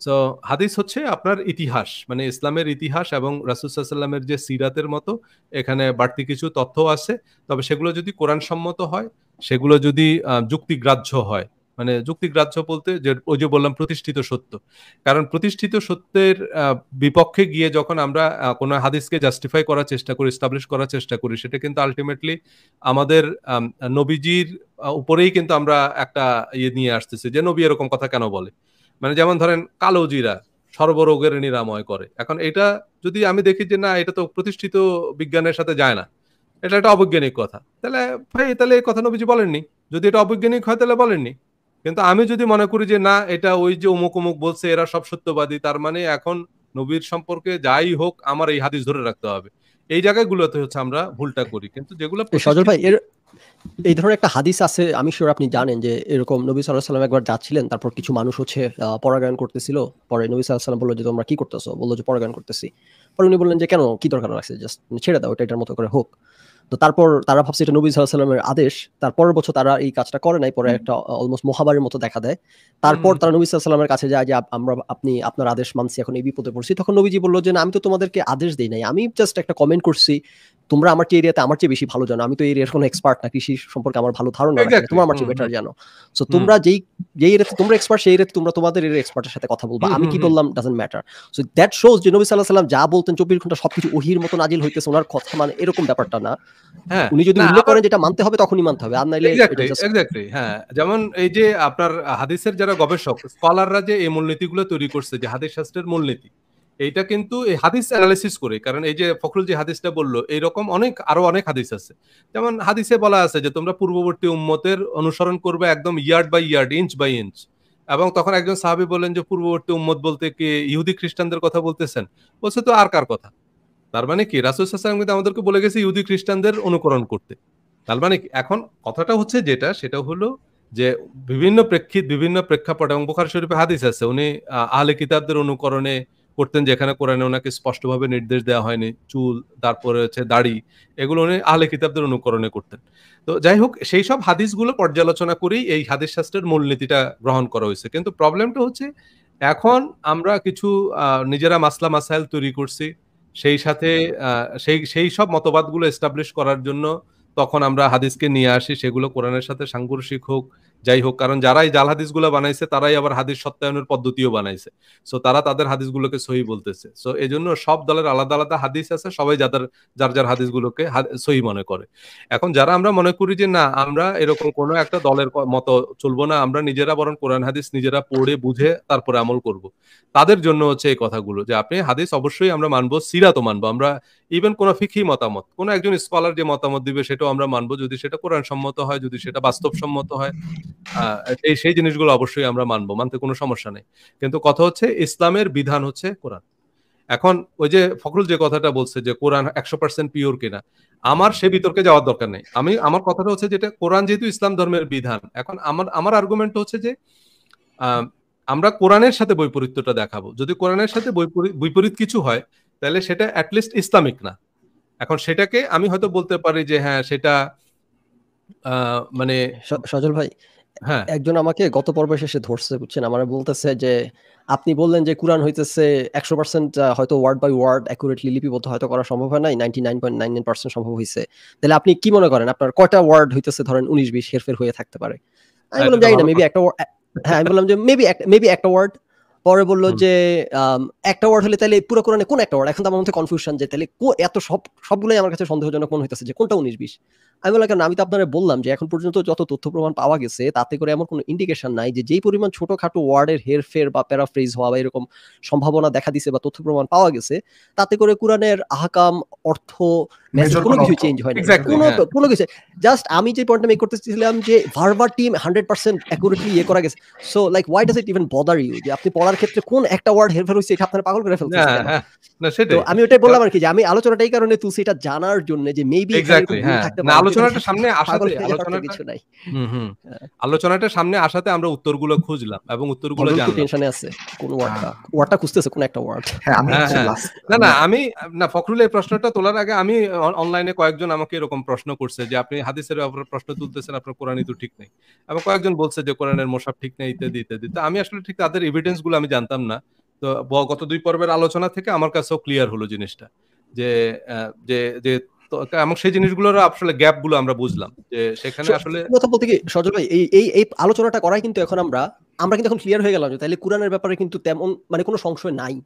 সো হাদিস হচ্ছে আপনার ইতিহাস, মানে ইসলামের ইতিহাস, এবং রাসূল সাল্লাল্লাহু আলাইহি ওয়াসাল্লামের যে সিরাতের মতো এখানে বাড়তি কিছু তথ্য আছে, তবে সেগুলো যদি কোরআন সম্মত হয়, সেগুলো যদি যুক্তিগ্রাহ্য হয়, মানে যুক্তিগ্রাহ্য বলতে যে ওই যে বললাম প্রতিষ্ঠিত সত্য, কারণ প্রতিষ্ঠিত সত্যের বিপক্ষে গিয়ে যখন আমরা কোনো হাদিসকে জাস্টিফাই করার চেষ্টা করি, এস্টাবলিশ করার চেষ্টা করি, সেটা কিন্তু আলটিমেটলি আমাদের নবীজির উপরেই কিন্তু আমরা একটা ইয়ে নিয়ে আসতেছি যে নবী এরকম কথা কেন বলে। মানে যেমন ধরেন কালো জিরা সর্বরোগের নিরাময় করে, এখন এটা যদি আমি দেখি যে না এটা তো প্রতিষ্ঠিত বিজ্ঞানের সাথে যায় না, এটা একটা অবৈজ্ঞানিক কথা, তাহলে ভাই তাহলে এই কথা নবীজি বলেননি। যদি এটা অবৈজ্ঞানিক হয় তাহলে বলেননি। কিন্তু আমি যদি মনে করি যে না এটা ওই যে অমুক অমুক বলছে এরা সব সত্যবাদী, তার মানে এখন নবীর সম্পর্কে যাই হোক আমার এই হাদিস ধরে রাখতে হবে, এই জায়গাগুলোতে হচ্ছে আমরা ভুলটা করি। কিন্তু যেগুলো সজল ভাই এই ধরনের একটা হাদিস আছে, আমি শিওর আপনি জানেন, যে এরকম নবী সাল্লাল্লাহু আলাইহি ওয়াসাল্লাম একবার যাচ্ছিলেন, তারপর কিছু মানুষ হচ্ছে পরাগায়ন করতেছিল, পরে নবী সাল্লাল্লাহু আলাইহি ওয়াসাল্লাম বললো যে তোমরা কি করতেছো, বললো যে পরাগায়ন করতেছি। পরে উনি বললেন যে কেন, কি দরকার আছে, জাস্ট ছেড়ে দাও, এটার মতো করে হোক। তো তারপর তারা ভাবছে এটা নবী সাল্লাল্লাহু আলাইহি ওয়াসাল্লামের আদেশ, তারপরের বছর তারা এই কাজটা করে নাই, পরে একটা অলমোস্ট মহামারীর মতো দেখা দেয়। তারপর তারা নবী সাল্লাল্লাহু আলাইহি ওয়াসাল্লামের কাছে যায় যে আপনি আপনার আদেশ মানছি, এখন এই বিপদে পড়ছি। তখন নবীজি বললো যে না, আমি তো তোমাদেরকে আদেশ দেই নাই, আমি জাস্ট একটা কমেন্ট করছি, তোমরা আমার এরিয়াতে আমার চেয়ে বেশি ভালো জানো, আমি তো এই এরিয়ার কোনো এক্সপার্ট না, কৃষি সম্পর্কে আমার ভালো ধারণা রাখি, তোমরা আমার চেয়ে বেটার জানো। সো তোমরা যেই এরিয়াতে তোমরা এক্সপার্ট, সেই এরিয়াতে তোমরা তোমাদের এরিয়ার এক্সপার্টের সাথে কথা বলবা, আমি কি বললাম doesn't matter. So that shows যে নবী সাল্লাল্লাহু আলাইহি ওয়াসাল্লাম যা বলতেন 24 ঘন্টা সবকিছু ওহীর মতো নাজিল হইতেছে ওনার কথা, মানে এরকম ব্যাপারটা না। হ্যাঁ, উনি যদি উল্লেখ করেন যেটা মানতে হবে তখনই মানতে হবে, আর নাইলে এক্স্যাক্টলি। হ্যাঁ, যেমন এই যে আপনার হাদিসের যারা গবেষক স্কলাররা যে এই মূলনীতিগুলো তৈরি করছে, যে হাদিস শাস্ত্রের মূলনীতি, এইটা কিন্তু এই হাদিস অ্যানালিসিস করে, কারণ এই যে ফখরুল যে হাদিসটা বললো এইরকম আরো অনেক হাদিস আছে। যেমন হাদিসে বলা আছে যে তোমরা পূর্ববর্তী উম্মতের অনুসরণ করবে একদম yard by yard, inch by inch. এবং তখন একজন সাহাবী বললেন যে পূর্ববর্তী উম্মত বলতে কি ইহুদি খ্রিস্টানদের কথা বলতেছেন? বলছে তো আর কার কথা? তার মানে কি রাসূল সাল্লাল্লাহু আলাইহি ওয়াসাল্লাম কিন্তু আমাদেরকে বলে গেছে ইহুদি খ্রিস্টানদের অনুকরণ করতে। তার মানে এখন কথাটা হচ্ছে যেটা, সেটা হলো যে বিভিন্ন বিভিন্ন প্রেক্ষাপট, এবং বুখারী শরীফে হাদিস আছে উনি আহলে কিতাবদের অনুকরণে করতেন, যেখানে কোরআনে ওনাকে স্পষ্টভাবে নির্দেশ দেওয়া হয়নি। চুল, তারপরে হচ্ছে দাড়ি, এগুলো উনি আহলে কিতাবদের অনুকরণে করতেন। তো যাই হোক, সেই সব হাদিসগুলো পর্যালোচনা করেই এই হাদিস শাস্ত্রের মূলনীতিটা গ্রহণ করা হয়েছে। কিন্তু প্রবলেমটা হচ্ছে এখন আমরা কিছু নিজেরা মাসলা মাসাইল তৈরি করছি, সেই সাথে সেই সব মতবাদগুলো এস্টাবলিশ করার জন্য তখন আমরা হাদিসকে নিয়ে আসি, সেগুলো কোরআনের সাথে সাংঘর্ষিক হোক, যাই হোক, কারণ যারাই জাল হাদিসগুলো বানাইছে তারাই আবার হাদিস সত্যায়নের পদ্ধতিও বানাইছে। সো তারা তাদের হাদিসগুলোকে সহি বলতেছে। সো এই জন্য সব দলের আলাদা আলাদা হাদিস আছে, সবাই যার হাদিসগুলোকে সহি মনে করে। এখন যারা আমরা মনে করি যে না আমরা এরকম কোনো একটা দলের মতো চলবো না, আমরা নিজেরা বরং কোরআন হাদিস নিজেরা পড়ে বুঝে তারপরে আমল করব, তাদের জন্য হচ্ছে এই কথাগুলো যে আপনি হাদিস অবশ্যই আমরা মানবো, সিরাতও মানবো, আমরা ইভেন কোন ফিকহি মতামত, কোন একজন স্কলার যে মতামত দিবে সেটাও আমরা মানবো, যদি সেটা কোরআন সম্মত হয়, যদি সেটা বাস্তবসম্মত হয়, সেই জিনিসগুলো অবশ্যই আমরা মানবো, মানতে কোনো সমস্যা নেই। কিন্তু কথা হচ্ছে ইসলামের বিধান হচ্ছে কোরআন। এখন ওই যে ফখরুল যে কথাটা বলছে যে কোরআন 100% পিওর কিনা, আমার সে বিতর্কে যাওয়ার দরকার নেই। আমার কথাটা হচ্ছে যেটা, কোরআন যেহেতু ইসলাম ধর্মের বিধান, এখন আমার আর্গুমেন্ট হচ্ছে যে আমরা কোরআনের সাথে বৈপরীত্যটা দেখাবো। যদি কোরআনের সাথে বিপরীত কিছু হয় তাহলে সেটা অ্যাটলিস্ট ইসলামিক না। এখন সেটাকে আমি হয়তো বলতে পারি যে হ্যাঁ সেটা মানে সজল ভাই, হ্যাঁ, একজন আমাকে গত পর্বে শেষে ধরছে, বুঝছেন, আমার বলতেছে যে আপনি বললেন যে কোরআন হইতেছে 100% হয়তো ওয়ার্ড বাই ওয়ার্ড অ্যাকুরেটলি লিপিবদ্ধ হয়তো করা সম্ভব হয় নাই, 99.99% সম্ভব হইছে, তাহলে আপনি কি মনে করেন আপনার কয়টা ওয়ার্ড হইতেছে ধরেন 19-20 হেরফের হয়ে থাকতে পারে? আমি বললাম জানি না, মেবি একটা, হ্যাঁ আমি বললাম যে মেবি একটা ওয়ার্ড। পরে বললো যে একটা ওয়ার্ড হলে তাহলে পুরো কোরআনে কোন একটা ওয়ার্ড? এখন তো আমার মধ্যে কনফিউশন যে তাহলে এত সবগুলোই আমার কাছে সন্দেহজনক মনে হইতেছে যে কোনটা 19-20। আমি বললাম কেন, আমি তো আপনারা বললাম যে এখন পর্যন্ত যত তথ্য প্রমাণ পাওয়া গেছে তাতে করে এমন কোনো ইন্ডিকেশন নাই যে যেই পরিমাণ ছোটখাটো ওয়ার্ডের হেরফের বা প্যারাফ্রেজ হওয়া বা এরকম সম্ভাবনা দেখা দিছে বা তথ্য প্রমাণ পাওয়া গেছে, তাতে করে কোরআনের আহকাম, অর্থ, মেসেজ কোনো কিছু চেঞ্জ হয় না, কোনো কিছু। জাস্ট আমি যে পয়েন্টটা মেক করতেছিলাম যে ভার্বাটিম 100% অ্যাকুরেটলি ইয়ে করা গেছে। So like why does it even bother you যে আপনি পড়ার ক্ষেত্রে কোন একটা ওয়ার্ড হেরফের হইছে এটা আপনারা পাগল করে ফেলতেছেন কেন? তো আমি ওটাই বললাম আর কি, যে আমি আলোচনাটা এই কারণে তুলছি এটা জানার জন্য যে মেবি আলোচনাটা সামনে আলোচনাটা সামনে আসাতে আমরা উত্তরগুলো খুঁজলাম এবং উত্তরগুলো জানলাম। টেনশনে আছে কোন ওয়ার্ডটা খুঁজতেছে, কোন একটা ওয়ার্ড। আমি না ফখরুল এই প্রশ্নটা তোলার আগে আমি অনলাইনে কয়েকজন আমাকে এরকম প্রশ্ন করছে যে আপনি হাদিসের ব্যাপারে প্রশ্ন তুলতেছেন, আপনার কোরআনই তো ঠিক নেই, এবং কয়েকজন বলছে যে কোরআনের মুশাফ ঠিক নেই ইত্যাদি ইত্যাদি। তো আমি আসলে ঠিক তাদের এভিডেন্স গুলো আমি জানতাম না। তো গত 2 পর্বের আলোচনা থেকে আমার কাছেও ক্লিয়ার হলো জিনিসটা যে যে এবং সেই জিনিসগুলোর আসলে গ্যাপ গুলো আমরা বুঝলাম যে সেখানে আসলে কথা বলতে কি সজল ভাই এই আলোচনাটা করাই কিন্তু এখন আমরা কিন্তু এখন ক্লিয়ার হয়ে গেলাম যে তাহলে কোরআনের ব্যাপারে কিন্তু তেমন মানে কোনো সংশয় নাই,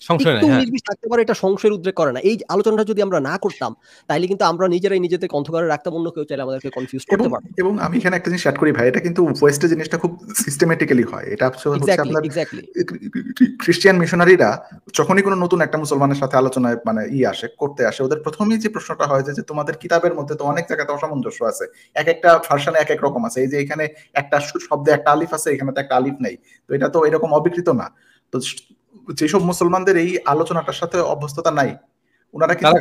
একটু 19-20 থাকতে পারে, এটা সংশয়ের উদ্রেক করে না। এই আলোচনাটা যদি আমরা না করতাম তাহলে কিন্তু আমরা নিজেরাই নিজেদের অন্ধকারে রাখতাম, অন্য কেউ চাইলে আমাদেরকে কনফিউজ করতে পারত। এবং আমি এখানে একটা জিনিস অ্যাড করি ভাই, এটা কিন্তু ওয়েস্টে জিনিসটা খুব সিস্টেমেটিক্যালি হয়। এটা হচ্ছে আপনার খ্রিস্টান মিশনারিরা যখনই কোনো নতুন একটা মুসলমানের সাথে আলোচনায় মানে করতে আসে, ওদের প্রথমেই যে প্রশ্নটা হয় যে তোমাদের কিতাবের মধ্যে তো অনেক জায়গাতে অসামঞ্জস্য আছে, এক একটা ভার্সনে এক এক রকম আছে, এই যে এখানে একটা শব্দে একটা আলিফ আছে, এখানে তো একটা আলিফ নেই, তো এটা তো এরকম অবিকৃত না। তো যেসব মুসলমানদের এই আলোচনাটার সাথে অভ্যস্ততা নাই, ওনারা কিন্তু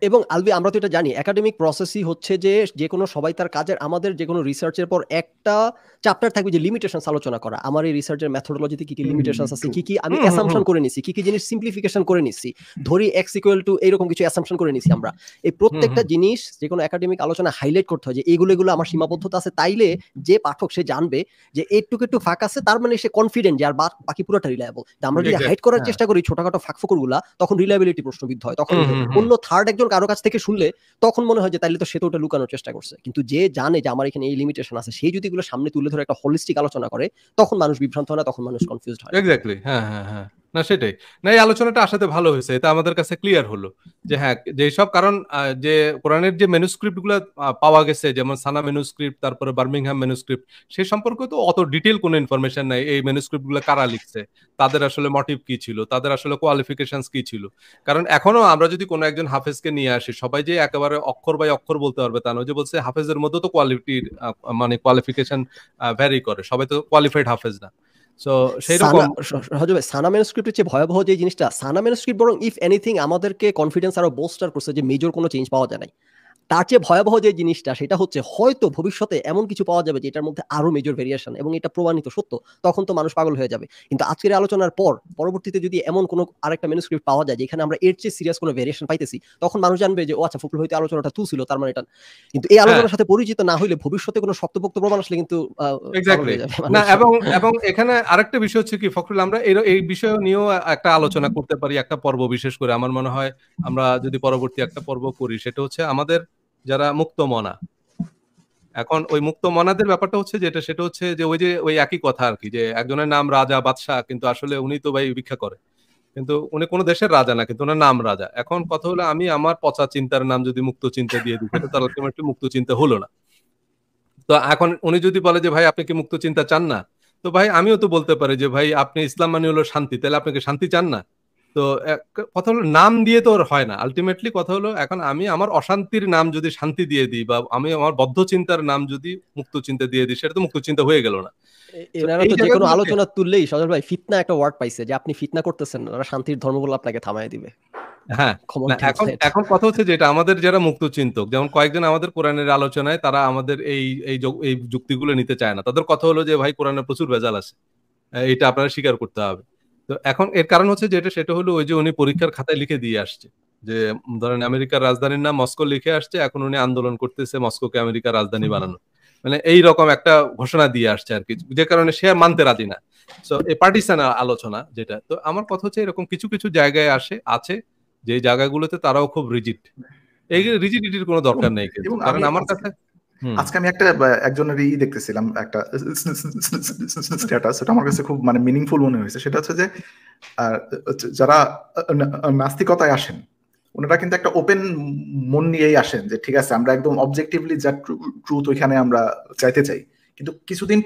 এবং আলবি আমরা তো এটা জানি একাডেমিক প্রসেসই হচ্ছে যে কোনো সবাই তার কাজের, আমাদের যে কোনো রিসার্চের পর একটা চ্যাপ্টার থাকবে যে লিমিটেশনস আলোচনা করা, আমার এই রিসার্চের মেথোডোলজিতে কি কি লিমিটেশনস আছে, কি কি আমি অ্যাসাম্পশন করে নিছি, কি কি জিনিস সিম্পলিফিকেশন করে নিছি, ধরি x = এইরকম কিছু অ্যাসাম্পশন করে নিছি আমরা। এই প্রত্যেকটা জিনিস যে কোনো একাডেমিক আলোচনা হাইলাইট করতে হয় যে এগুলো আমার সীমাবদ্ধতা আছে, তাইলে যে পাঠক সে জানবে যে একটু ফাঁক আছে, তার মানে সে কনফিডেন্ট যে আর বাকি পুরোটা রিলায়েবল। আমরা যদি হাইড করার চেষ্টা করি ছোটখাটো ফাঁকফোকরগুলা, তখন রিলায়েবিলিটি প্রশ্নবিদ্ধ হয়। তখন অন্য থার্ড একজন কারো কাছ থেকে শুনলে তখন মনে হয় যে তাইলে তো সে তো ওটা লুকানোর চেষ্টা করছে। কিন্তু যে জানে যে আমার এখানে এই লিমিটেশন আছে, সেই যদি এগুলো সামনে তুলে ধরে একটা হোলিস্টিক আলোচনা করে, তখন মানুষ বিভ্রান্ত হয় না, তখন মানুষ কনফিউজড হয়। এক্স্যাক্টলি, হ্যাঁ না সেটাই না, এই আলোচনাটা আসাতে ভালো হয়েছে, এটা আমাদের কাছে ক্লিয়ার হলো যে হ্যাঁ যেসব কারণ যে কোরআনের যে ম্যানুস্ক্রিপ্ট গুলো পাওয়া গেছে, যেমন সানা ম্যানুস্ক্রিপ্ট, তারপরে বার্মিংহাম ম্যানুস্ক্রিপ্ট, সেই সম্পর্কে তো অত ডিটেল কোনো ইনফরমেশন নাই। এই ম্যানুস্ক্রিপ্ট গুলো কারা লিখছে, তাদের আসলে মোটিভ কি ছিল, তাদের আসলে কোয়ালিফিকেশনস কি ছিল। কারণ এখনো আমরা যদি কোনো একজন হাফেজকে নিয়ে আসি, সবাই যে একেবারে অক্ষর বাই অক্ষর বলতে পারবে তা নয়। যে বলছে হাফেজের মধ্যে তো কোয়ালিটির মানে কোয়ালিফিকেশন ভ্যারি করে, সবাই তো কোয়ালিফাইড হাফেজ না। সো সেইরকম সানা ম্যানুস্ক্রিপ্টের চেয়ে ভয়াবহ যে জিনিসটা, সানা ম্যানুস্ক্রিপ্ট বরং ইফ এনিথিং আমাদেরকে কনফিডেন্স আরো বুস্টার করছে যে মেজর কোনো চেঞ্জ পাওয়া যায় নাই। তার চেয়ে ভয়াবহ যে জিনিসটা সেটা হচ্ছে হয়তো ভবিষ্যতে এমন কিছু পাওয়া যাবে যেটার মধ্যে আরো মেজর ভেরিয়েশন, এবং এটা প্রমাণিত সত্য, তখন তো মানুষ পাগল হয়ে যাবে। কিন্তু আজকের আলোচনার পর পরবর্তীতে যদি এমন কোনো আরেকটা ম্যানুস্ক্রিপ্ট পাওয়া যায় যেখানে আমরা এর চেয়ে সিরিয়াস কোনো ভেরিয়েশন পাইতেছি, তখন মানুষ জানবে যে ও আচ্ছা ফখরুল হয়তো আলোচনাটা ছিল, তার মানে এটা। কিন্তু এই আলোচনার সাথে পরিচিত না হইলে ভবিষ্যতে কোনো শক্তপোক্ত প্রমাণ আসলে কিন্তু না। এবং এখানে আরেকটা বিষয় হচ্ছে কি ফখরুল, আমরা এই বিষয় নিয়েও একটা আলোচনা করতে পারি, একটা পর্ব বিশেষ করে আমার মনে হয় আমরা যদি পরবর্তী একটা পর্ব করি, সেটা হচ্ছে আমাদের যারা মুক্ত মনা। এখন ওই মুক্ত মনাদের ব্যাপারটা হচ্ছে যেটা, সেটা হচ্ছে যে ওই একই কথা আর কি, যে একজনের নাম রাজা বাদশাহ, কিন্তু আসলে উনি তো ভাই ভিক্ষা করে, কিন্তু উনি কোনো দেশের রাজা না, কিন্তু ওনার নাম রাজা। এখন কথা হলো আমি আমার পচা চিন্তার নাম যদি মুক্ত চিন্তা দিয়ে দিই, সেটা তো আলটিমেটলি মুক্ত চিন্তা হলো না। তো এখন উনি যদি বলে যে ভাই আপনি কি মুক্ত চিন্তা চান না, তো ভাই আমিও তো বলতে পারি যে ভাই আপনি ইসলাম মানে হলো শান্তি, তাহলে আপনি কি শান্তি চান না? তো কথা হলো নাম দিয়ে তো হয় না। আলটিমেটলি কথা হলো এখন আমি আমার অশান্তির নাম যদি শান্তি দিয়ে দিই, বা আমি আমার বদ্ধ চিন্তার নাম যদি মুক্ত চিন্তা দিয়ে দিই, সেটা তো মুক্ত চিন্তা হয়ে গেল না। এনারা তো যে কোনো আলোচনা তুললেই সজল ভাই ফিতনা একটা ওয়ার্ড পাইছে যে আপনি ফিতনা করতেছেন, ওরা শান্তির ধর্ম বলে আপনাকে থামায় দিবে। হ্যাঁ, এখন কথা হচ্ছে যেটা আমাদের যারা মুক্ত চিন্তক, যেমন কয়েকজন আমাদের কোরআনের আলোচনায় তারা আমাদের এই যুক্তিগুলো নিতে চায় না। তাদের কথা হলো যে ভাই কোরআনে প্রচুর ভেজাল আছে, এটা আপনারা স্বীকার করতে হবে। তো এখন এর কারণ হচ্ছে যেটা, সেটা হলো ওই যে উনি পরীক্ষার খাতায় লিখে দিয়ে আসছে যে ধরেন আমেরিকার রাজধানীর নাম মস্কো লিখে আসছে, এখন উনি আন্দোলন করতেছে মস্কোকে আমেরিকার রাজধানী বানানো, মানে এই রকম একটা ঘোষণা দিয়ে আসছে আর কি, যে কারণে সে মানতে রাজি না। সো এই পার্টিসান আলোচনা যেটা, তো আমার কথা হচ্ছে এরকম কিছু কিছু জায়গায় আছে যে জায়গাগুলোতে তারাও খুব রিজিড। এই রিজিডিটির কোনো দরকার নেই, কিন্তু কারণ আমার কাছে আজকে আমি একজনের দেখতেছিলাম একটা স্ট্যাটাস, সেটা আমার কাছে খুব মানে মিনিংফুল মনে হয়েছে। সেটা হচ্ছে যে যারা নাস্তিকতায় আসেন ওনারা কিন্তু একটা ওপেন মন নিয়েই আসেন, যে ঠিক আছে আমরা একদম অবজেক্টিভলি যা ট্রুথ ওইখানে আমরা চাইতে চাই, কিন্তু কিছুদিন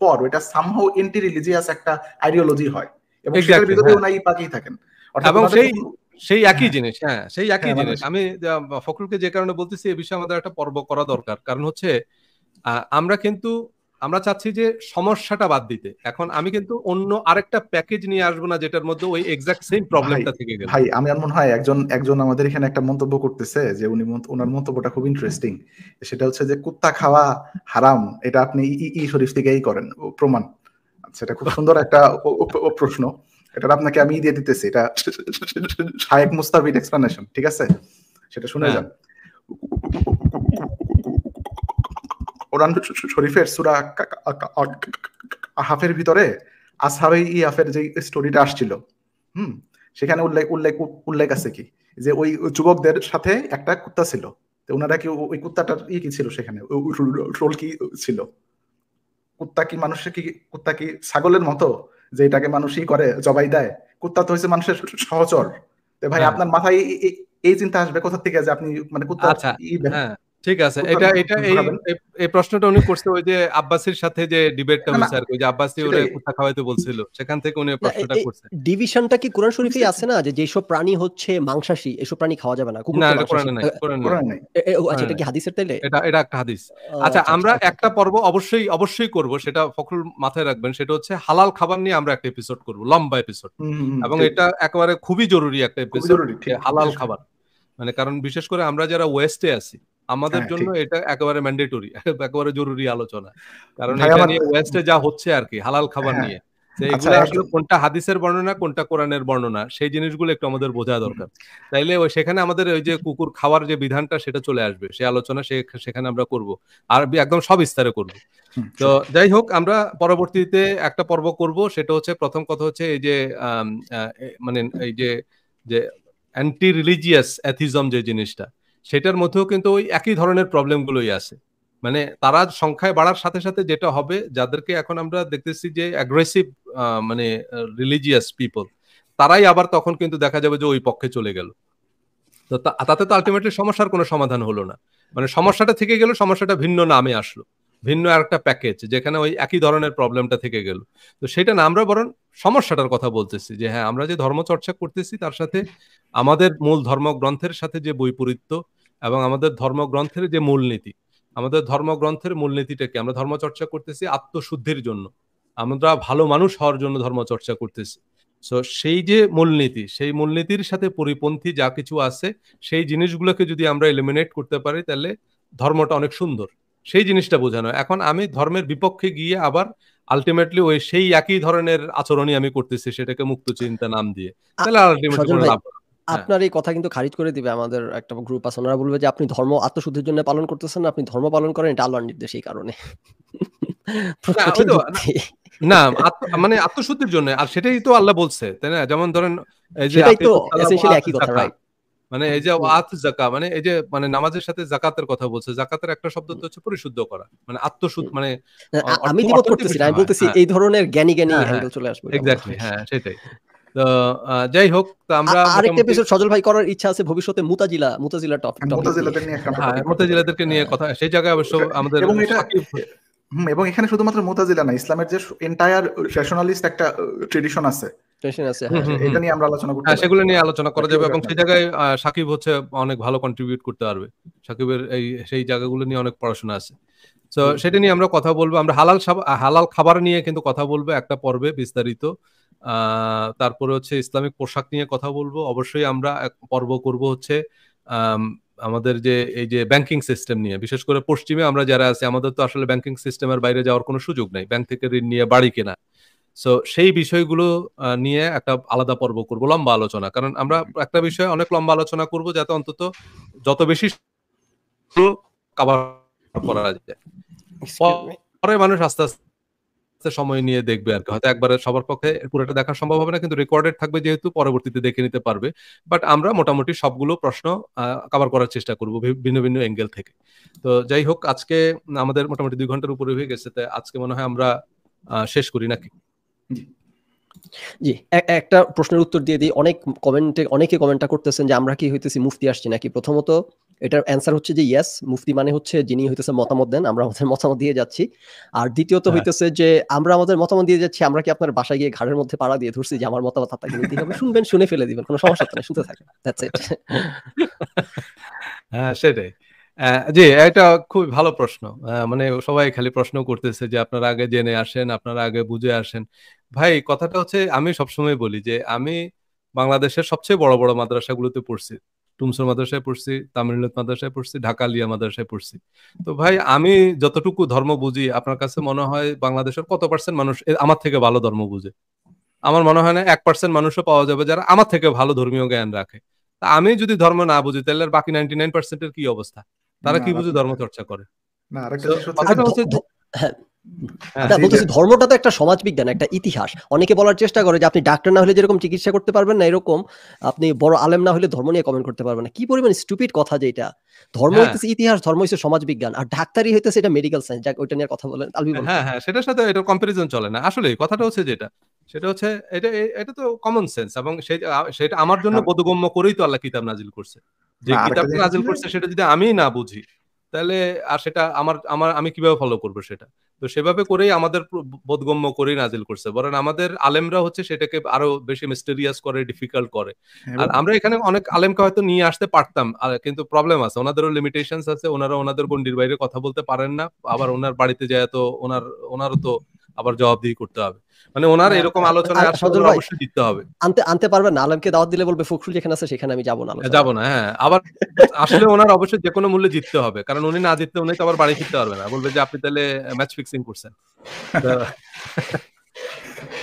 পর ওইটা সামহাউ এন্টি রিলিজিয়াস একটা আইডিওলজি হয় এবং সেটার ভিতরে ওনাই পাকিয়ে থাকেন। এবং সেই একই জিনিস, হ্যাঁ সেই একই জিনিস আমি ফখরুলকে যে কারণে বলতেছি এই বিষয়ে আমাদের একটা পর্ব করা দরকার। কারণ হচ্ছে আমরা চাচ্ছি যে সমস্যাটা বাদ দিতে। এখন আমি কিন্তু অন্য আরেকটা প্যাকেজ নিয়ে আসবো না যেটার মধ্যে ওই এক্সাক্ট সেম প্রবলেমটা থেকে গেল। ভাই আমার মনে হয় একজন আমাদের এখানে একটা মন্তব্য করতেছে যে ওনার মন্তব্যটা খুব ইন্টারেস্টিং। সেটা হচ্ছে যে কুত্তা খাওয়া হারাম, এটা আপনি শরীফ থেকেই করেন প্রমাণ। সেটা খুব সুন্দর একটা প্রশ্ন, এটা আপনাকে আমি দিয়ে দিতেছি। এটা শায়েখ মুস্তাফির এক্সপ্লেনেশন, ঠিক আছে? সেটা শুনে যান। কোরআন শরীফের সূরা কাহফের ভিতরে আসহাবে ইয়াফের যে স্টোরিটা আসছিল, সেখানে উল্লেখ আছে কি যে ওই যুবকদের সাথে একটা কুত্তা ছিল, তো ওনারা কি ওই কুত্তাটার কি ছিল সেখানে, রোল কি ছিল? কুত্তা কি ছাগলের মতো যে এটাকে মানুষই করে, জবাই দেয়? কুত্তা তো হচ্ছে মানুষের সহচর। ভাই আপনার মাথায় এই চিন্তা আসবে কোথা থেকে যে আপনি মানে কুত্তা? আচ্ছা, হ্যাঁ ঠিক আছে, এই প্রশ্নটা উনি করছে ওই যে আব্বাসির সাথে যে ডিবেটটা হয়েছে আর কি, যে আব্বাসি ওরে কুত্তা খাওয়াইতে বলছিল, সেখান থেকে উনি প্রশ্নটা করছে। ডিভিশনটা কি কোরআন শরীফেই আছে না, যে যেসব প্রাণী হচ্ছে মাংসাশী এসব প্রাণী খাওয়া যাবে না? কুকুর তো কোরআনে নাই, কোরআনে নাই। আচ্ছা, এটা কি হাদিসের তাইলে? এটা একটা হাদিস। আচ্ছা, আমরা একটা পর্ব অবশ্যই করব, সেটা ফখরুল মাথায় রাখবেন, সেটা হচ্ছে হালাল খাবার নিয়ে আমরা একটা এপিসোড করব, লম্বা এপিসোড, এবং এটা একেবারে খুবই জরুরি একটা এপিসোড, হালাল খাবার। মানে কারণ বিশেষ করে আমরা যারা ওয়েস্টে আছি আমাদের জন্য এটা একেবারে ম্যান্ডেটরি, একেবারে জরুরি আলোচনা, কারণ এটা নিয়ে ওয়েস্টে যা হচ্ছে আর কি হালাল খাবার নিয়ে, এগুলো আসলে কোনটা হাদিসের বর্ণনা কোনটা কোরআনের বর্ণনা সেই জিনিসগুলো একটু আমাদের বোঝা দরকার। তাইলে সেখানে আমাদের ওই যে কুকুর খাওয়ার যে বিধানটা সেটা চলে আসবে, সেই আলোচনা সেখানে আমরা করব, আর একদম সবিস্তারে করব। তো যাই হোক, আমরা পরবর্তীতে একটা পর্ব করব, সেটা হচ্ছে প্রথম কথা হচ্ছে এই যে মানে এই যে অ্যান্টি রিলিজিয়াস অ্যাথিজম যে জিনিসটা, সেটার মধ্যেও কিন্তু ওই একই ধরনের প্রবলেমগুলোই আছে। মানে তারা সংখ্যায় বাড়ার সাথে সাথে যেটা হবে, যাদেরকে এখন আমরা দেখতেছি যে অ্যাগ্রেসিভ মানে রিলিজিয়াস পিপল, তারাই আবার তখন কিন্তু দেখা যাবে যে ওই পক্ষে চলে গেল। তো তাতে তো আলটিমেটলি সমস্যার কোনো সমাধান হলো না, মানে সমস্যাটা থেকে গেল, সমস্যাটা ভিন্ন নামে আসলো, ভিন্ন একটা প্যাকেজ, যেখানে ওই একই ধরনের প্রবলেমটা থেকে গেল। তো সেটা না, আমরা বরং সমস্যাটার কথা বলতেছি, যে হ্যাঁ আমরা যে ধর্মচর্চা করতেছি তার সাথে আমাদের মূল ধর্মগ্রন্থের সাথে যে বৈপরীত্য, এবং আমাদের ধর্মগ্রন্থের যে মূলনীতি, আমাদের ধর্মগ্রন্থের মূলনীতিটা কি? আমরা ধর্মচর্চা করতেছি আত্মশুদ্ধির জন্য, আমরা ভালো মানুষ হওয়ার জন্য ধর্মচর্চা করতেছি। সো সেই যে মূলনীতি, সেই মূলনীতির সাথে পরিপন্থী যা কিছু আছে, সেই জিনিসগুলোকে যদি আমরা এলিমিনেট করতে পারি, তাহলে ধর্মটা অনেক সুন্দর, সেই জিনিসটা বোঝানো। এখন আমি ধর্মের বিপক্ষে গিয়ে আবার আলটিমেটলি ওই সেই একই ধরনের আচরণই আমি করতেছি, সেটাকে মুক্ত চিন্তা নাম দিয়ে, তাহলে আলটিমেটলি কোনো লাভ। আপনার এই কথা কিন্তু খারিজ করে দিবে আমাদের একটা গ্রুপ আছে, ওনারা বলবে যে আপনি ধর্ম আত্মশুদ্ধির জন্য পালন করতেছেন, আপনি ধর্ম পালন করেন এটা আল্লাহর নির্দেশ, এই কারণে না মানে আত্মশুদ্ধির জন্য, আর সেটাই তো আল্লাহ বলছে, তাই না? যেমন ধরেন এই যে সেটাই তো এসেনশিয়ালি একই কথা, রাইট? মানে এই যে আত যাকা, মানে এই যে মানে নামাজের সাথে যাকাতের কথা বলছে, যাকাতের একটা শব্দ তো হচ্ছে পরিশুদ্ধ করা, মানে আত্মশুদ্ধ, মানে আমি দ্বিমত করতেছি না, আমি বলতেছি এই ধরনের জ্ঞানী অ্যাঙ্গেল চলে আসবে। এক্স্যাক্টলি, হ্যাঁ সেটাই। তো যাই হোক, তো আমরা আরেকটা এপিসোড সজল ভাই করার ইচ্ছা আছে ভবিষ্যতে, মুতাজিলা টপিক, মুতাজিলাদেরকে নিয়ে কথা, সেই জায়গায় অবশ্য আমাদের এবং এখানে শুধুমাত্র মুতাজিলা না, ইসলামের যে এন্টায়ার রেশনালিস্ট একটা ট্রেডিশন আছে, এটা নিয়ে আমরা আলোচনা করতে, সেগুলো নিয়ে আলোচনা করা যাবে, এবং সেই জায়গায় সাকিব হচ্ছে অনেক ভালো কন্ট্রিবিউট করতে পারবে, সাকিবের সেই জায়গাগুলো নিয়ে অনেক পড়াশোনা আছে। তো সেটা নিয়ে আমরা কথা বলবো, আমরা হালাল খাবার নিয়ে কিন্তু কথা বলবো একটা পর্বে বিস্তারিত। তারপরে হচ্ছে ইসলামিক পোশাক নিয়ে কথা বলবো, অবশ্যই আমরা এক পর্ব করব হচ্ছে আমাদের যে এই যে ব্যাংকিং সিস্টেম নিয়ে, বিশেষ করে পশ্চিমে আমরা যারা আছি, আমাদের তো আসলে ব্যাংকিং সিস্টেমের বাইরে যাওয়ার কোনো সুযোগ নাই, ব্যাংক থেকে ঋণ নিয়ে বাড়ি কেনা। সো সেই বিষয়গুলো নিয়ে একটা আলাদা পর্ব করব, লম্বা আলোচনা, কারণ আমরা একটা বিষয়ে অনেক লম্বা আলোচনা করব, যাতে অন্তত যত বেশি কভার করা যায়, পরে মানুষ আস্তে আস্তে সময় নিয়ে দেখবে আর কি। হয়তো একবারে সবার পক্ষে পুরোটা দেখা সম্ভব হবে না, কিন্তু রেকর্ডেড থাকবে যেহেতু, পরবর্তীতে দেখে নিতে পারবে। বাট আমরা মোটামুটি সবগুলো প্রশ্ন কভার করার চেষ্টা করব ভিন্ন ভিন্ন অ্যাঙ্গেল থেকে। তো যাই হোক, আজকে আমাদের মোটামুটি 2 ঘন্টার উপরে হয়ে গেছে, তাই আজকে মনে হয় আমরা শেষ করি নাকি? জি, একটা প্রশ্নের উত্তর দিয়ে দিই। অনেকে কমেন্টটা করতেছেন যে আমরা কি হইতেছি মুফতি আসছি নাকি। প্রথমত এটার অ্যান্সার হচ্ছে যে ইয়েস, মুফতি মানে হচ্ছে যিনি হইতেছে মতামত দেন, আমরা আমাদের মতামত দিয়ে যাচ্ছি। আর দ্বিতীয়ত হইতেছে যে আমরা আমাদের মতামত দিয়ে যাচ্ছি, আমরা কি আপনার বাসায় গিয়ে ঘাড়ের মধ্যে পাড়া দিয়ে ধরছি যে আমার মতামত আপনাকে নিতে হবে, শুনবেন, শুনে ফেলে দিবেন, কোনো সমস্যা নেই, শুনতে থাকেন, দ্যাটস ইট। হ্যাঁ সেটাই। জি, এটা খুব ভালো প্রশ্ন। মানে সবাই খালি প্রশ্ন করতেছে যে আপনারা আগে জেনে আসেন, আপনারা আগে বুঝে আসেন। ভাই কথাটা হচ্ছে, আমি সবসময় বলি যে আমি বাংলাদেশের সবচেয়ে বড় বড় মাদ্রাসাগুলোতে পড়ছি, টুমসুর মাদ্রাসায় পড়ছি, তামিলনাড়ু মাদ্রাসায় পড়ছি, ঢাকা আলিয়া মাদ্রাসায় পড়ছি। তো ভাই আমি যতটুকু ধর্ম বুঝি, আপনার কাছে মনে হয় বাংলাদেশের কত পার্সেন্ট মানুষ আমার থেকে ভালো ধর্ম বুঝে? আমার মনে হয় না 1% মানুষও পাওয়া যাবে যারা আমার থেকে ভালো ধর্মীয় জ্ঞান রাখে। তা আমি যদি ধর্ম না বুঝি, তাহলে বাকি 99% এর কি অবস্থা? তারা কি বুঝে ধর্ম চর্চা করে? না, আরেকটা জিনিস হচ্ছে বলতেছি ধর্মটা তো একটা সমাজ বিজ্ঞান, একটা ইতিহাস। অনেকে বলার চেষ্টা করে যে আপনি ডাক্তার না হলে যেরকম চিকিৎসা করতে পারবেন না, এরকম আপনি বড় আলেম না হলে ধর্ম নিয়ে কমেন্ট করতে পারবেন না। কি পরিমাণ স্টুপিড কথা যে এটা। ধর্ম হইতেছে ইতিহাস, ধর্ম হইছে সমাজ বিজ্ঞান, আর ডাক্তারি হইতেছে এটা মেডিকেল সায়েন্স। যাক, ওইটা নিয়ে কথা বলেন আলবি বলেন। হ্যাঁ, সেটার সাথে এটা কম্পারিজন চলে না। আসলে কথাটা হচ্ছে যেটা, সেটা হচ্ছে এটা তো কমন সেন্স, এবং সেটা আমার জন্য বোধগম্য করেই তো আল্লাহ কিতাব নাজিল করছে। যে কিতাবটা নাজিল করছে সেটা যদি আমি না বুঝি, তাহলে আর সেটা আমি কিভাবে ফলো করব সেটা? তো সেভাবে করেই আমাদের বোধগম্য করেই নাজিল করছে। বরং আমাদের আলেমরা হচ্ছে সেটাকে আরো বেশি মিস্টেরিয়াস করে, ডিফিকাল্ট করে। আর আমরা এখানে অনেক আলেমকে হয়তো নিয়ে আসতে পারতাম, কিন্তু প্রবলেম আছে, ওনাদেরও লিমিটেশনস আছে। ওনারা ওনাদের গণ্ডির বাইরে কথা বলতে পারেন না। আবার ওনার বাড়িতে যায় তো ওনারও তো আবার জবাবদিহি করতে হবে। মানে ওনার এরকম আলোচনায় আসলে অবশ্যই দিতে হবে। আনতে পারবেন না। আলেমকে দাওয়াত দিলে বলবে ফখরুল যেখানে আছে সেখানে আমি যাবো না। হ্যাঁ, আবার আসলে ওনার অবশ্যই যে কোনো মূল্যে জিততে হবে, কারণ উনি না জিতলে উনি তো আবার বাড়ি ফিরতে পারবে না, বলবে যে আপনি তাহলে ম্যাচ ফিক্সিং করছেন।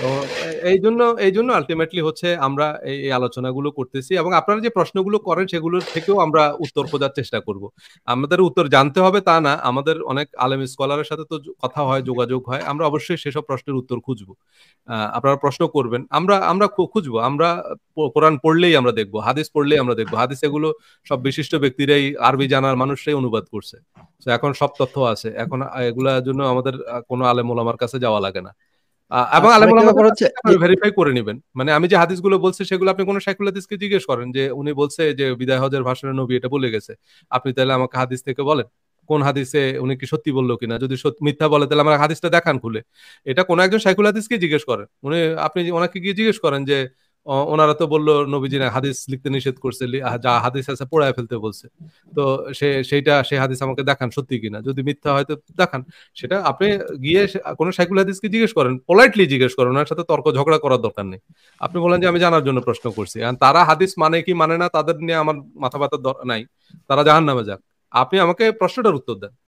তো এই জন্য আলটিমেটলি হচ্ছে আমরা এই আলোচনাগুলো করতেছি, এবং আপনারা যে প্রশ্নগুলো করেন সেগুলোর থেকেও আমরা উত্তর খোঁজার চেষ্টা করব। আমাদের উত্তর জানতে হবে তা না, আমাদের অনেক আলেম স্কলারের সাথে তো কথা হয়, যোগাযোগ হয়, আমরা অবশ্যই সেসব প্রশ্নের উত্তর খুঁজবো। আপনারা প্রশ্ন করবেন, আমরা খুঁজবো। আমরা কোরআন পড়লেই আমরা দেখবো, হাদিস পড়লেই আমরা দেখবো। হাদিস এগুলো সব বিশিষ্ট ব্যক্তিরাই, আরবি জানার মানুষরাই অনুবাদ করছে। এখন সব তথ্য আছে, এখন এগুলার জন্য আমাদের কোনো আলেম ওলামার কাছে যাওয়া লাগে না। এবং আলেম ওলামাদের ভেরিফাই করে নেবেন। মানে আমি যে হাদিসগুলো বলছি সেগুলো আপনি কোনো শাইখুল হাদিসকে জিজ্ঞেস করেন যে উনি বলছে যে বিদায় হজের ভাষণে নবী এটা বলে গেছে, আপনি তাহলে আমাকে হাদিস থেকে বলেন কোন হাদিসে উনি কি সত্যি বললো কিনা। যদি মিথ্যা বলে তাহলে আমার হাদিসটা দেখান খুলে। এটা কোনো একজন শাইখুল হাদিসকে জিজ্ঞেস করেন। আপনি ওনাকে গিয়ে জিজ্ঞেস করেন যে ওনারা তো বললো নবীজি না হাদিস লিখতে নিষেধ করছে, যা হাদিস আছে পোড়ায় ফেলতে বলছে, তো সেই হাদিস আমাকে দেখান সত্যি কিনা। যদি মিথ্যা হয় তো দেখান। সেটা আপনি গিয়ে কোনো শাইখুল হাদিসকে জিজ্ঞেস করেন, পোলাইটলি জিজ্ঞেস করেন, ওনার সাথে তর্ক ঝগড়া করার দরকার নেই। আপনি বলেন যে আমি জানার জন্য প্রশ্ন করছি, আর তারা হাদিস মানে কি মানে না তাদের নিয়ে আমার মাথা ব্যথার নাই, তারা জাহান্নামে যাক, আপনি আমাকে প্রশ্নটার উত্তর দেন।